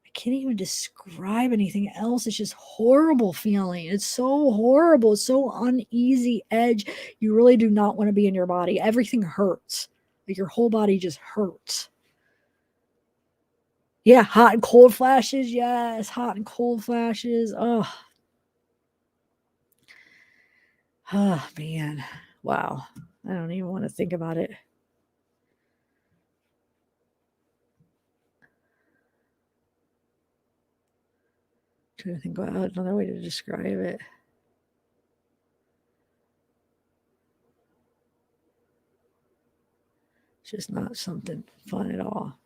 I can't even describe anything else. It's just horrible feeling. It's so horrible. It's so uneasy edge. You really do not want to be in your body. Everything hurts. Like your whole body just hurts. Yeah, hot and cold flashes. Yes, hot and cold flashes. Oh man. Wow. I don't even want to think about it. I'm trying to think about another way to describe it. It's just not something fun at all.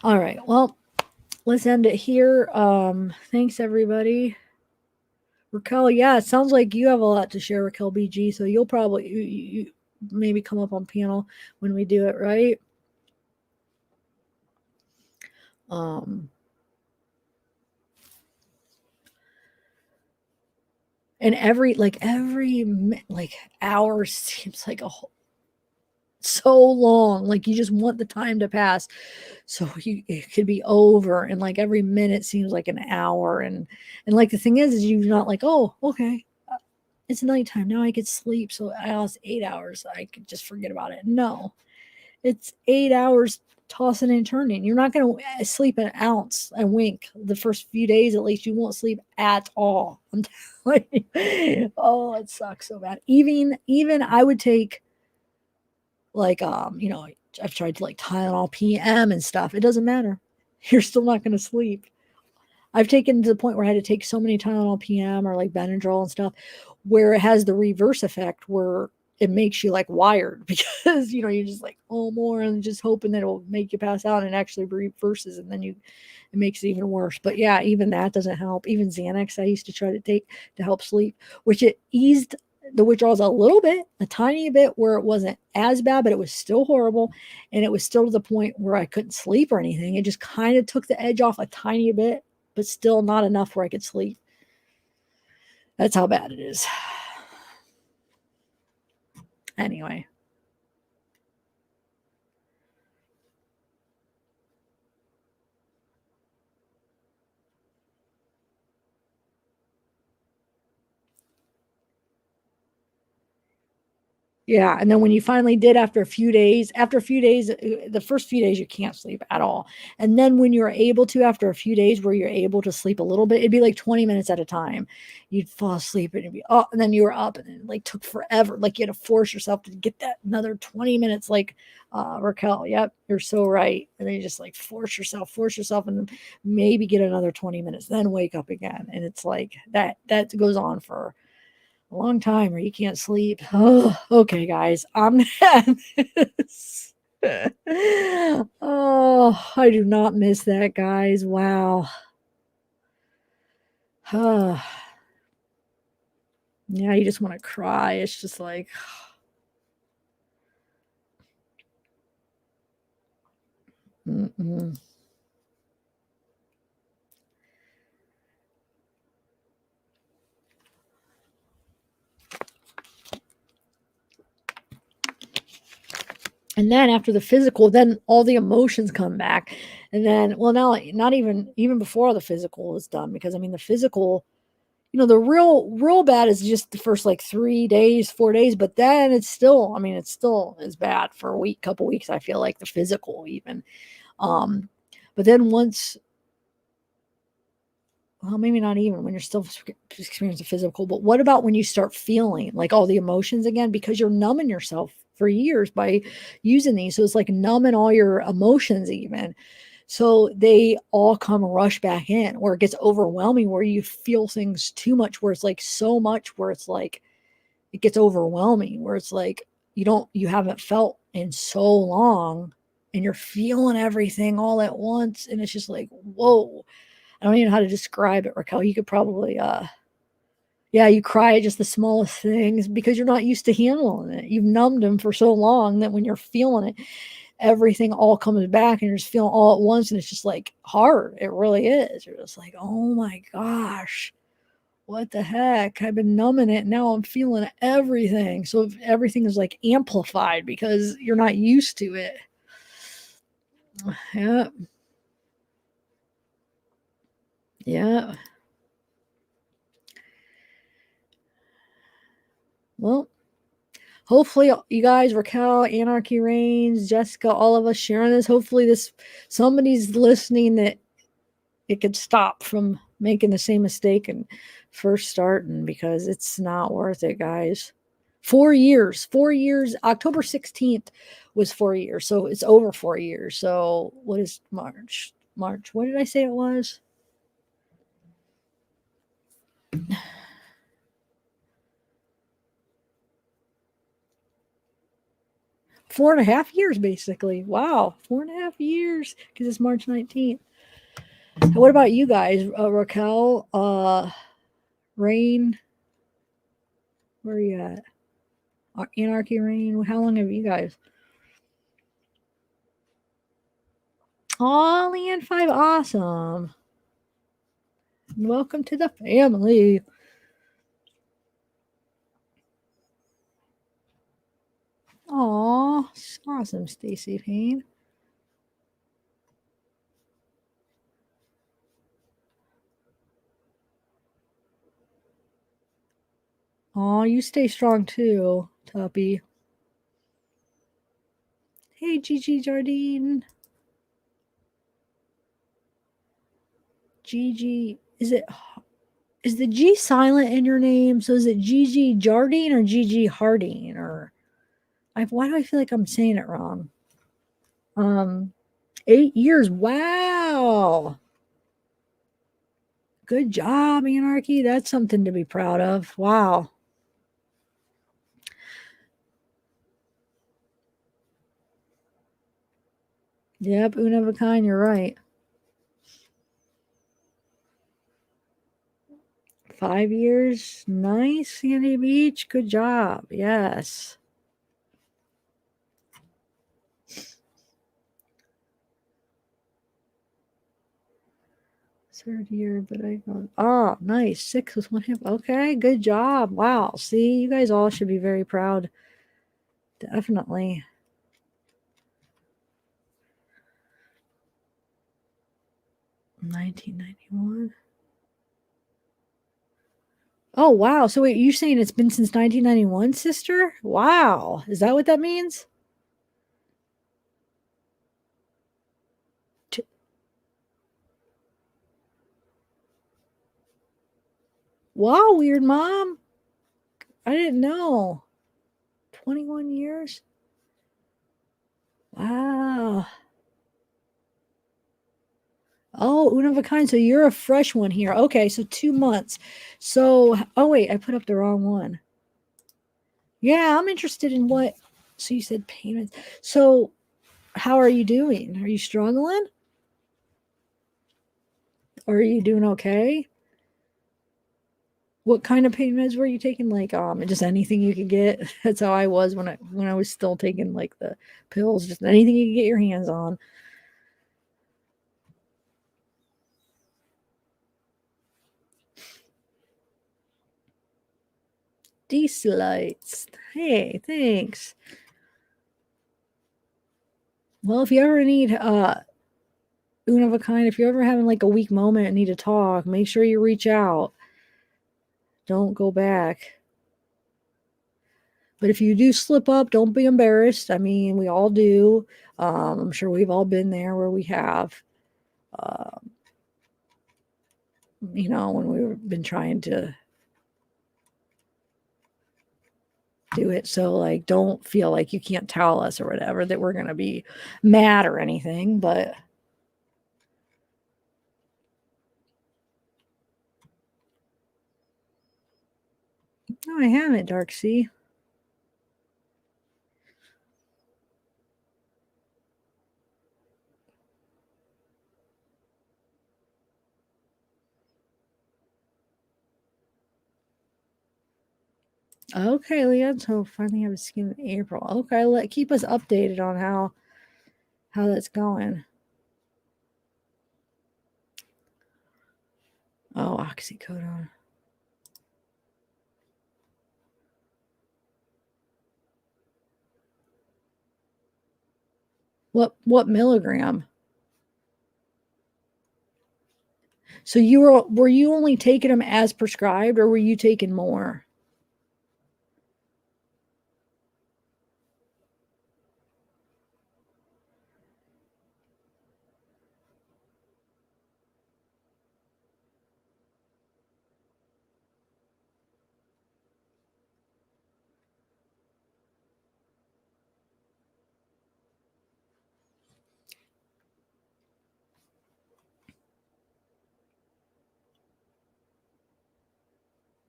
All right. Well, let's end it here. Thanks everybody. Raquel, yeah, it sounds like you have a lot to share, Raquel BG. So you'll probably you maybe come up on panel when we do it, right? Um, And every hour seems like so long. Like you just want the time to pass. So it could be over. And like every minute seems like an hour. And like the thing is you're not like, oh, okay. It's nighttime. Now I could sleep. So I lost 8 hours. I could just forget about it. No, it's 8 hours tossing and turning. You're not going to sleep an ounce, a wink. The first few days, at least, you won't sleep at all. I'm telling you. Oh, it sucks so bad. Even I would take like I've tried to like Tylenol PM and stuff. It doesn't matter. You're still not going to sleep. I've taken to the point where I had to take so many Tylenol PM or like Benadryl and stuff where it has the reverse effect where it makes you like wired because you're just like, oh, more, and just hoping that it'll make you pass out and actually reverses, and then it makes it even worse. But yeah, even that doesn't help. Even Xanax I used to try to take to help sleep, which it eased the withdrawals a little bit, a tiny bit, where it wasn't as bad, but it was still horrible. And it was still to the point where I couldn't sleep or anything. It just kind of took the edge off a tiny bit, but still not enough where I could sleep. That's how bad it is. Anyway. Yeah, and then when you finally did after a few days, the first few days you can't sleep at all. And then when you're able to, after a few days where you're able to sleep a little bit, it'd be like 20 minutes at a time. You'd fall asleep and it'd be, oh, and then you were up and it like took forever. Like you had to force yourself to get that another 20 minutes, like Raquel. Yep, you're so right. And then you just like force yourself, and then maybe get another 20 minutes, then wake up again. And it's like that goes on for a long time where you can't sleep. Oh, okay, guys. I'm this. Oh, I do not miss that, guys. Wow. Yeah, you just want to cry. It's just like, mm-mm. And then after the physical, then all the emotions come back. And then, well, now, not even before the physical is done, because I mean, the physical, the real bad is just the first like 3 days, 4 days, but then it's still as bad for a week, couple weeks. I feel like the physical even. But then once, well, maybe not even when you're still experiencing physical, but what about when you start feeling like all the emotions again, because you're numbing yourself for years by using these. So it's like numbing all your emotions even. So they all come rush back in, where it gets overwhelming, where you feel things too much, where it's like so much, where it's like it gets overwhelming, where it's like you haven't felt in so long, and you're feeling everything all at once, and it's just like, whoa. I don't even know how to describe it, Raquel. You could probably yeah, you cry at just the smallest things because you're not used to handling it. You've numbed them for so long that when you're feeling it, everything all comes back and you're just feeling all at once, and it's just like hard. It really is. You're just like, oh my gosh, what the heck? I've been numbing it. Now I'm feeling everything. So everything is like amplified because you're not used to it. Yeah. Yeah. Well, hopefully you guys, Raquel, Anarchy Reigns, Jessica, all of us sharing this, hopefully somebody's listening that it could stop from making the same mistake and first starting, because it's not worth it, guys. 4 years, October 16th was 4 years. So it's over 4 years. So what is March? What did I say it was? 4.5 years, basically. Wow. 4.5 years, because it's March 19th. What about you guys? Raquel, Rain, where are you at? Anarchy Rain, how long have you guys? Oh, Leanne 5, awesome. Welcome to the family. awesome, Stacy Payne. Oh, you stay strong too, Tuppy. Hey, Gigi Jardine. Gigi, is the G silent in your name? So is it Gigi Jardine or Gigi Harding? Or why do I feel like I'm saying it wrong? 8 years. Wow. Good job, Anarchy. That's something to be proud of. Wow. Yep, una of a kind. You're right. 5 years. Nice, Sandy Beach. Good job. Yes. Third year, but I got, oh, nice. 6 with 1 hip. Okay, good job. Wow. See, you guys all should be very proud. Definitely. $19.91. Oh, wow. So wait, you saying it's been since 1991, sister? Wow. Is that what that means? Wow, weird mom. I didn't know. 21 years? Wow. Oh, una of a kind. So you're a fresh one here. Okay, so 2 months. So, oh wait, I put up the wrong one. Yeah, I'm interested in what. So you said payments. So, how are you doing? Are you struggling? Or are you doing okay? What kind of pain meds were you taking? Like, just anything you could get. That's how I was when I was still taking like the pills. Just anything you could get your hands on. Diesel lights. Hey, thanks. Well, if you ever need una of a kind, if you're ever having like a weak moment and need to talk, make sure you reach out. Don't go back. But if you do slip up, don't be embarrassed. I mean, we all do. I'm sure we've all been there where we have. When we've been trying to do it. So, like, don't feel like you can't tell us or whatever that we're going to be mad or anything. But no, I haven't, Dark Sea. Okay, Leah. So finally have a skin in April. Okay, keep us updated on how that's going. Oh, oxycodone. What milligram? So were you only taking them as prescribed, or were you taking more?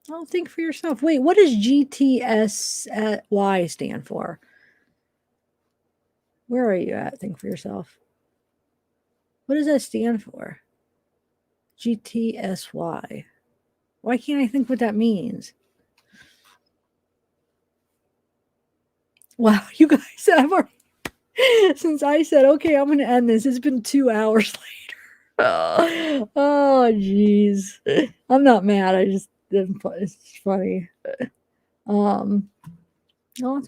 Oh, think for yourself. Wait, what does GTSY stand for? Where are you at? Think for yourself. What does that stand for? GTSY. Why can't I think what that means? Wow, you guys, I've already, since I said, okay, I'm going to end this, it's been 2 hours later. Oh, jeez. I'm not mad. It's funny. Oh,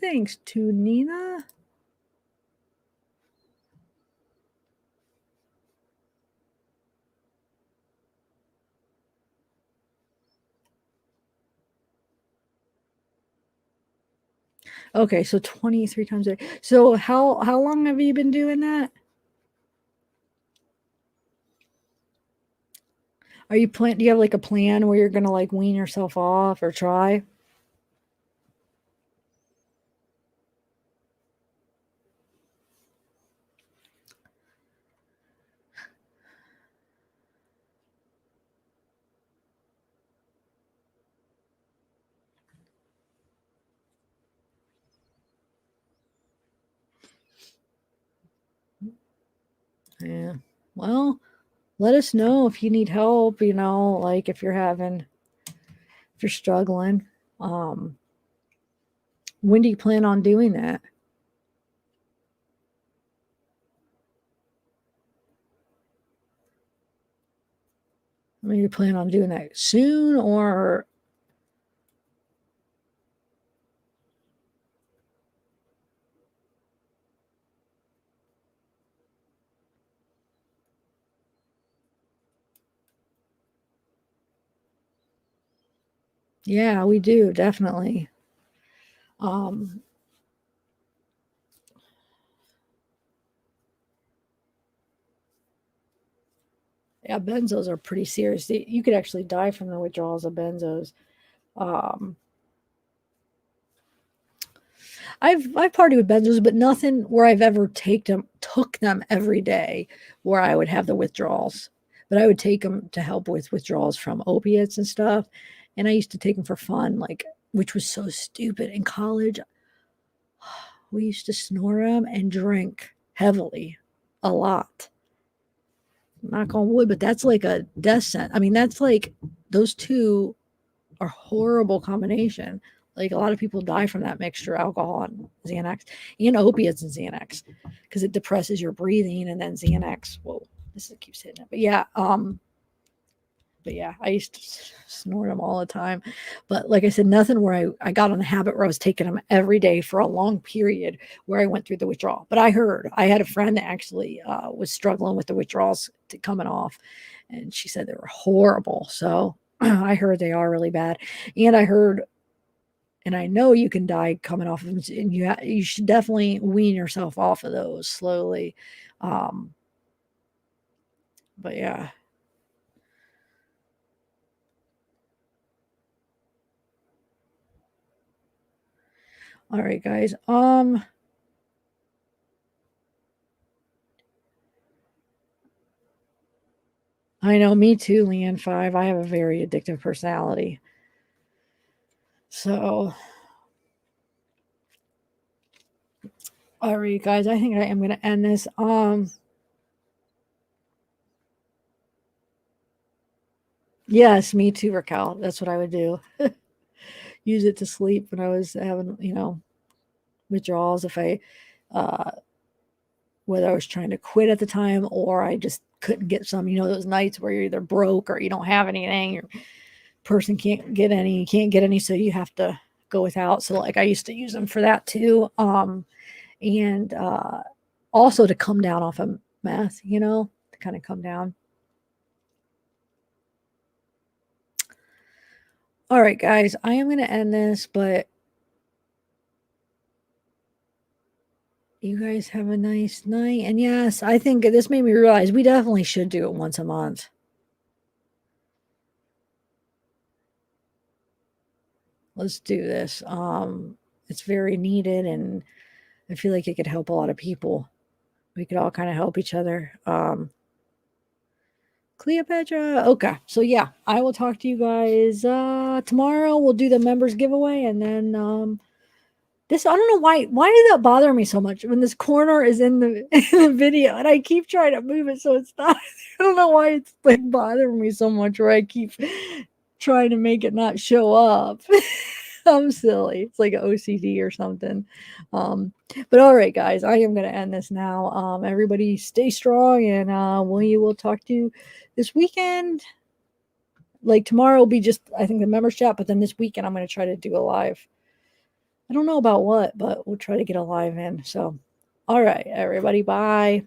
thanks to Nina. Okay, so 23 times a day. So how long have you been doing that? Are you do you have like a plan where you're gonna like wean yourself off or try? Yeah. Well, let us know if you need help, like if you're struggling. Um, when do you plan on doing that? I mean, you plan on doing that soon or yeah, we do definitely. Um, yeah, benzos are pretty serious. You could actually die from the withdrawals of benzos. Um, I've partied with benzos, but nothing where I've ever took them every day where I would have the withdrawals. But I would take them to help with withdrawals from opiates and stuff. And I used to take them for fun, like which was so stupid. In college, we used to snore them and drink heavily, a lot. Knock on wood, but that's like a death sentence. I mean, that's like those two are horrible combination. Like a lot of people die from that mixture, alcohol and Xanax, and opiates and Xanax, because it depresses your breathing. And then Xanax, whoa, keeps hitting it. But yeah, I used to snort them all the time. But like I said, nothing where I got on the habit where I was taking them every day for a long period where I went through the withdrawal. But I had a friend that actually was struggling with the withdrawals coming off, and she said they were horrible. So I heard they are really bad. And I heard, and I know you can die coming off of them, and you should definitely wean yourself off of those slowly. Um, but yeah. All right, guys. I know, me too, Leanne 5. I have a very addictive personality. So, all right, guys, I think I am going to end this. Yes, me too, Raquel. That's what I would do. Use it to sleep when I was having, withdrawals. If I, uh, whether I was trying to quit at the time or I just couldn't get some, those nights where you're either broke or you don't have anything, your person can't get any, you can't get any, so you have to go without. So, like, I used to use them for that too. And also to come down off of meth, to kind of come down. All right, guys, I am going to end this, but you guys have a nice night. And yes, I think this made me realize we definitely should do it once a month. Let's do this. It's very needed, and I feel like it could help a lot of people. We could all kind of help each other. Cleopatra. Okay. So yeah, I will talk to you guys tomorrow. We'll do the members giveaway, and then this, I don't know why did that bother me so much when this corner is in the in the video and I keep trying to move it so it's not. I don't know why it's like bothering me so much where I keep trying to make it not show up. I'm silly. It's like an OCD or something. But all right, guys, I am going to end this now. Everybody stay strong, and we will talk to you this weekend. Like tomorrow will be just, I think, the members chat, but then this weekend I'm going to try to do a live. I don't know about what, but we'll try to get a live in. So, all right, everybody, bye.